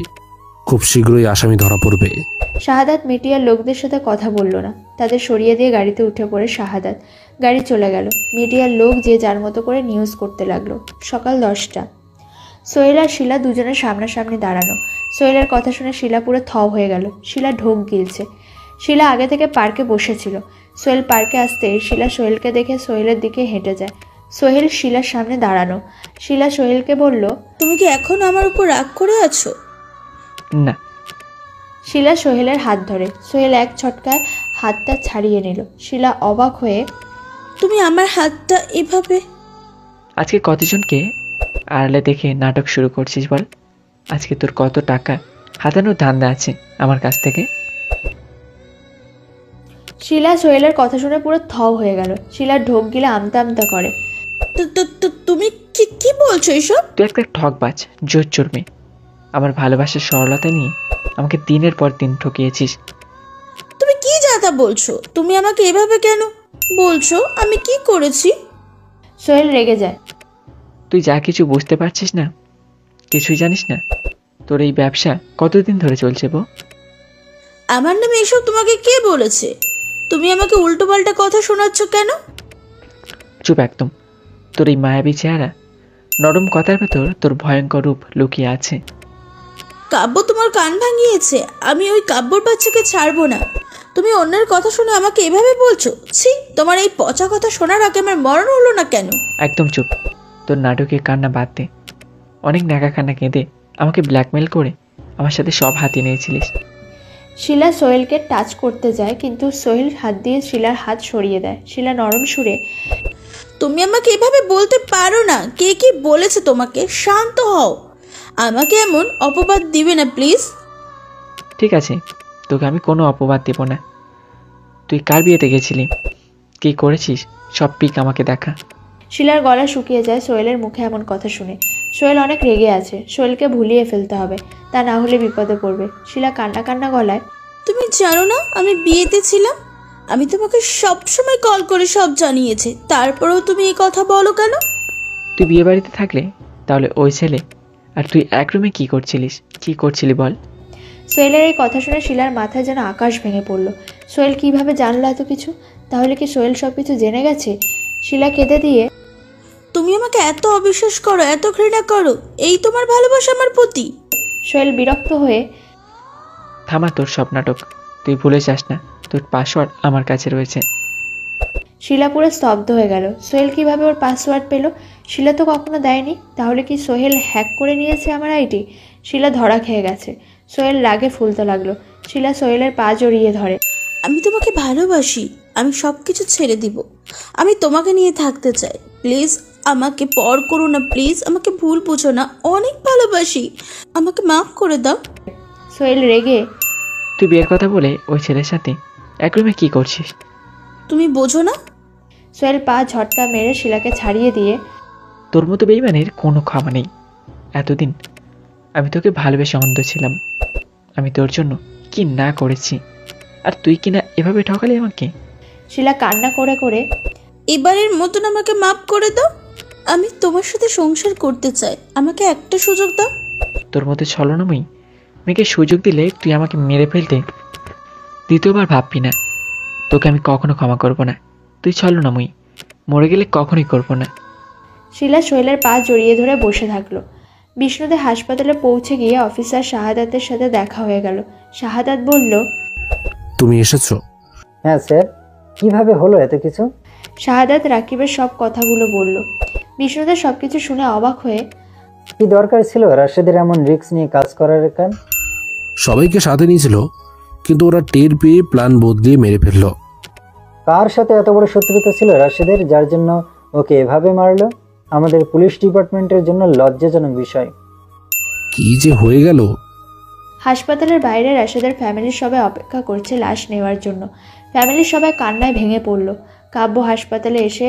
খুব শীঘ্রই আসামি ধরা পড়বে। শাহাদাত মিডিয়ার লোকদের সাথে কথা বলল না। তাদের সরিয়ে দিয়ে গাড়িতে উঠে পড়ে শাহাদাত। গাড়ি চলে গেল। মিডিয়ার লোক যে যার মতো করে নিউজ করতে লাগলো। সকাল 10টা। সোহেল আর শিলা দুজনের সামনাসামনি দাঁড়ানো। সোহেলের কথা শুনে শিলা পুরো থ হয়ে গেল। শিলা ঢোক গিলছে। শিলা আগে থেকে পার্কে বসেছিল। সোহেল পার্কে আসতে শিলা সোহেলকে দেখে সোহেলের দিকে হেঁটে যায়। সোহেল শিলার সামনে দাঁড়ানো। শিলা সোহেলকে বলল, তুমি কি এখনো আমার উপর রাগ করে আছো? না। শিলা সোহেলের হাত ধরে। সোহেল এক ছটকায় হাতটা ছাড়িয়ে নিল। শিলা অবাক হয়ে, তুমি আমার হাতটা এভাবে? আজকে কতজনকে আড়ালে দেখে নাটক শুরু করছিস বল? আজকে তোর কত টাকা হাতানোর ধান্দা আছে আমার কাছ থেকে? শিলা সোহেলের কথা শুনে পুরো থ হয়ে গেল। শিলার ঢোক গিলে আমতা আমতা করে। তুমি কি বলছো এসব? তুই একটা ঠকবাজ, জোর চড়বে। আমার ভালোবাসার সরলতা নিয়ে আমাকে দিনের পর দিন ঠকিয়েছিস। তুমি কি যাতা বলছো? তুমি আমাকে এভাবে কেন বলছো? আমি কি করেছি? সোহেল রেগে যায়। তুই যা কিছু বুঝতে পারছিস না, কিছুই জানিস না। তোর এই ব্যবসা কতদিন ধরে চলছে বো? আমার নামে এসব তোমাকে কে বলেছে? তুমি আমাকে উল্টোপাল্টা কথা শোনাচ্ছ কেন? চুপ একদম। তোর এই মায়াবী চেহারা, নরম কথার ভেতর তোর ভয়ঙ্কর রূপ লুকিয়ে আছে। কাব্য তোমার কান ভাঙিয়েছে। আমি ওই কাব্যর বাচ্চাকে ছাড়বো না। তুমি অন্যের কথা শুনে আমাকে এভাবে বলছো? ছি, তোমার এই পচা কথা শোনার আগে আমার মরণ হলো না কেন? একদম চুপ। তোর নাটকে কান্না বাদ দে। অনেক নাকা কান্না কেঁদে আমাকে ব্ল্যাকমেল করে আমার সাথে সব হাতিয়ে নিয়েছিলিস। শিলা সোহেলকে টাচ করতে যায়, কিন্তু সোহেল হাত দিয়ে শিলার হাত সরিয়ে দেয়। শিলা নরম সুরে, তুমি আমাকে এভাবে বলতে পারো না। কে কি বলেছে তোমাকে? শান্ত হও। আমাকে এমন অপবাদ দিবে না প্লিজ। ঠিক আছে, তোকে আমি কোনো অপবাদ দেব না। তুই কার বিয়েতে গেছিলি, কি করেছিস, সব পিক আমাকে দেখা। শিলার গলা শুকিয়ে যায় সোহেলের মুখে এমন কথা শুনে। সোহেল অনেক রেগে আছে। সোহেলকে ভুলিয়ে ফেলতে হবে, তা না হলে বিপদে পড়বে। শিলা কান্না কান্না গলায়, তুমি জানো না আমি বিয়েতে ছিলাম? আমি তোমাকে সব সময় কল করে সব জানিয়েছি, তারপরেও তুমি এই কথা বলো কেন? তুই বিয়ে বাড়িতে থাকলে তাহলে ওই ছেলে আর তুই এক রুমে কি করছিলি বল? সোহেলের এই কথা শুনে শিলার মাথায় যেন আকাশ ভেঙে পড়ল। সোহেল কিভাবে জানলো এত কিছু? তাহলে কি সোহেল সব কিছু জেনে গেছে? শিলা কেঁদে দিয়ে, তুমি আমাকে এত অবিশ্বাস করো, এত ঘৃণা করো, এই তোমার ভালোবাসা আমার প্রতি? সোহেল বিরক্ত হয়ে, থামা তোর সব নাটক। তুই ভুলে যাস না তোর পাসওয়ার্ড আমার কাছে রয়েছে। শিলা পুরো স্তব্ধ হয়ে গেল। সোহেল কিভাবে ওর পাসওয়ার্ড পেল? শিলা তো কখনো দেয়নি। তাহলে কি সোহেল হ্যাক করে নিয়েছে আমার আইডি? শিলা ধরা খেয়ে গেছে। সোহেল রাগে ফুলতে লাগলো। শিলা সোহেলের পা জড়িয়ে ধরে, আমি তোমাকে ভালোবাসি। আমি সব কিছু ছেড়ে দিব। আমি তোমাকে নিয়ে থাকতে চাই। প্লিজ আমাকে পর করো না প্লিজ, আমাকে ভুল বুঝো না, অনেক ভালোবাসি, আমাকে মাফ করে দাও। সোহেল রেগে, তুই বিয়ের কথা বলে ওই ছেলের সাথে এক রুমে কি করছিস? তুমি বোঝো না? সোহেল পা ঝটকা মেরে শিলাকে ছাড়িয়ে দিয়ে, তোর মতো বেইমানের কোনো ক্ষমা নেই। এতদিন আমি তোকে ভালোবেসে অন্ধ ছিলাম। আমি তোর জন্য কি না করেছি, আর তুই কিনা এভাবে ঠকালি আমাকে। শিলা কান্না করে করে, এবারের মতন আমাকে মাফ করে দাও, আমি তোমার সাথে সংসার করতে চাই, আমাকে একটা সুযোগ দাও। তোর মতো ছলনাময়ী মেয়েকে সুযোগ দিলে তুই আমাকে মেরে ফেলতে দ্বিতীয়বার ভাববি না। তোকে আমি কখনো ক্ষমা করব না। তুই ছলনাময়ী, মরে গেলে কখনোই করব না। শিলা সোহেলের পা জড়িয়ে ধরে বসে থাকলো। বিষ্ণুদের হাসপাতালে পৌঁছে গিয়ে অফিসার শাহাদাতের সাথে দেখা হয়ে গেল। শাহাদাত বলল, তুমি এসেছো? হ্যাঁ স্যার, কিভাবে হলো এত কিছু? শাহাদাত রাকিবের সব কথাগুলো বলল। বিষ্ণুদের সবকিছু শুনে অবাক হয়ে, কি দরকার ছিল রাশেদের এমন রিস্ক নিয়ে কাজ করার? কেন সবাইকে সাথে নিয়েছিল, কিন্তু ওরা টের পেয়ে প্ল্যান বদলিয়ে মেরে ফেললো। কার সাথে এত বড় শত্রুতা ছিল রাশেদের, যার জন্য ওকে এভাবে মারলো? আমাদের পুলিশ ডিপার্টমেন্টের জন্য লজ্জাজনক বিষয়। কি যে হয়ে গেল। হাসপাতালের বাইরে রাশেদের ফ্যামিলির সবাই অপেক্ষা করছে লাশ নেওয়ার জন্য। ফ্যামিলির সবাই কান্নায় ভেঙে পড়ল। কাব্য হাসপাতালে এসে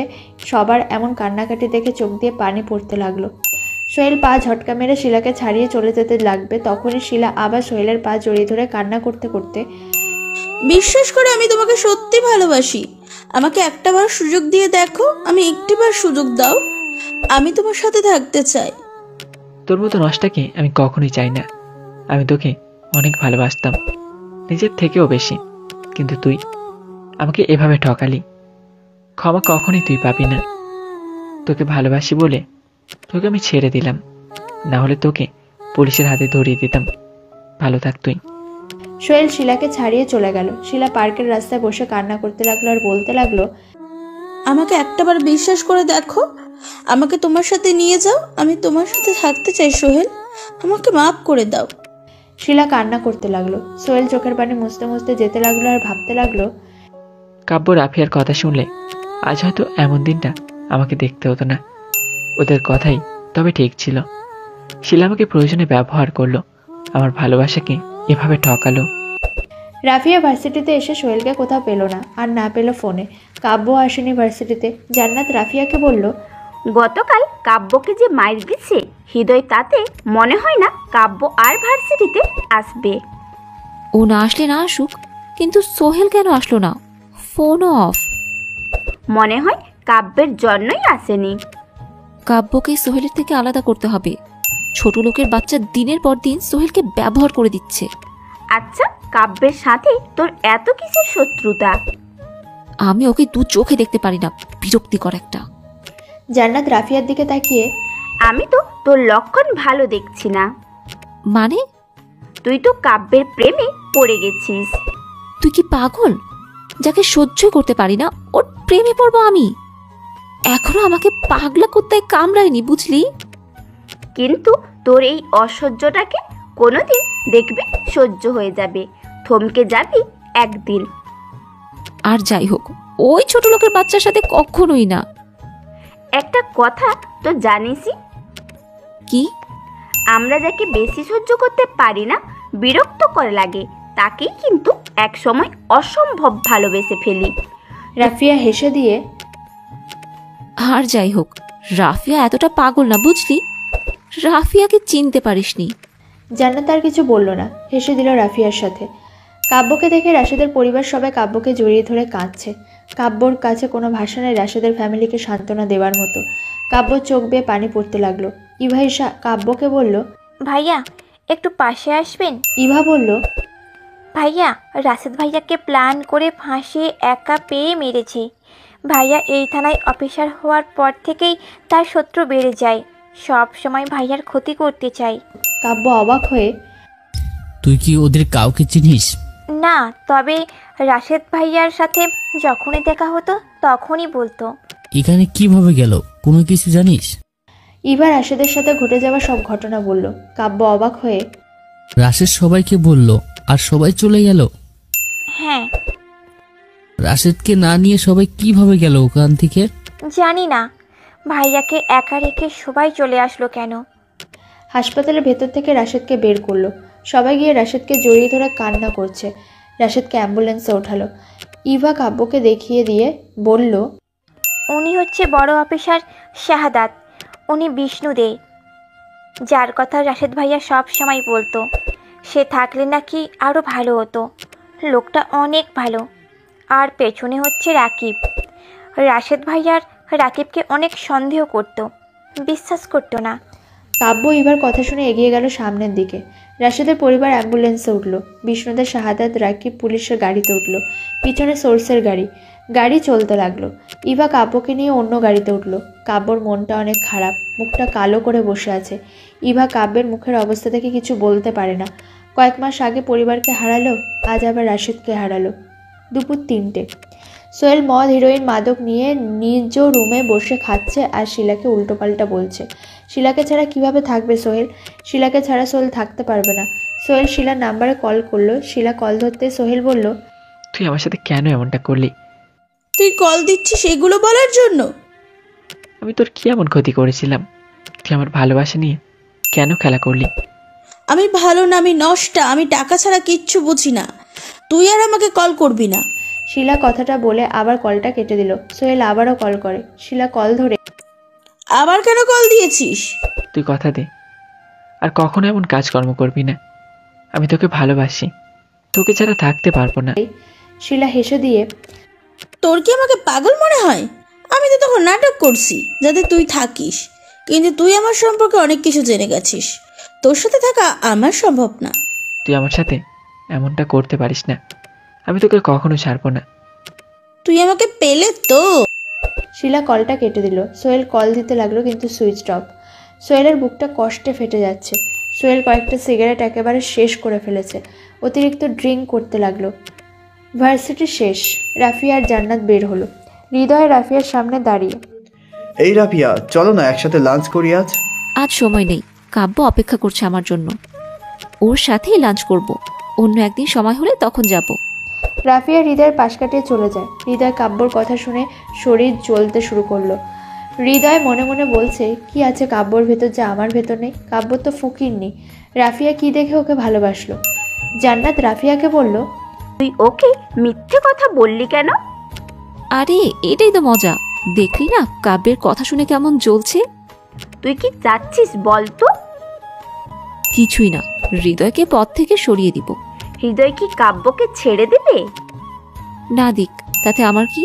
সবার এমন কান্নাকাটি দেখে চোখ দিয়ে পানি পড়তে লাগলো। সোহেল পা ঝটকা মেরে শিলাকে ছাড়িয়ে চলে যেতে লাগবে, তখনই শিলা আবার সোহেলের পা জড়িয়ে ধরে কান্না করতে করতে, বিশ্বাস করে আমি তোমাকে সত্যি ভালোবাসি, আমাকে একটাবার সুযোগ দিয়ে দেখো, আমি একটিবার সুযোগ দাও, আমি তোমার সাথে থাকতে চাই। তোর মতো নষ্টাকে আমি কখনোই চাই না। আমি তোকে অনেক ভালোবাসতাম, নিজের থেকেও বেশি, কিন্তু তুই আমাকে এভাবে ঠকালি। ক্ষমা কখনোই তুই পাবি না। তোকে ভালোবাসি বলে তোকে আমি ছেড়ে দিলাম, না হলে তোকে পুলিশের হাতে ধরিয়ে দিতাম। ভালো থাক তুই। সোহেল শিলাকে ছাড়িয়ে চলে গেল। শিলা পার্কের রাস্তায় বসে কান্না করতে লাগলো আর বলতে লাগলো, আমাকে একটাবার বিশ্বাস করে দেখো, আমাকে তোমার সাথে নিয়ে যাও, আমি তোমার সাথে থাকতে চাই সোহেল, আমাকে মাফ করে দাও। শিলা কান্না করতে লাগলো। সোহেল চোখের পানি মুছতে মুছতে যেতে লাগলো আর ভাবতে লাগলো, কাব্য রাফিয়ার কথা শুনলে আজ হয়তো এমন দিনটা আমাকে দেখতে হতো না। ওদের কথাই তবে ঠিক ছিল। শিলা আমাকে প্রয়োজনে ব্যবহার করলো, আমার ভালোবাসাকে এভাবে ঠকালো। রাফিয়া ভার্সিটিতে এসে সোহেলকে কোথাও পেল না, আর না পেল ফোনে। কাব্য আসেনি ভার্সিটিতে। জান্নাত রাফিয়াকে বলল, গতকাল কাব্যকে যে মাইর দিচ্ছে হৃদয়, তাতে মনে হয় না কাব্য আর ভার্সিটিতে আসবে। ও না আসলে না আসুক, কিন্তু সোহেল কেন আসলো না? Phone off. মনে হয় কাব্যের জন্যই আসেনি। কাব্যকে সোহেলের থেকে আলাদা করতে হবে। ছোট লোকের বাচ্চা দিনের পর দিন সোহেলকে ব্যবহার করে দিচ্ছে। আচ্ছা, কাব্যের সাথে তোর এত কিসের শত্রুতা? আমি ওকে দু চোখে দেখতে পারি না, বিরক্তিকর একটা। জান্নাত রাফিয়ার দিকে তাকিয়ে, আমি তো তোর লক্ষণ ভালো দেখছি না। মানে? তুই তো কাব্যের প্রেমে পড়ে গেছিস। তুই কি পাগল? যাকে সহ্য করতে পারি না ওর প্রেমে পড়বো আমি? এখনো আমাকে পাগলা কুত্তায় কামড়ায়নি, বুঝলি? কিন্তু তোর এই অসহ্যটাকে কোনোদিন দেখবি সহ্য হয়ে যাবে, থমকে যাবি একদিন। আর যাই হোক, ওই ছোট লোকের বাচ্চার সাথে কখনোই না। একটা কথা তো জানিসই? কি? আমরা যাকে বেশি সহ্য করতে পারি না, বিরক্ত করে লাগে, তাকেই কিন্তু এক সময় অসম্ভব ভালোবেসে ফেলি। রাফিয়া হেসে দিয়ে, আর যাই হোক, রাফিয়া এতটা পাগল না, বুঝলি? রাফিয়াকে চিনতে পারিসনি। জান্নাত আর কিছু বলল না, হেসে দিল রাফিয়ার সাথে। কাব্যকে দেখে রাশেদের পরিবার সবাই কাব্যকে জড়িয়ে ধরে কাঁদছে। কাব্যর কাছে কোনো ভাষা নেই রাশেদের ফ্যামিলিকে সান্ত্বনা দেওয়ার মতো। কাব্য চোখ বেয়ে পানি পড়তে লাগলো। ইভা এসে কাব্যকে বলল, ভাইয়া একটু পাশে আসবেন। ইভা বলল, ভাইয়া রাশেদ ভাইয়াকে প্ল্যান করে ফাঁসিয়ে একা পেয়ে মেরেছে। ভাইয়া এই থানায় অফিসার হওয়ার পর থেকেই তার শত্রু বেড়ে যায়, সব সময় ভাইয়ার ক্ষতি করতে চাই। কাব্য অবাক হয়ে, তুই কি ওদের কাউকে চিনিস? না, তবে রাশেদ ভাইয়ার সাথে যখনই দেখা হতো তখনই বলতো। এখানে কিভাবে গেল কোনো কিছু জানিস? ইভা রাশেদের সাথে ঘটে যাওয়া সব ঘটনা বলল। কাব্য অবাক হয়ে, রাশেদ সবাইকে বলল আর সবাই চলে গেল? হ্যাঁ। রাশেদকে না নিয়ে সবাই কিভাবে গেল ওখান থেকে? জানি না, ভাইয়াকে একা রেখে সবাই চলে আসলো কেন? হাসপাতালের ভেতর থেকে রাশেদকে বের করলো। সবাই গিয়ে রাশেদকে জড়িয়ে ধরে কান্না করছে। রাশেদকে অ্যাম্বুলেন্সে ওঠালো। ইভা কাব্যকে দেখিয়ে দিয়ে বলল, উনি হচ্ছে বড় অফিসার শাহাদাত, উনি বিষ্ণু দে, যার কথা রাশেদ ভাইয়া সব সময় বলতো। সে থাকলে নাকি আরও ভালো হতো। লোকটা অনেক ভালো। আর পেছনে হচ্ছে রাকিব। রাশেদ ভাইয়ার রাকিবকে অনেক সন্দেহ করত, বিশ্বাস করতো না। কাব্য ইভার কথা শুনে এগিয়ে গেল সামনের দিকে। রাশেদের পরিবার অ্যাম্বুলেন্সে উঠল। বিষ্ণুদের শাহাদাত রাকিব পুলিশের গাড়িতে উঠল। পিছনে সোর্সের গাড়ি। গাড়ি চলতে লাগলো। ইভা কাব্যকে নিয়ে অন্য গাড়িতে উঠল। কাব্যর মনটা অনেক খারাপ, মুখটা কালো করে বসে আছে। ইভা কাব্যের মুখের অবস্থা থেকে কিছু বলতে পারে না। কয়েক মাস আগে পরিবারকে হারালো, আজ আবার রাশেদকে হারালো। দুপুর 3টে। সোহেল মদ, হিরোইন, মাদক নিয়ে নিজ রুমে বসে খাচ্ছে আর শিলাকে উল্টোপাল্টা বলছে। শিলাকে ছাড়া কিভাবে থাকবে সোহেল? শিলাকে ছাড়া সোহেল থাকতে পারবে না। সোহেল শিলার নাম্বারে কল করলো। শিলা কল ধরতে সোহেল বলল, তুই আমার সাথে কেন এমনটা করলি? তুই কল দিচ্ছিস এগুলো বলার জন্য? আমি তোর কি এমন ক্ষতি করেছিলাম? তুই আমার ভালোবাসা নিয়ে কেন খেলা করলি? আমি ভালো না, আমি নষ্টা, আমি টাকা ছাড়া কিচ্ছু বুঝি না। তুই আর আমাকে কল করবি না। শিলা কথাটা বলে আবার কলটা কেটে দিল। সোহেল আবারও কল করে। শিলা কল ধরে, আবার কেন কল দিয়েছিস? তুই কথা দে আর কখনো এমন কাজকর্ম করবি না। আমি তোকে ভালোবাসি, তোকে ছাড়া থাকতে পারবো না। শিলা হেসে দিয়ে, তোর কি আমাকে পাগল মনে হয়? আমি তো তখন নাটক করছি যাতে তুই থাকিস, কিন্তু তুই আমার সম্পর্কে অনেক কিছু জেনে গেছিস। তোর সাথে থাকা আমার সম্ভব না। তুই আমার সাথে এমনটা করতে পারিস না। আমি তোকে কখনো ছাড়বো না। তুই আমাকে পেলে তো। শিলা কলটা কেটে দিল। সোহেল কল দিতে লাগলো কিন্তু সুইচ অফ। সোহেলের বুকটা কষ্টে ফেটে যাচ্ছে। সোহেল কয়েকটা সিগারেট একেবারে শেষ করে ফেলেছে। অতিরিক্ত ড্রিঙ্ক করতে লাগলো। ভার্সিটি শেষ। রাফিয়া আর জান্নাত বের হলো। হৃদয় রাফিয়ার সামনে দাঁড়িয়ে, এই রাফিয়া, চলো না একসাথে লাঞ্চ করি আজ। আজ সময় নেই, কাব্য অপেক্ষা করছে আমার জন্য। ওর সাথেই লাঞ্চ করব, অন্য একদিন সময় হলে তখন যাব। রাফিয়া হৃদয়ের পাশ কাটিয়ে চলে যায়। হৃদয় কাব্যর কথা শুনে শরীর জ্বলতে শুরু করলো। হৃদয় মনে মনে বলছে, কি আছে কাব্যর ভেতর যা আমার ভেতর নেই? কাব্য তো ফকিরনি। রাফিয়া কি দেখে ওকে ভালোবাসলো? জান্নাত রাফিয়াকে বলল, তুই ওকে মিথ্যে কথা বললি কেন? আরে এটাই তো মজা, দেখলি না কাব্যের কথা শুনে কেমন জ্বলছে। তুই কি চাচ্ছিস বল তো? কিছুই না, হৃদয়কে পথ থেকে সরিয়ে দিব। হৃদয় কি কাব্যকে ছেড়ে দেবে? না দিক, তাতে আমার কি?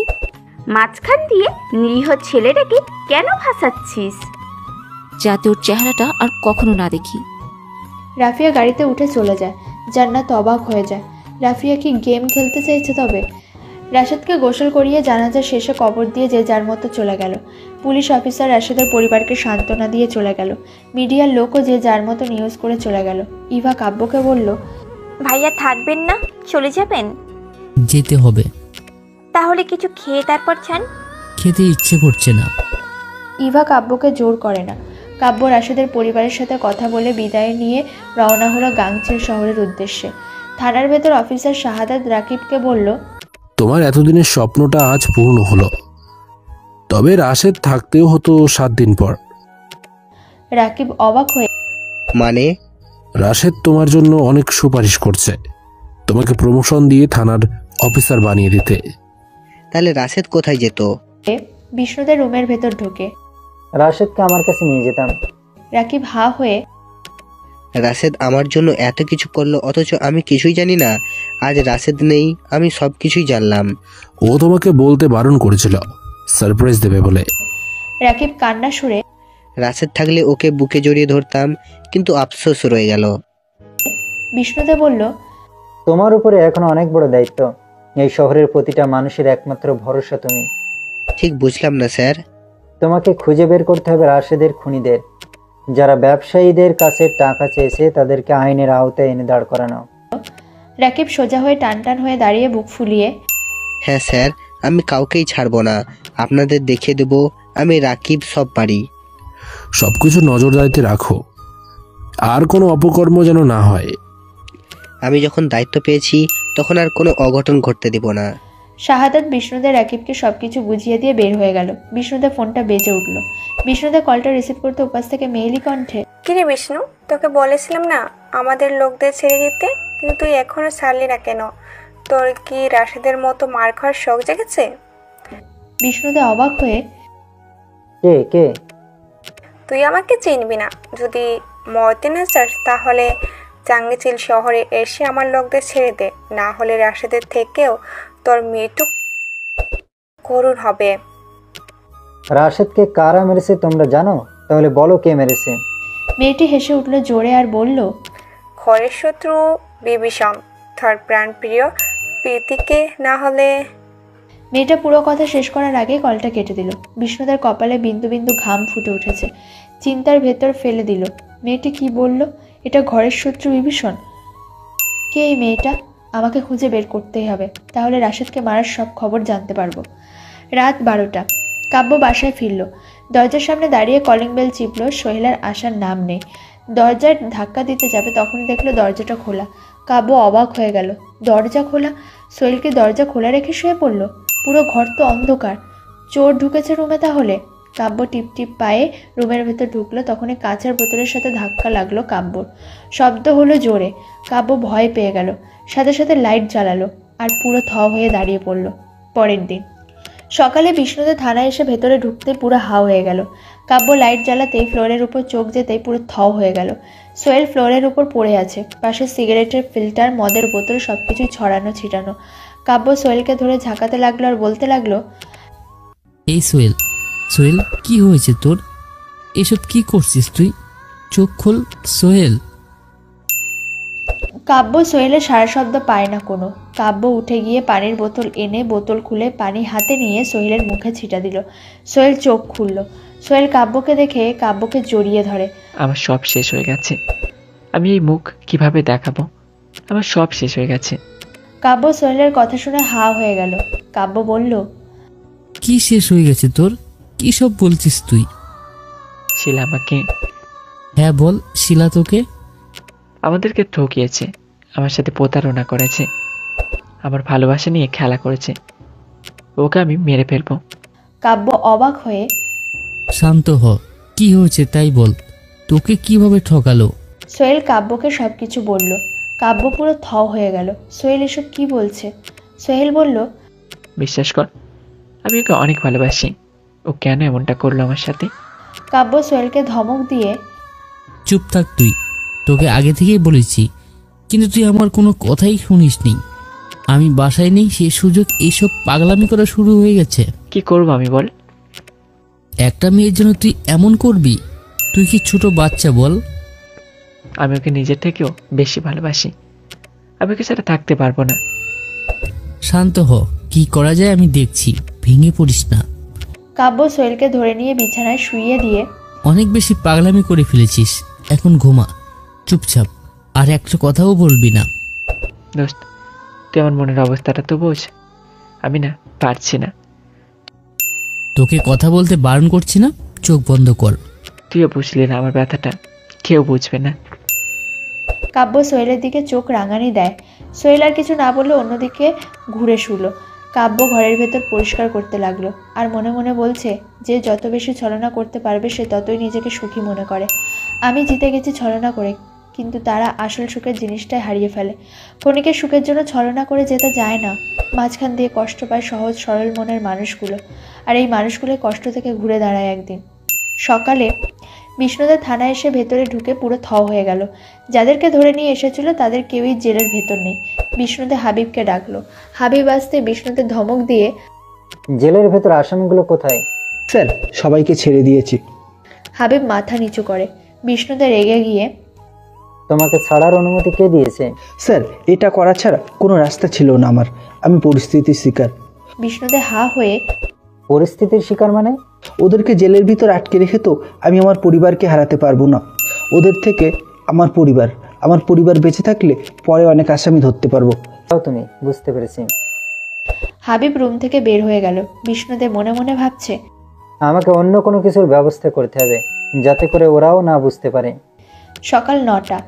মাঝখান দিয়ে নিরীহ ছেলেটাকে কেন ভাসাচ্ছিস? যাতে ওর চেহারাটা আর কখনো না দেখি। রাফিয়া গাড়িতে উঠে চলে যায়। জান্নাত অবাক হয়ে যায়। রাফিয়া কি গেম খেলতে চাইছে? তবে রাশেদকে গোসল করিয়ে জানাজা শেষে কবর দিয়ে যে যার মতো চলে গেল। পুলিশ অফিসার রাশেদের পরিবারকে সান্ত্বনা দিয়ে চলে গেল। মিডিয়ার লোকও যে যার মতো নিউজ করে চলে গেল। ইভা কাব্যকে বলল, ভাইয়া থাকবেন না, চলে যাবেন? যেতে হবে। তাহলে কিছু খেয়ে তারপর ছান। খেতে ইচ্ছে করছে না। ইভা কাব্যকে জোর করে না। কাব্য রাশেদের পরিবারের সাথে কথা বলে বিদায় নিয়ে রওনা হলো গাংচিল শহরের উদ্দেশ্যে। থানার ভেতর অফিসার শাহাদাত রাকিবকে বলল, তোমার এতদিনের স্বপ্নটা আজ পূর্ণ হলো। তবে রাশেদ থাকতেও হতো 7 দিন পর। রাকিব অবাক হয়ে, মানে? রাশেদ তোমার জন্য অনেক সুপারিশ করছে, তোমাকে প্রমোশন দিয়ে থানার অফিসার বানিয়ে দিতে। তাহলে রাশেদ কোথায় যেত? বিষ্ণুদের রুমের ভেতর ঢুকে রাশেদকে আমার কাছে নিয়ে যেতাম। রাকিব হা হয়ে, রাশেদ আমার জন্য এত কিছু করলো অথচ আমি কিছুই জানি না। আজ রাশেদ নেই, আমি সব কিছুই জানলাম। ও তোমাকে বলতে বারণ করেছিল সারপ্রাইজ দেবে বলে। রাকিব কান্না সুরে, রাশেদ থাকলে ওকে বুকে জড়িয়ে ধরতাম, কিন্তু আফসোস রয়ে গেল। বিষ্ণুদে বলল, তোমার উপরে এখন অনেক বড় দায়িত্ব। এই শহরের প্রতিটা মানুষের একমাত্র ভরসা তুমি। ঠিক বুঝলাম না স্যার। তোমাকে খুঁজে বের করতে হবে রাশেদের খুনিদের, যারা ব্যবসায়ীদের কাছে টাকা চেয়েছে তাদেরকে আইনের আওতায় এনে দাঁড় করানো। রাকিব সোজা হয়ে টান টান হয়ে দাঁড়িয়ে বুক ফুলিয়ে, হ্যাঁ স্যার, আমি কাউকেই ছাড়বো না। আপনাদের দেখিয়ে দেব আমি রাকিব সব পারি। সবকিছু নজরদারিতে রাখো, আর কোনো অপকর্ম যেন না হয়। আমি যখন দায়িত্ব পেয়েছি তখন আর কোনো অঘটন ঘটতে দেব না। শাহাদাত বিষ্ণুদের রাকিবকে সবকিছু বুঝিয়ে দিয়ে বের হয়ে গেল। বিষ্ণুদের ফোনটা বেজে উঠল। বিষ্ণুদের কলটা রিসিভ করতে উপাস থেকে মেয়েলি কণ্ঠে, কিরে বিষ্ণু, তোকে বলেছিলাম না আমাদের লোকদের ছেড়ে দিতে, কিন্তু তুই এখনো ছাড়লি না কেন? তোর কি রাশেদের মতো মার খাওয়ার শখ জেগেছে? বিষ্ণুদে অবাক হয়ে, কে কে? তুই আমাকে চিনবি না। যদি মরতে না চাস তাহলে চাঙ্গিচিল শহরে এসে আমার লোকদের ছেড়ে দে, না হলে রাশেদের থেকেও তোর মৃত্যু করুণ হবে। রাশেদকে কারা মেরেছে তোমরা জানো? তাহলে বলো কে মেরেছে। মেয়েটি হেসে উঠল জোরে আর বলল, ঘরের শত্রু বিভীষণ, তার প্রাণ প্রিয় প্রীতিকে না হলে। মেয়েটা পুরো কথা শেষ করার আগে কলটা কেটে দিল। বিষ্ণুদার কপালে বিন্দু বিন্দু ঘাম ফুটে উঠেছে। চিন্তার ভেতর ফেলে দিল। মেয়েটি কি বলল? এটা ঘরের শত্রু বিভীষণ? কে এই মেয়েটা? আমাকে খুঁজে বের করতেই হবে, তাহলে রাশেদকে মারার সব খবর জানতে পারবো। রাত 12টা। কাব্য বাসায় ফিরল। দরজার সামনে দাঁড়িয়ে কলিং বেল চিপল। সোহেলার আসার নাম নেই। দরজার ধাক্কা দিতে যাবে তখনই দেখলো দরজাটা খোলা। কাব্য অবাক হয়ে গেল। দরজা খোলা? সোহেলকে দরজা খোলা রেখে শুয়ে পড়ল? পুরো ঘর তো অন্ধকার। চোর ঢুকেছে রুমে তাহলে? কাব্য টিপ টিপ পায়ে রুমের ভেতর ঢুকলো। তখনই কাঁচের বোতলের সাথে ধাক্কা লাগলো কাব্যর। শব্দ হলো জোরে। কাব্য ভয় পেয়ে গেল। সাথে সাথে লাইট জ্বালালো আর পুরো থ হয়ে দাঁড়িয়ে পড়ল। পরের দিন সকালে বিষ্ণুদের থানায় এসে ভেতরে ঢুকতে পুরো হা হয়ে গেল। কাব্য লাইট জ্বালাতেই ফ্লোরের উপর চোখ যেতেই পুরো থ হয়ে গেল। সোহেল ফ্লোরের উপর পড়ে আছে। পাশে সিগারেটের ফিল্টার, মদের বোতল, সবকিছুই ছড়ানো ছিটানো। কাব্য সোহেলকে ধরে ঝাঁকাতে লাগলো আর বলতে লাগলো, এই সোহেল, সোহেল কি হয়েছে তোর? এসব কি করছিস তুই? চোখ খোল সোহেল। কাব্য সোহেলের সারা শব্দ পায় না কোনো। কাব্য উঠে গিয়ে পানির বোতল এনে বোতল খুলে পানি হাতে নিয়ে সোহেলের মুখে ছিটা দিল। সোহেল চোখ খুলল। সোহেল কাব্যকে দেখে কাব্যকে জড়িয়ে ধরে। আমার সব শেষ হয়ে গেছে। আমি এই মুখ কিভাবে দেখাবো? আমার সব শেষ হয়ে গেছে। কাব্য সোহেলের কথা শুনে হা হয়ে গেল। কাব্য বলল, কি শেষ হয়ে গেছে তোর? কি সব বলছিস তুই? শিলা আমাকে। হ্যাঁ বল, শিলা তোকে? আমাদেরকে ঠকিয়েছে, আমার সাথে প্রতারণা করেছে, আমার ভালোবাসা নিয়ে খেলা করেছে। ওকে আমি মেরে ফেলবো। কাব্য অবাক হয়ে, শান্ত হ, কি হয়েছে তাই বল। তোকে কিভাবে ঠকালো? সোহেল কাব্যকে সবকিছু বলল। কাব্য পুরো থ হয়ে গেল। সোহেল এসব কি বলছে? সোহেল বলল, বিশ্বাস কর, আমি ওকে অনেক ভালোবাসি। ও কেন এমনটা করলো আমার সাথে? কাব্য সোহেলকে ধমক দিয়ে, চুপ থাক তুই, তোকে আগে থেকেই বলেছি, কিন্তু তুই আমার কোনো কথাই শুনিসনি। আমি বাসায় নেই সেই সুযোগ এইসব পাগলামি করা শুরু হয়ে গেছে। কি করবো আমি বল? একটা মেয়ের জন্য তুই এমন করবি? তুই কি ছোট বাচ্চা বল? আমি ওকে নিজের থেকেও বেশি ভালোবাসি। আমি ওকে ছাড়া থাকতে পারবো না। শান্ত হ, কি করা যায় আমি দেখছি, ভেঙে পড়িস না। কাব্য সোহেলকে ধরে নিয়ে বিছানায় শুইয়ে দিয়ে, অনেক বেশি পাগলামি করে ফেলেছিস, এখন ঘুমা চুপচাপ, আর একটা কথাও বলবি না। দোস্ত, তুই আমার মনের অবস্থাটা তো বোঝ। আমি না পারছি না। তোকে কথা বলতে বারণ করছি না, চোখ বন্ধ কর। তুইও বুঝলি না আমার ব্যথাটা, কেউ বুঝবে না। কাব্য সোহেলের দিকে চোখ রাঙানি দেয়। সোহেল আর কিছু না বলে অন্যদিকে ঘুরে শুলো। কাব্য ঘরের ভেতর পরিষ্কার করতে লাগলো আর মনে মনে বলছে, যে যত বেশি ছলনা করতে পারবে সে ততই নিজেকে সুখী মনে করে। আমি জিতে গেছি ছলনা করে, কিন্তু তারা আসল সুখের জিনিসটাই হারিয়ে ফেলে। ক্ষণিকের সুখের জন্য ছলনা করে যেতে যায় না। মাঝখান দিয়ে কষ্ট পায় সহজ সরল মনের মানুষগুলো, আর এই মানুষগুলো কষ্ট থেকে ঘুরে দাঁড়ায় একদিন। সকালে বিষ্ণুদের থানায় এসে ভেতরে ঢুকে পুরো থ হয়ে গেল। যাদেরকে ধরে নিয়ে এসেছিল তাদের কেউই জেলের ভেতর নেই। বিষ্ণুদে হাবিবকে ডাকলো। হাবিব আসতে বিষ্ণুদে ধমক দিয়ে, জেলের ভেতর আসামিগুলো কোথায়? স্যার, সবাইকে ছেড়ে দিয়েছি। হাবিব মাথা নিচু করে। বিষ্ণুদে রেগে গিয়ে, তোমাকে ছাড়ার অনুমতি কে দিয়েছে? স্যার, এটা করা ছাড়া কোনো রাস্তা ছিল না আমার। আমি পরিস্থিতির শিকার। বিষ্ণুদে হা হয়ে, পরিস্থিতির শিকার মানে? ওদেরকে জেলের ভিতর আটকে রেখে তো আমি আমার পরিবারকে হারাতে পারবো না। ওদের থেকে আমার পরিবার বেঁচে থাকলে পরে অনেক আসামি ধরতে পারবো। তাও তুমি বুঝতে পেরেছি। হাবিব রুম থেকে বের হয়ে গেল। বিষ্ণুদে মনে মনে ভাবছে, আমাকে অন্য কোনো কিছুর ব্যবস্থা করতে হবে, যাতে করে ওরাও না বুঝতে পারে। সকাল 9টা।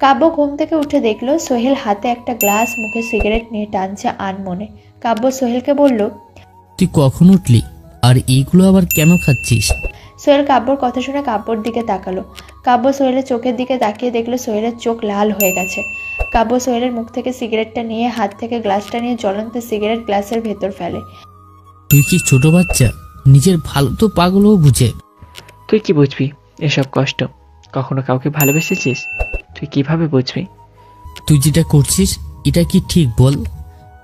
কাব্য ঘুম থেকে উঠে দেখলো সোহেল হাতে একটা গ্লাস, মুখে সিগারেট নিয়ে টানছে আনমনে। কাব্য সোহেলকে বলল, তুই কখন উঠলি আর এইগুলো আবার কেন খাচ্ছিস? সোহেল কাব্যর কথা শুনে কাব্যর দিকে তাকালো। কাব্য সোহেলের চোখের দিকে তাকিয়ে দেখলো সোহেলের চোখ লাল হয়ে গেছে। কাব্য সোহেলের মুখ থেকে সিগারেটটা নিয়ে হাত থেকে গ্লাসটা নিয়ে জ্বলন্ত সিগারেট গ্লাসের ভেতর ফেলে। তুই কি ছোট বাচ্চা? নিজের ভালো তো পাগলও বুঝে। তুই কি বুঝবি এসব কষ্ট? কখনো কাউকে ভালোবেসেছিস? তুই কিভাবে বুঝবি? তুই যেটা করছিস এটা কি ঠিক বল?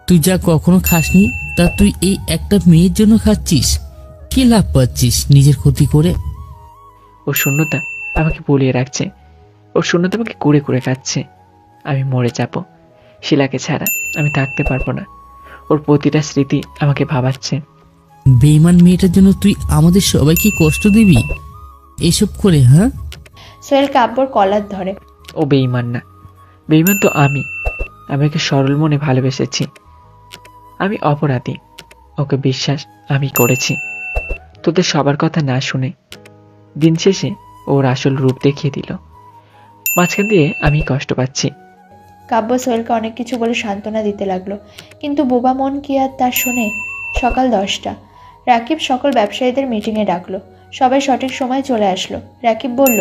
তুই যা কখনো খাসনি তা তুই এই একটা মেয়ের জন্য খাচ্ছিস। কি লাভ পাচ্ছিস নিজের ক্ষতি করে? ওর শূন্যতা আমাকে বলিয়ে রাখছে, ওর শূন্যতা আমাকে কুড়ে কুড়ে খাচ্ছে। আমি মরে যাব, শিলাকে ছাড়া আমি থাকতে পারবো না। ওর প্রতিটা স্মৃতি আমাকে ভাবাচ্ছে। বেঈমান মেয়েটার জন্য তুই আমাদের সবাইকে কষ্ট দিবি এসব করে? হ্যাঁ, সোহেল কাব্যর কলার ধরে। ও বেঈমান না, বেঈমান তো আমি। আমি ওকে সরল মনে ভালোবেসেছি। আমি অপরাধী, ওকে বিশ্বাস আমি করেছি তোদের সবার কথা না শুনে। দিন শেষে ওর আসল রূপ দেখিয়ে দিল, মাঝখান দিয়ে আমি কষ্ট পাচ্ছি। কাব্য সোহেলকে অনেক কিছু বলে সান্ত্বনা দিতে লাগলো, কিন্তু বোবা মন কি আর তার শোনে? সকাল 10টা। রাকিব সকল ব্যবসায়ীদের মিটিংয়ে ডাকলো। সবাই সঠিক সময় চলে আসলো। রাকিব বলল,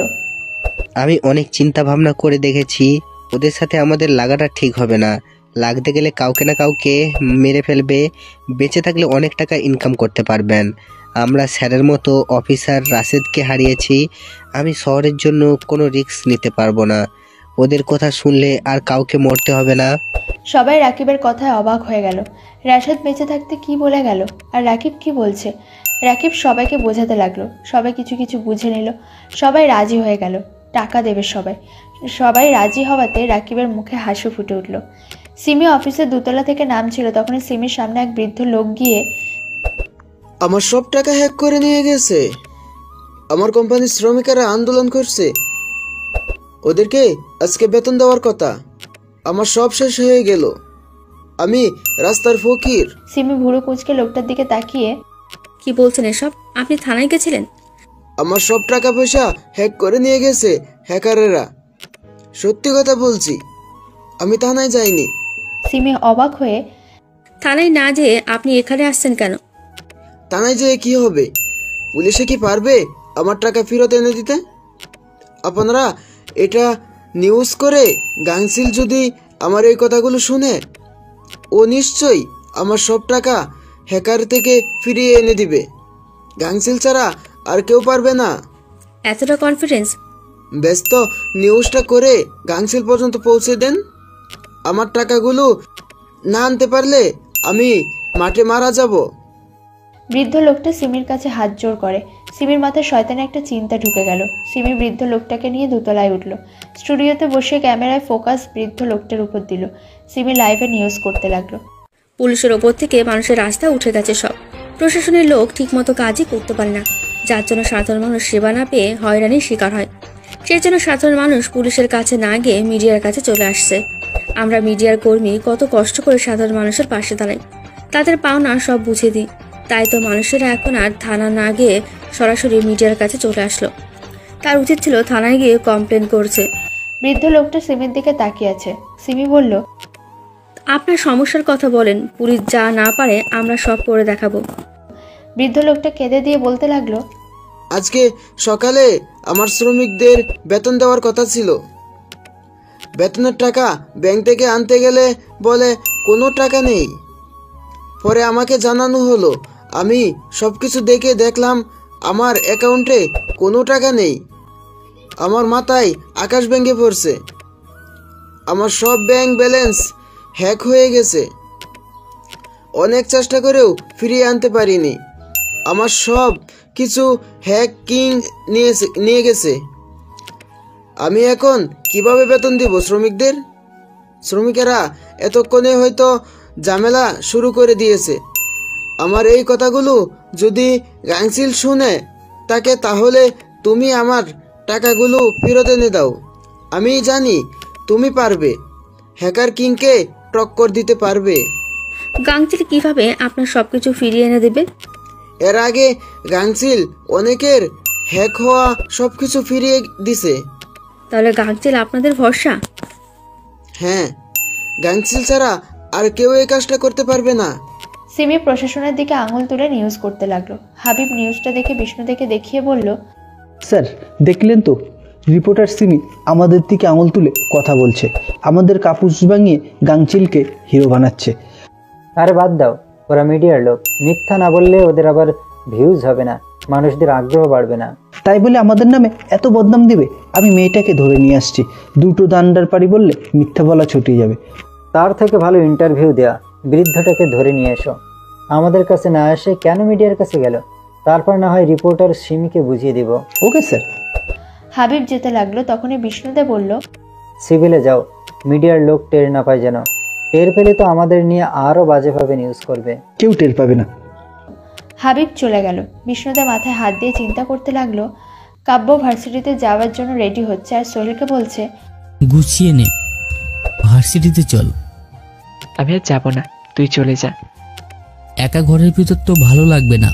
আমি অনেক চিন্তা ভাবনা করে দেখেছি, ওদের সাথে আমাদের লাগাটা ঠিক হবে না। লাগতে গেলে কাউকে না কাউকে মেরে ফেলবে। বেঁচে থাকলে অনেক টাকা ইনকাম করতে পারবেন। আমরা স্যারের মতো অফিসার রাশেদকে হারিয়েছি। আমি শহরের জন্য কোনো রিস্ক নিতে পারবো না। ওদের কথা শুনলে আর কাউকে মরতে হবে না। সবাই রাকিবের কথায় অবাক হয়ে গেল। রাশেদ বেঁচে থাকতে কি বলে গেল, আর রাকিব কি বলছে? রাকিব সবাইকে বোঝাতে লাগলো। সবাই কিছু কিছু বুঝে নিল। সবাই রাজি হয়ে গেল, টাকা দেবে সবাই। সবাই রাজি হওয়াতে রাকিবের মুখে হাসি ফুটে উঠল। সিমি অফিসের দোতলা থেকে নামছিল, তখনই সিমির সামনে এক বৃদ্ধ লোক গিয়ে, আমার সব টাকা হ্যাক করে নিয়ে গেছে। আমার কোম্পানির শ্রমিকেরা আন্দোলন করছে, ওদেরকে আজকে বেতন দেওয়ার কথা। আমার সব শেষ হয়ে গেল, আমি রাস্তার ফকির। সিমি ভুরু কুঁচকে লোকটার দিকে তাকিয়ে, কি বলছেন এসব? আপনি থানায় গেছিলেন? আমার সব টাকা পয়সা হ্যাক করে নিয়ে গেছে হ্যাকারেরা। সত্যি কথা বলছি, আমি থানায় যাইনি। সিমি অবাক হয়ে, থানায় না যেয়ে আপনি এখানে আসছেন কেন? থানায় যেয়ে কি হবে? পুলিশে কি পারবে আমার টাকা ফেরত এনে দিতে? আপনারা এটা নিউজ করে গাংসিল যদি আমার এই কথাগুলো শুনে, ও নিশ্চয়ই আমার সব টাকা হ্যাকার থেকে ফিরিয়ে এনে দিবে। গাংসিল ছাড়া আর কেউ পারবে না। এতটা কনফিডেন্স? ব্যস্ত নিউজটা করে গাংসিল পর্যন্ত পৌঁছে দেন। আমার টাকাগুলো না আনতে পারলে আমি মাঠে মারা যাব। বৃদ্ধ লোকটা সিমির কাছে হাত জোড় করে। সিমির মাথায় শয়তানে একটা চিন্তা ঢুকে গেল। সিমি বৃদ্ধ লোকটাকে নিয়ে দোতলায় উঠল। স্টুডিওতে বসে ক্যামেরায় ফোকাস বৃদ্ধ লোকটার উপর দিল। সিমি লাইভে নিউজ করতে লাগলো। পুলিশের ওপর থেকে মানুষের রাস্তা উঠে গেছে সব। প্রশাসনের লোক ঠিকমতো কাজই করতে পারে না, যার জন্য সাধারণ মানুষ সেবা না পেয়ে হয়রানির শিকার হয়। সেই জন্য সাধারণ মানুষ পুলিশের কাছে না গিয়ে মিডিয়ার কাছে চলে আসছে। আমরা মিডিয়ার কর্মী কত কষ্ট করে সাধারণ মানুষের পাশে দাঁড়াই, তাদের পাওনা সব বুঝে দিই। তাই তো মানুষেরা এখন আর থানা না গিয়ে সরাসরি মিডিয়ার কাছে চলে আসলো। তার উচিত ছিল থানায় গিয়ে কমপ্লেন করছে। বৃদ্ধ লোকটা সিমির দিকে তাকিয়ে আছে। সিমি বলল, আপনার সমস্যার কথা বলেন, পুলিশ যা না পারে আমরা সব করে দেখাবো। বৃদ্ধ লোকটা কেঁদে দিয়ে বলতে লাগলো, আজকে সকালে আমার শ্রমিকদের বেতন দেওয়ার কথা ছিল। বেতনের টাকা ব্যাংক থেকে আনতে গেলে বলে কোনো টাকা নেই। পরে আমাকে জানানো হলো, আমি সবকিছু দেখে দেখলাম আমার অ্যাকাউন্টে কোনো টাকা নেই। আমার মাথায় আকাশ ভেঙে পড়ছে। আমার সব ব্যাংক ব্যালেন্স হ্যাক হয়ে গেছে। অনেক চেষ্টা করেও ফিরিয়ে আনতে পারিনি। আমার সব কিছু হ্যাকিং নিয়ে গেছে। আমি এখন কিভাবে বেতন দিব শ্রমিকদের? শ্রমিকেরা এতক্ষণে হয়তো ঝামেলা শুরু করে দিয়েছে। আমার এই কথাগুলো যদি গাংসিল শুনে তাকে, তাহলে তুমি আমার টাকাগুলো ফেরত এনে দাও। আমি জানি তুমি পারবে, হ্যাকার কিংকে টক্কর দিতে পারবে। গাংচিল কিভাবে আপনার সবকিছু ফিরিয়ে এনে দেবে? এর আগে গাংচিল অনেকের হ্যাক হওয়া সবকিছু ফিরিয়ে দিছে। তাহলে গাংচিল আপনাদের ভরসা? হ্যাঁ, গাংচিল ছাড়া আর কেউ এই কাজটা করতে পারবে না। সিমি প্রশাসনের দিকে আঙুল তুলে নিউজ করতে লাগলো। হাবিব নিউজটা দেখে বিষ্ণুদেকে দেখিয়ে বলল, স্যার দেখলেন তো, রিপোর্টার সিমি আমাদের দিকে আঙুল তুলে কথা বলছে, আমাদের কাপুস ভাঙিয়ে গাংচিলকে হিরো বানাচ্ছে। আরে বাদ দাও, ওরা মিডিয়ার লোক, মিথ্যা না বললে ওদের আবার ভিউজ হবে না, মানুষদের আগ্রহ বাড়বে না। তাই বলে আমাদের নামে এত বদনাম দিবে? আমি মেয়েটাকে ধরে নিয়ে আসছি, দুটো দান্ডার পাড়ি বললে মিথ্যা বলা ছুটিয়ে যাবে। তার থেকে ভালো ইন্টারভিউ দেয়া, বৃদ্ধটাকে ধরে নিয়ে এসো। আমাদের কাছে না এসে কেন মিডিয়ার কাছে গেল? তারপর না হয় রিপোর্টার সিমিকে বুঝিয়ে দিব। Okay sir. হাবিব যেতে লাগলো, তখনই বিষ্ণুদে বলল, সিভিলে যাও, মিডিয়ার লোক টের না পায় যেন। টের পেলে তো আমাদের নিয়ে আরও বাজেভাবে নিউজ করবে। কেউ টের পাবে না। হাবিব চলে গেল। বিষ্ণুদে মাথায় হাত দিয়ে চিন্তা করতে লাগলো। কাব্য ভার্সিটিতে যাওয়ার জন্য রেডি হচ্ছে আর সোহেলকে বলছে, গুছিয়ে নে, ভার্সিটিতে চল। আমি আর যাবো না, তুই চলে যা। একা ঘরের ভিতর তো ভালো লাগবে না,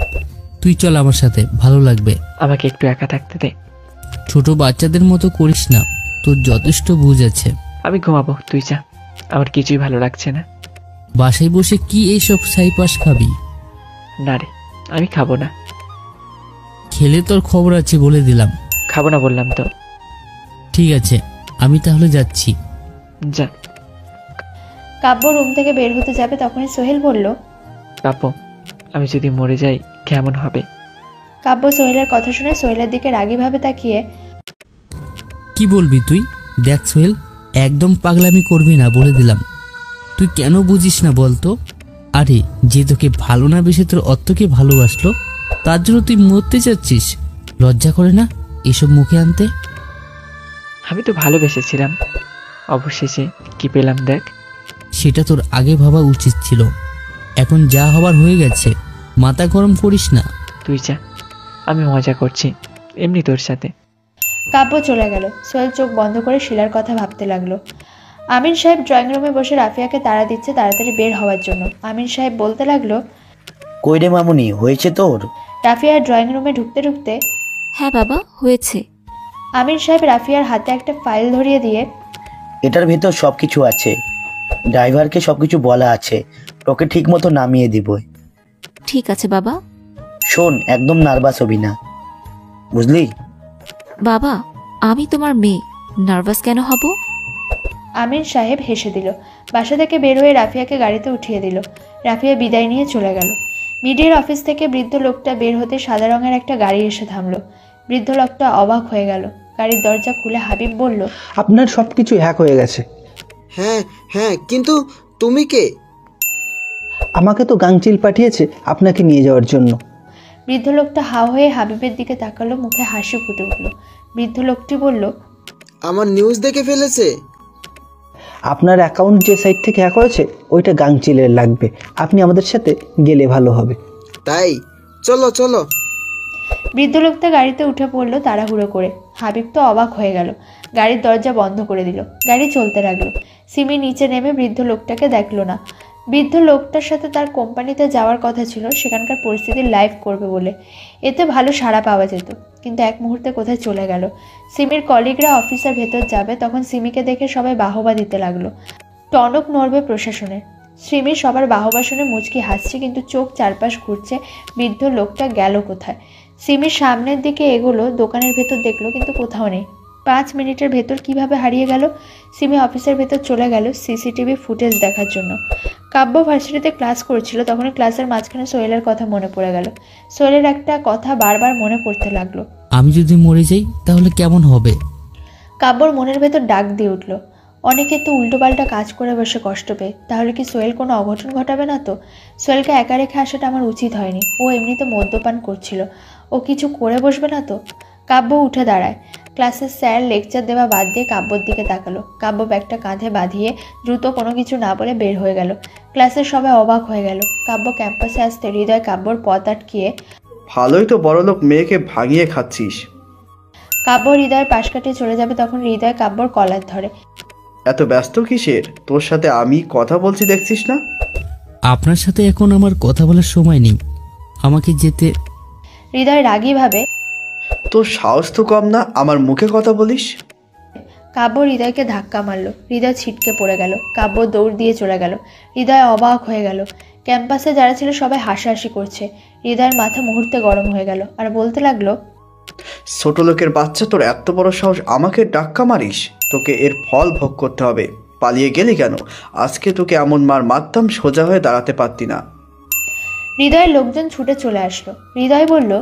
তুই চল আমার সাথে, ভালো লাগবে। আমাকে একটু একা থাকতে দে। ছোট বাচ্চাদের মতো করিস না, তোর যথেষ্ট বুঝ আছে। আমি ঘুমাবো, তুই যা, আমার কিছুই ভালো লাগছে না। বাসায় বসে কি এইসব সাইপাস খাবি? না রে, আমি খাবো না। খেলে তোর খবর আছে বলে দিলাম। খাবো না বললাম তো। ঠিক আছে, আমি তাহলে যাচ্ছি। যা। কাব্য রুম থেকে বের হতে যাবে, তখনই সোহেল বলল, কাব্য, আমি যদি মরে যাই কেমন হবে? কাব্য সোহেলের কথা শুনে সোহেলের দিকে রাগীভাবে তাকিয়ে, কি বলবি তুই? দেখ সোহেল, একদম পাগলামি করবি না বলে দিলাম। তুই কেন বুঝিস না বলতো? আরে যে তোকে ভালো না বেশি তোর অর্থকে ভালোবাসলো, তার জন্য তুই মরতে চাচ্ছিস? লজ্জা করে না এসব মুখে আনতে? আমি তো ভালোবেসেছিলাম, অবশেষে কি পেলাম দেখ। সেটা তোর আগে ভাবা উচিত ছিল, এখন যা হবার হয়ে গেছে, মাথা গরম করিস না। তুই যা, আমি মজা করছি এমনি তোর সাথে। কাব্য চলে গেল। সোহেল চোখ বন্ধ করে শিলার কথা ভাবতে লাগলো। আমিন সাহেব ড্রয়িং রুমে বসে রাফিয়াকে তাড়া দিচ্ছে তাড়াতাড়ি বের হওয়ার জন্য। আমিন সাহেব বলতে লাগলো, কই রে মামুনি, হয়েছে তোর? রাফিয়া ড্রয়িং রুমে ঢুকতে ঢুকতে, হ্যাঁ বাবা হয়েছে। আমিন সাহেব রাফিয়ার হাতে একটা ফাইল ধরিয়ে দিয়ে, এটার ভেতর সবকিছু আছে, ড্রাইভারকে সবকিছু বলা আছে, তোকে ঠিক মতো নামিয়ে দিব। ঠিক আছে বাবা। শোন, একদম নার্ভাস হবি না, বুঝলি? বাবা আমি তোমার মেয়ে, নার্ভাস কেন হব? আমিন সাহেব হেসে দিল। বাসা থেকে বের হয়ে রাফিয়াকে গাড়িতে উঠিয়ে দিল। রাফিয়া বিদায় নিয়ে চলে গেল। মিডিয়ার অফিস থেকে বৃদ্ধ লোকটা বের হতে সাদা রঙের একটা গাড়ি এসে থামলো। বৃদ্ধ লোকটা অবাক হয়ে গেল। গাড়ির দরজা খুলে হাবিব বলল, আপনার সবকিছু হ্যাক হয়ে গেছে। হ্যাঁ হ্যাঁ, কিন্তু তুমি কে? আমাকে তো গাংচিল পাঠিয়েছে আপনাকে নিয়ে যাওয়ার জন্য। বৃদ্ধ লোকটা হাঁ হয়ে হাবিবের দিকে তাকালো, মুখে হাসি ফুটে উঠল। বৃদ্ধ লোকটি বলল, আমার নিউজ দেখে ফেলেছে। আপনার অ্যাকাউন্ট যে সাইট থেকে হ্যাক হয়েছে ওইটা গাংচিলের লাগবে, আপনি আমাদের সাথে গেলে ভালো হবে। তাই চলো চলো। বৃদ্ধ লোকটা গাড়িতে উঠে পড়লো তাড়াহুড়ো করে। হাবিব তো অবাক হয়ে গেল। গাড়ির দরজা বন্ধ করে দিল। গাড়ি চলতে লাগলো। সিমি নিচে নেমে বৃদ্ধ লোকটাকে দেখলো না। বৃদ্ধ লোকটার সাথে তার কোম্পানিতে যাওয়ার কথা ছিল, সেখানকার পরিস্থিতি লাইভ করবে বলে। এতে ভালো সাড়া পাওয়া যেত, কিন্তু এক মুহূর্তে কোথায় চলে গেল। সিমির কলিগরা অফিসের ভেতর যাবে, তখন সিমিকে দেখে সবাই বাহবা দিতে লাগলো। টনক নড়বে প্রশাসনের। সিমি সবার বাহবা শুনে মুচকি হাসছে, কিন্তু চোখ চারপাশ ঘুরছে, বৃদ্ধ লোকটা গেল কোথায়। সিমির সামনের দিকে এগোলো, দোকানের ভেতর দেখলো, কিন্তু কোথাও নেই। 5 মিনিটের ভেতর কিভাবে হারিয়ে গেল। সিমি অফিসের ভেতর চলে গেল সিসিটিভি ফুটেজ দেখার জন্য। কাব্য ভার্সিটিতে ক্লাস করছিল, তখনই ক্লাসের মাঝখানে সোহেলের কথা মনে পড়ে গেল। সোহেলের একটা কথা বারবার মনে পড়তে লাগলো, আমি যদি মরে যাই তাহলে কেমন হবে? কাব্যর মনের ভেতর ডাক দিয়ে উঠল, অনেকে তো উল্টোপাল্টা কাজ করে বসে কষ্ট পেয়ে, তাহলে কি সোহেল কোনো অঘটন ঘটাবে না তো? সোহেলকে একা রেখে আসাটা আমার উচিত হয়নি। ও এমনিতে মদ্যপান করছিল, ও কিছু করে বসবে না তো? কাব্য উঠে দাঁড়ায়। ক্লাসের স্যার লেকচার দেওয়া বাদ দিয়ে কাব্যর দিকে তাকালো। কাব্য ব্যাগটা কাঁধে বাঁধিয়ে দ্রুত কোনো কিছু না বলে বের হয়ে গেল। ক্লাসের সবাই অবাক হয়ে গেল। কাব্য ক্যাম্পাসে আসতে হৃদয় কাব্যর পথ আটকিয়ে, ভালোই তো বড়লোক মেয়েকে ভাঙিয়ে খাচ্ছিস। কাব্য হৃদয়ের পাশ কাটিয়ে চলে যাবে, তখন হৃদয় কাব্যর কলার ধরে, এত ব্যস্ত কিসের? তোর সাথে আমি কথা বলছি দেখছিস না? আপনার সাথে এখন আমার কথা বলার সময় নেই, আমাকে যেতে। হৃদয় রাগী ভাবে, তোর সাহস তো কম না, আমার মুখে কথা বলিস। কাব্য হৃদয়কে ধাক্কা মারল। হৃদয় ছিটকে পড়ে গেল। কাব্য দৌড় দিয়ে চলে গেল। হৃদয় অবাক হয়ে গেল। ক্যাম্পাসে যারা ছিল সবাই হাসাহাসি করছে। হৃদয়ের মাথা মুহূর্তে গরম হয়ে গেল আর বলতে লাগলো, ছোট লোকের বাচ্চা, তোর এত বড় সাহস, আমাকে ডাক্কা মারিস? তোকে এর ফল ভোগ করতে হবে। পালিয়ে গেলি কেন? আজকে তোকে এমন মার মারতাম সোজা হয়ে দাঁড়াতে পারতি না। হৃদয়ের লোকজন ছুটে চলে আসলো। হৃদয় বলল,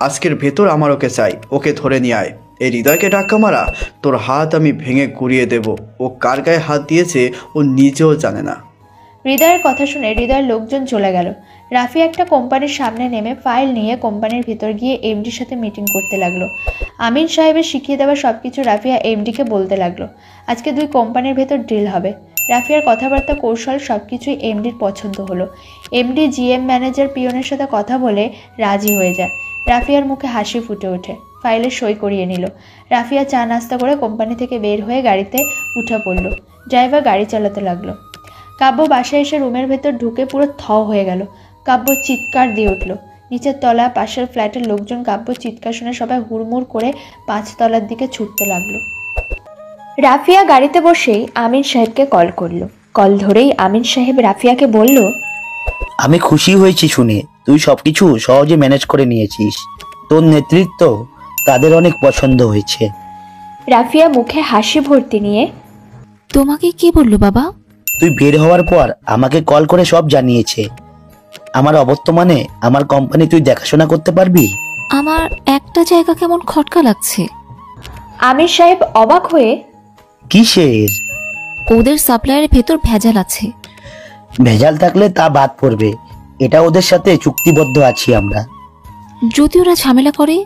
আজকের ভেতর আমার ওকে চাই, ওকে ধরে নিয়ে আয়। এই হৃদয়কে ডাক্কা মারা, তোর হাত আমি ভেঙে গুড়িয়ে দেব। ও কার গায়ে হাত দিয়েছে ও নিজেও জানে না। হৃদয়ের কথা শুনে হৃদয়ের লোকজন চলে গেল। রাফি একটা কোম্পানির সামনে নেমে ফাইল নিয়ে কোম্পানির ভিতর গিয়ে এমডির সাথে মিটিং করতে লাগলো। আমিন সাহেবের শিখিয়ে দেওয়া সবকিছু রাফিয়া এমডিকে বলতে লাগলো। আজকে 2 কোম্পানির ভেতর ডিল হবে। রাফিয়ার কথাবার্তা, কৌশল সবকিছুই এমডির পছন্দ হলো। এমডি জিএম ম্যানেজার পিয়নের সাথে কথা বলে রাজি হয়ে যায়। রাফিয়ার মুখে হাসি ফুটে ওঠে। ফাইলে সই করিয়ে নিল। রাফিয়া চা নাস্তা করে কোম্পানি থেকে বের হয়ে গাড়িতে উঠে পড়ল। ড্রাইভার গাড়ি চালাতে লাগলো। কাব্য বাসায় এসে রুমের ভেতর ঢুকে পুরো থ হয়ে গেল। কাব্য চিৎকার দিয়ে উঠল। নিচের তলা পাশের ফ্ল্যাটের লোকজন কাব্য চিৎকার শুনে সবাই হুড়মুড় করে 5 তলার দিকে ছুটতে লাগলো। রাফিয়া গাড়িতে বসেই আমিন সাহেবকে কল করলো। কল ধরেই আমিন সাহেব রাফিয়াকে বলল, আমি খুশি হয়েছি শুনে, তুই সবকিছু সহজে ম্যানেজ করে নিয়েছিস। তোর নেতৃত্ব তাদের অনেক পছন্দ হয়েছে। রাফিয়া মুখে হাসি ভর্তি নিয়ে, তোমাকে কি বললো বাবা? তুই বের হওয়ার পর আমাকে কল করে সব জানিয়েছে। আমার অবর্তমানে আমার কোম্পানি তুই দেখাশোনা করতে পারবি? আমার একটা জায়গা কেমন খটকা লাগছে। আমির সাহেব অবাক হয়ে, কিসের? ওদের সাপ্লায়ারের ভেতর ভেজাল আছে। ভেজাল থাকলে তা বাদ পড়বে, এটা ওদের সাথে চুক্তিবদ্ধ আছি আমরা। যদি ওরা ঝামেলা করে?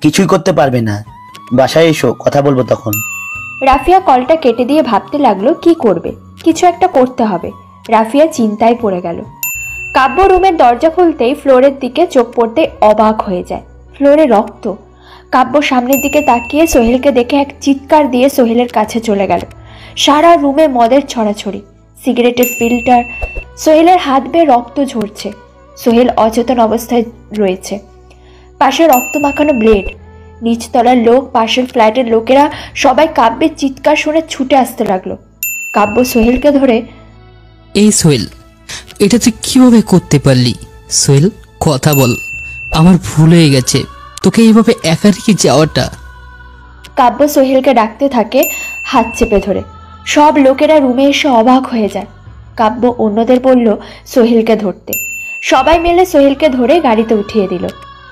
কিছুই করতে পারবে না। বাসায় এসো, কথা বলবো তখন। রাফিয়া কলটা কেটে দিয়ে ভাবতে লাগলো কি করবে। কিছু একটা করতে হবে। রাফিয়া চিন্তায় পড়ে গেল। কাব্য রুমের দরজা খুলতেই ফ্লোরের দিকে চোখ পড়তে অবাক হয়ে যায়। ফ্লোরে রক্ত। কাব্য সামনের দিকে তাকিয়ে সোহেলকে দেখে এক চিৎকার দিয়ে সোহেলের কাছে চলে গেল। সারা রুমে মদের ছড়াছড়ি, সিগারেটের ফিল্টার। সোহেলের হাত বেয়ে রক্ত ঝরছে। সোহেল অচেতন অবস্থায় রয়েছে। পাশে রক্ত মাখানো ব্লেড। নিচতলার লোক, পাশের ফ্ল্যাটের লোকেরা সবাই কাব্যের চিৎকার শুনে ছুটে আসতে লাগলো। কাব্য সোহেলকে ধরে, এই সোহেল, এটা তুই কিভাবে করতে পারলি? সোহেল, কথা বল, আমার ভুল হয়ে গেছে তোকে এইভাবে একা রেখে যাওয়াটা। কাব্য সোহেলকে ডাকতে থাকে হাত চেপে ধরে। সব লোকেরা রুমে এসে অবাক হয়ে যায়। কাব্য অন্যদের বলল সোহেলকে ধরতে। সবাই মিলে সোহেলকে ধরে গাড়িতে উঠিয়ে দিল।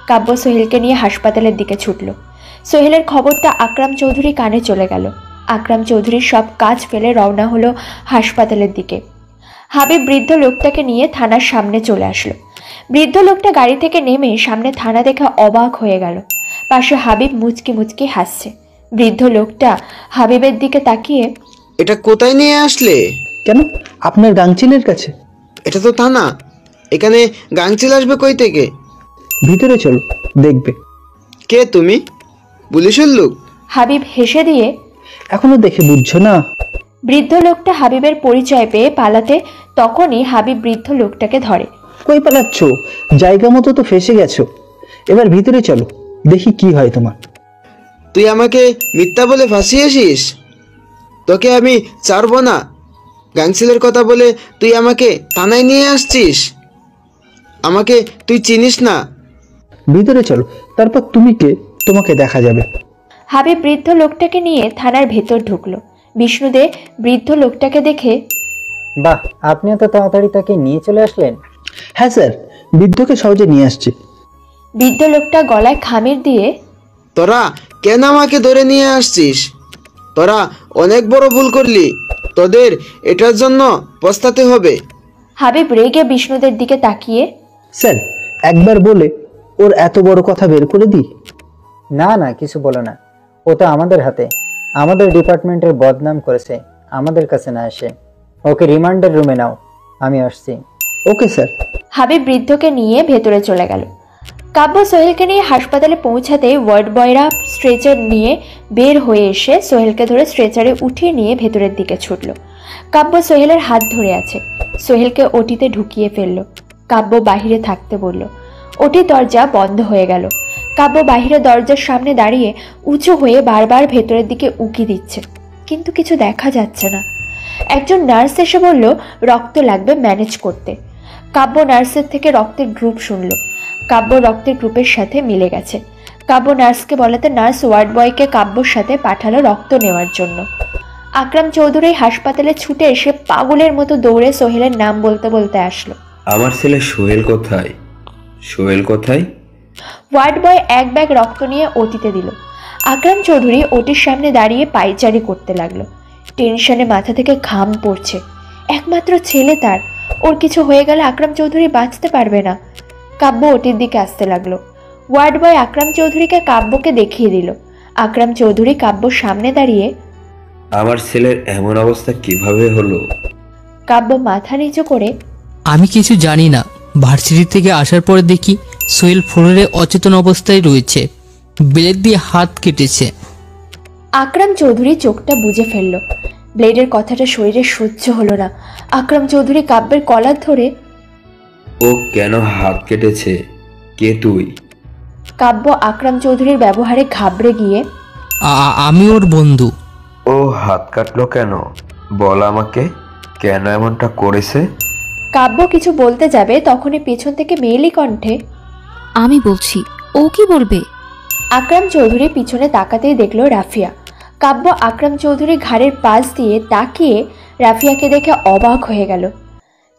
কাব্য সোহেলকে নিয়ে হাসপাতালের দিকে ছুটল। সোহেলের খবরটা আকরাম চৌধুরী কানে চলে গেল। আকরাম চৌধুরীর সব কাজ ফেলে রওনা হলো হাসপাতালের দিকে। হাবিব বৃদ্ধ লোকটাকে নিয়ে থানার সামনে চলে আসলো। বৃদ্ধ লোকটা গাড়ি থেকে নেমে সামনে থানা দেখে অবাক হয়ে গেল। পাশে হাবিব মুচকি মুচকি হাসছে। বৃদ্ধ লোকটা হাবিবের দিকে তাকিয়ে, এটা কোথায় নিয়ে আসলে? কেন, আপনার গাংচিলের কাছে। এটা তো থানা, এখানে গাংচিল আসবে কই থেকে? ভিতরে চলো, দেখবে। কে তুমি? পুলিশের লোক? হাবিব হেসে দিয়ে, এখনো দেখে বুঝছো না? বৃদ্ধ লোকটা হাবিবের পরিচয় পেয়ে পালাতে তখনই হাবিব বৃদ্ধ লোকটাকে ধরে। কই পালাচ্ছ? জায়গা মতো তো ফেসে গেছো। এবার ভিতরে চলো, দেখি কি হয় তোমার। তুই আমাকে মিথ্যা বলে ফাঁসিয়েছিস। তোকে আমি ছাড়বো না। গাংচিলের কথা বলে তুই আমাকে থানায় নিয়ে আসছিস। আমাকে তুই চিনিস না। ভিতরে চলো, তারপর তুমি কে তোমাকে দেখা যাবে। হাবিব বৃদ্ধ লোকটাকে নিয়ে থানার ভেতর ঢুকলো। বিষ্ণুদে বৃদ্ধ লোকটাকে দেখে, বাহ, আপনি এত তাড়াতাড়ি তাকে নিয়ে চলে আসলেন? হ্যাঁ স্যার, বৃদ্ধকে সহজে নিয়ে আসছি। বৃদ্ধ লোকটা গলায় খামির দিয়ে, তোরা কেন আমাকে ধরে নিয়ে আসছিস? তোরা অনেক বড় ভুল করলি। তোদের এটার জন্য পস্তাতে হবে। হাবিব রেগে বিষ্ণুদের দিকে তাকিয়ে, স্যার, একবার বলে ওর এত বড় কথা বের করে দিই। না না, কিছু বলো না। ও তো আমাদের হাতে, আমাদের ডিপার্টমেন্টের বদনাম করেছে। আমাদের কাছে না এসে ওকে রিমান্ডের রুমে নাও, আমি আসছি। Okay sir. হাবিব বৃদ্ধকে নিয়ে ভেতরে চলে গেল। কাব্য সোহেলকে নিয়ে হাসপাতালে পৌঁছাতে ওয়ার্ড বয়রা স্ট্রেচার নিয়ে বের হয়ে এসে সোহেলকে ধরে স্ট্রেচারে উঠিয়ে নিয়ে ভেতরের দিকে ছুটল। কাব্য সোহেলের হাত ধরে আছে। সোহেলকে ওটিতে ঢুকিয়ে ফেলল। কাব্য বাহিরে থাকতে বলল। ওটি দরজা বন্ধ হয়ে গেল। কাব্য বাহিরে দরজার সামনে দাঁড়িয়ে উঁচু হয়ে বারবার ভেতরের দিকে উকি দিচ্ছে, কিন্তু কিছু দেখা যাচ্ছে না। একজন নার্স এসে বলল রক্ত লাগবে ম্যানেজ করতে। কাব্য নার্সের থেকে রক্তের গ্রুপ শুনল। কাব্য রক্তের গ্রুপের সাথে মিলে গেছে। কাব্য নার্সকে বলাতে নার্স ওয়ার্ড বয়কে কাব্যর সাথে পাঠালো রক্ত নেওয়ার জন্য। আকরাম চৌধুরী হাসপাতালে ছুটে এসে পাগলের মতো দৌড়ে সোহেলের নাম বলতে বলতে আসলো। আমার ছেলে সোহেল কোথায়? সোহেল কোথায়? ওয়ার্ড বয় এক ব্যাগ রক্ত নিয়ে ওটিতে দিল। আকরাম চৌধুরী ওটির সামনে দাঁড়িয়ে পায়চারি করতে লাগলো। টেনশনে মাথা থেকে ঘাম পড়ছে। একমাত্র ছেলে তার, ওর কিছু হয়ে গেলে আকরাম চৌধুরী বাঁচতে পারবে না। কাব্য ওটির দিকে আসতে লাগলো। ওয়ার্ড বয় আকরাম চৌধুরীকে কাব্যকে দেখিয়ে দিল। আকরাম চৌধুরী কাব্যর সামনে দাঁড়িয়ে, আমার ছেলের এমন অবস্থা কিভাবে হলো? কাব্য মাথা নিচু করে, আমি কিছু জানি না। ভার্সিটি থেকে আসার পরে দেখি সোহেল ফ্লোরে অচেতন অবস্থায় রয়েছে, ব্লেড দিয়ে হাত কেটেছে। আকরাম চৌধুরী চোখটা বুজে ফেলল। ব্লেডের কথাটা শরীরে সহ্য হলো না। আকরাম চৌধুরী কাব্যের কলার ধরে, ও কেন হাত কেটেছে? কে তুই? কাব্য আকরাম চৌধুরীর ব্যবহারে ঘাবড়ে গিয়ে, আমি ওর বন্ধু। ও হাত কাটলো কেন? বল আমাকে, কেন এমনটা করেছে? কাব্য কিছু বলতে যাবে তখনই পেছন থেকে মেয়েলি কণ্ঠে, আমি বলছি, ও কি বলবে? আকরাম চৌধুরী পিছনে তাকাতেই দেখল রাফিয়া। কাব্য আকরাম চৌধুরী ঘাড়ের পাশ দিয়ে তাকিয়ে রাফিয়াকে দেখে অবাক হয়ে গেল।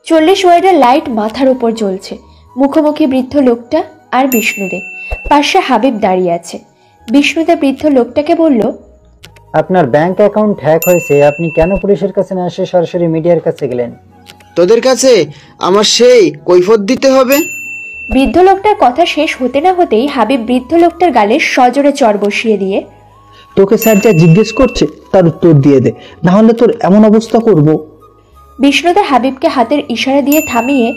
40 ওয়ার্ডের লাইট মাথার উপর জ্বলছে। মুখোমুখি বৃদ্ধ লোকটা আর বিষ্ণুদে। পাশে হাবিব দাঁড়িয়ে আছে। বিষ্ণুদে বৃদ্ধ লোকটাকে বলল, আপনার ব্যাংক অ্যাকাউন্ট হ্যাক হয়েছে, আপনি কেন পুলিশের কাছে না এসে সরাসরি মিডিয়ার কাছে গেলেন? তোদের কাছে আমার সেই কৈফত দিতে হবে? বৃদ্ধ লোকটার কথা শেষ হতে না হতেই হাবিব বৃদ্ধ লোকটার গালে সজোরে চর বসিয়ে দিয়ে, তোকে স্যার যা জিজ্ঞেস করছে তার উত্তর দিয়ে দে, না হলে তোর এমন অবস্থা করব। বিষ্ণুদে হাবিবকে হাতের ইশারা দিয়ে থামিয়ে,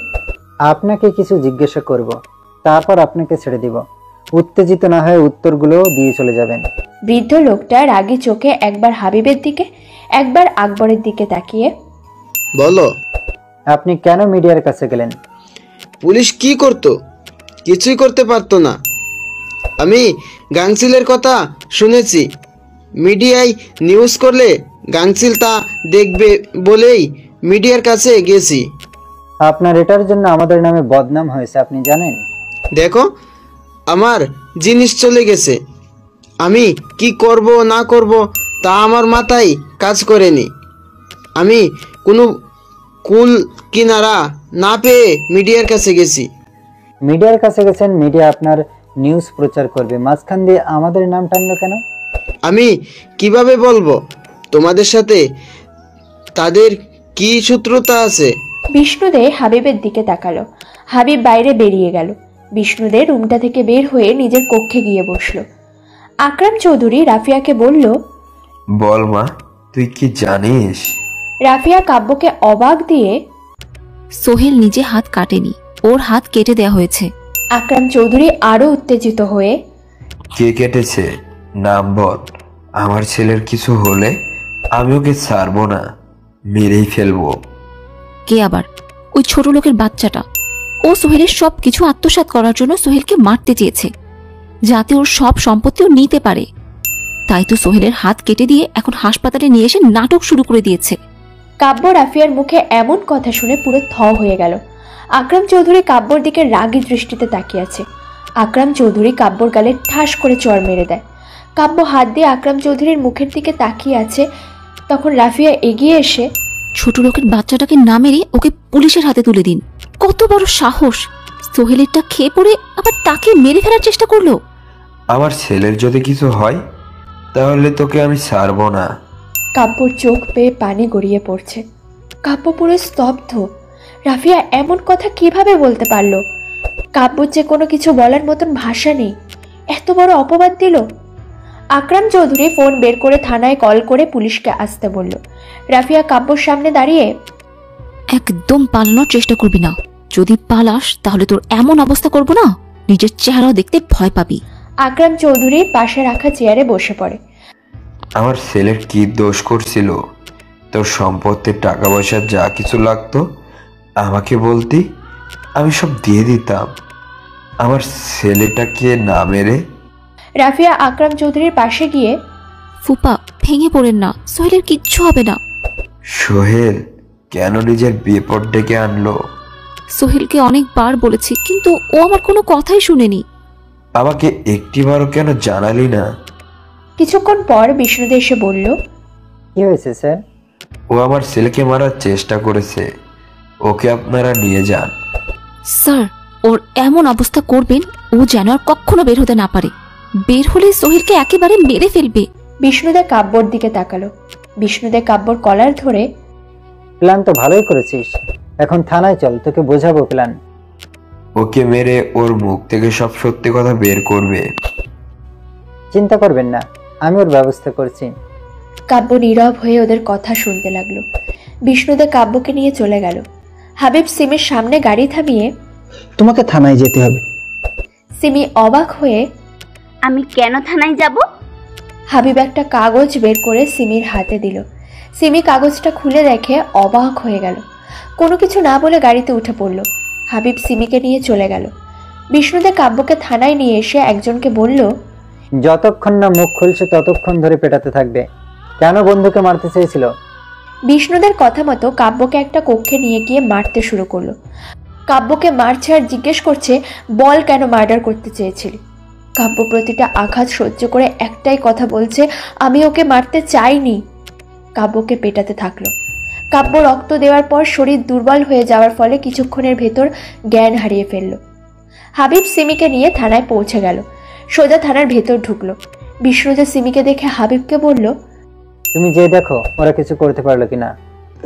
আপনাকে কিছু জিজ্ঞাসা করব, তারপর আপনাকে ছেড়ে দিব। উত্তেজিত না হয়ে উত্তরগুলো দিয়ে চলে যাবেন। বৃদ্ধ লোকটা রাগী চোখে একবার হাবিবের দিকে একবার আকবরের দিকে তাকিয়ে, বলো, আপনি কেন মিডিয়ার কাছে গেলেন? পুলিশ কি করতো? কিছুই করতে পারতো না। আমি গাংচিলের কথা শুনেছি, মিডিয়ায় নিউজ করলে গাংচিল তা দেখবে বলেই মিডিয়ার কাছে গেছি। আপনার এটার জন্য আমাদের নামে বদনাম হয়েছে, আপনি জানেন? দেখো, আমার জিনিস চলে গেছে, আমি কি করব না করব তা আমার মাথায় কাজ করেনি। আমি কোনো কুল কিনারা না পেয়ে মিডিয়ার কাছে গেছি। মিডিয়ার কাছে গেছেন, মিডিয়া আপনার নিউজ প্রচার করবে, মাঝখান দিয়ে আমাদের নাম টানলো কেন? আমি কিভাবে বলবো তোমাদের সাথে তাদের কি শত্রুতা আছে? বিষ্ণুদে হাবিবের দিকে তাকালো। হাবিব বাইরে বেরিয়ে গেল। বিষ্ণুদে রুমটা থেকে বের হয়ে নিজের কক্ষে গিয়ে বসলো। আকরাম চৌধুরী রাফিয়াকে বলল, বল মা, তুই কি জানিস? রাফিয়া কাব্যকে অবাক দিয়ে, সোহেল নিজে হাত কাটেনি, ওর হাত কেটে দেয়া হয়েছে। আকরাম চৌধুরী আরো উত্তেজিত হয়ে, কে কেটেছে? নাম বল। আমার ছেলের কিছু হলে আমি ওকে ছাড়বো না, মেরেই ফেলবো। কে আবার? ওই ছোট লোকের বাচ্চাটা। ও সোহেলের সব কিছু আত্মসাৎ করার জন্য সোহেলকে মারতে চেয়েছে, যাতে ওর সব সম্পত্তিও নিতে পারে। তাই তো সোহেলের হাত কেটে দিয়ে এখন হাসপাতালে নিয়ে এসে নাটক শুরু করে দিয়েছে। কাব্য রাফিয়ার মুখে এমন কথা শুনে পুরো থ হয়ে গেল। আকরাম চৌধুরী কাব্যর দিকে রাগী দৃষ্টিতে তাকিয়ে আছে। আকরাম চৌধুরী কাব্যর গালে ঠাস করে চড় মেরে দেয়। কাব্য হাত দিয়ে আকরাম চৌধুরীর মুখের দিকে তাকিয়ে আছে। তখন রাফিয়া এগিয়ে এসে, ছোট লোকের বাচ্চাটাকে না মেরে ওকে পুলিশের হাতে তুলে দিন। কত বড় সাহস! সোহেলেরটা খেয়ে পড়ে আবার তাকে মেরে ফেলার চেষ্টা করলো। আমার ছেলের যদি কিছু হয় তাহলে তোকে আমি ছাড়বো না। কাব্যর চোখ পেয়ে পানি গড়িয়ে পড়ছে। কাব্য পুরো স্তব্ধ। রাফিয়া এমন কথা কিভাবে বলতে পারলো? কাব্যর যে কোনো কিছু বলার মতন ভাষা নেই। এত বড় অপবাদ দিল। আকরাম চৌধুরী ফোন বের করে থানায় কল করে পুলিশকে আসতে বলল। রাফিয়া কাব্যর সামনে দাঁড়িয়ে, একদম পালানোর চেষ্টা করবি না। যদি পালাস তাহলে তোর এমন অবস্থা করব না, নিজের চেহারা দেখতে ভয় পাবি। আকরাম চৌধুরী পাশে রাখা চেয়ারে বসে পড়ে। আমার ছেলের কি দোষ করছিল? তোর সম্পত্তির টাকা পয়সা যা কিছু লাগতো আমাকে বলতি, আমি সব দিয়ে দিতাম। আমার ছেলেটাকে না মেরে। রাফিয়া আকরাম চৌধুরীর পাশে গিয়ে, ফুপা ভেঙে পড়েন না, সোহেলের কিচ্ছু হবে না। সোহেল কেন নিজের বিপদ ডেকে আনলো? সোহেলকে অনেকবার বলেছি, কিন্তু ও আমার কোনো কথাই শুনেনি। আমাকে একটিবারও কেন জানালি না? কিছুক্ষণ পর বিষ্ণুদে এসে বলল, কি হয়েছে স্যার? ও আমার ছেলেকে মারার চেষ্টা করেছে, ওকে আপনারা নিয়ে যান। স্যার, ওর এমন অবস্থা করবেন ও যেন আর কখনো বের হতে না পারে। বের হলে সোহেলকে একেবারে মেরে ফেলবে। বিষ্ণুদে কাব্যর দিকে তাকালো। বিষ্ণুদে কাব্যর কলার ধরে, প্ল্যান তো ভালোই করেছিস, এখন থানায় চল, তোকে বোঝাবো প্ল্যান। ওকে মেরে ওর মুখ থেকে সব সত্যি কথা বের করবে। চিন্তা করবেন না, আমি ওর ব্যবস্থা করছি। কাব্য নীরব হয়ে ওদের কথা শুনতে লাগলো। বিষ্ণুদে কাব্যকে নিয়ে চলে গেল। হাবিব সিমির সামনে গাড়ি থামিয়ে, তোমাকে থানায় যেতে হবে। সিমি অবাক হয়ে, আমি কেন থানায় যাব? হাবিব একটা কাগজ বের করে সিমির হাতে দিল। সিমি কাগজটা খুলে দেখে অবাক হয়ে গেল। কোনো কিছু না বলে গাড়িতে উঠে পড়ল। হাবিব সিমিকে নিয়ে চলে গেল। বিষ্ণুদে কাব্যকে থানায় নিয়ে এসে একজনকে বলল, যতক্ষণ না মুখ খুলছে ততক্ষণ ধরে পেটাতে থাকবে। কেন বন্ধুকে মারতে চেয়েছিল? বিষ্ণুদের কথা মতো কাব্যকে একটা কক্ষে নিয়ে গিয়ে মারতে শুরু করলো। কাব্যকে মারছে আর জিজ্ঞেস করছে, বল কেন মার্ডার করতে চেয়েছিলি? কাব্য প্রতিটা আঘাত সহ্য করে একটাই কথা বলছে, আমি ওকে মারতে চাইনি। কাব্যকে পেটাতে থাকলো। কাব্য রক্ত দেওয়ার পর শরীর দুর্বল হয়ে যাওয়ার ফলে কিছুক্ষণের ভেতর জ্ঞান হারিয়ে ফেলল। হাবিব সিমিকে নিয়ে থানায় পৌঁছে গেল। সোজা থানার ভেতর ঢুকলো। বিষ্ণুদে সিমিকে দেখে হাবিবকে বলল, তুমি যে দেখো ওরা কিছু করতে পারলো কিনা।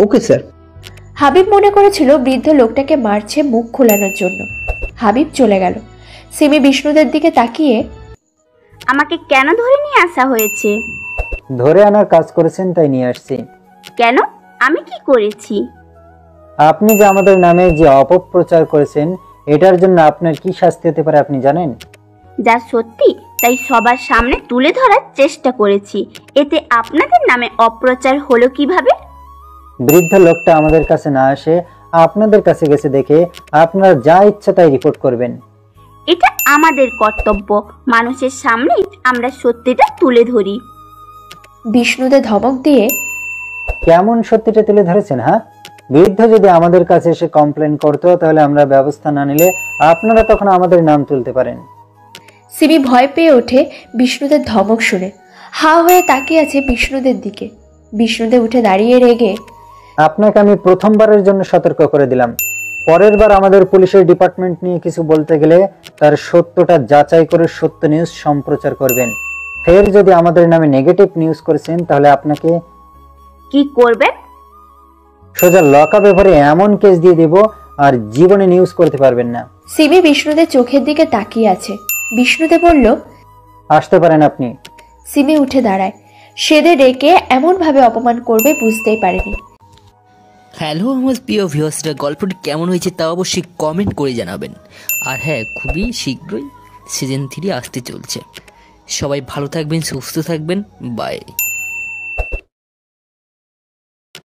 Okay sir. হাবিব মনে করেছিল বৃদ্ধ লোকটাকে মারছে মুখ খোলানোর জন্য। হাবিব চলে গেল। সিমি বিষ্ণুদের দিকে তাকিয়ে, আমাকে কেন ধরে নিয়ে আসা হয়েছে? ধরে আনার কাজ করেছেন তাই নিয়ে আসছি। কেন? আমি কি করেছি? আপনি যে আমাদের নামে যে অপপ্রচার করেছেন, এটার জন্য আপনার কি শাস্তি হতে পারে আপনি জানেন? যা সত্যি তাই সবার সামনে তুলে ধরার চেষ্টা করেছি। এতে আপনাদের নামে অপ্রচার হলো কিভাবে? বৃদ্ধ লোকটা আমাদের কাছে না আসে আপনাদের কাছে গেছে দেখে আপনারা যা ইচ্ছা তাই রিপোর্ট করবেন। এটা আমাদের কর্তব্য, মানুষের সামনে আমরা সত্যিটা তুলে ধরি। বিষ্ণুদে ধমক দিয়ে, কেমন সত্যিটা তুলে ধরেছেন? হ্যাঁ, বৃদ্ধ যদি আমাদের কাছে এসে কমপ্লেন করতো তাহলে আমরা ব্যবস্থা না নিলে আপনারা তখন আমাদের নাম তুলতে পারেন। সিমি ভয় পেয়ে ওঠে বিষ্ণুদের ধমক শুনে। হা হয়ে তাকিয়ে আছে বিষ্ণুদের দিকে। বিষ্ণুদে উঠে দাঁড়িয়ে রেগে, আপনাকে আমি প্রথমবারের জন্য সতর্ক করে দিলাম, পরের বার আমাদের পুলিশের ডিপার্টমেন্ট নিয়ে কিছু বলতে গেলে তার সত্যটা যাচাই করে সত্য নিউজ সম্প্রচার করবেন। ফের যদি আমাদের নামে নেগেটিভ নিউজ করেছেন তাহলে আপনাকে কি করবেন? সোজা লকআপে ভরে এমন কেস দিয়ে দেব আর জীবনে নিউজ করতে পারবেন না। সিমি বিষ্ণুদের চোখের দিকে তাকিয়ে আছে। বিষ্ণুদে বলল, আসতে পারেন আপনি। সিমি উঠে দাঁড়ায়। সেদে ডেকে এমন ভাবে অপমান করবে বুঝতেই পারেনি। হ্যালো আমার প্রিয় ভিউয়ার্সরা, গল্পটি কেমন হয়েছে তা অবশ্যই কমেন্ট করে জানাবেন। আর হ্যাঁ, খুবই শীঘ্রই সিজন 3 আসতে চলছে। সবাই ভালো থাকবেন, সুস্থ থাকবেন, বাই।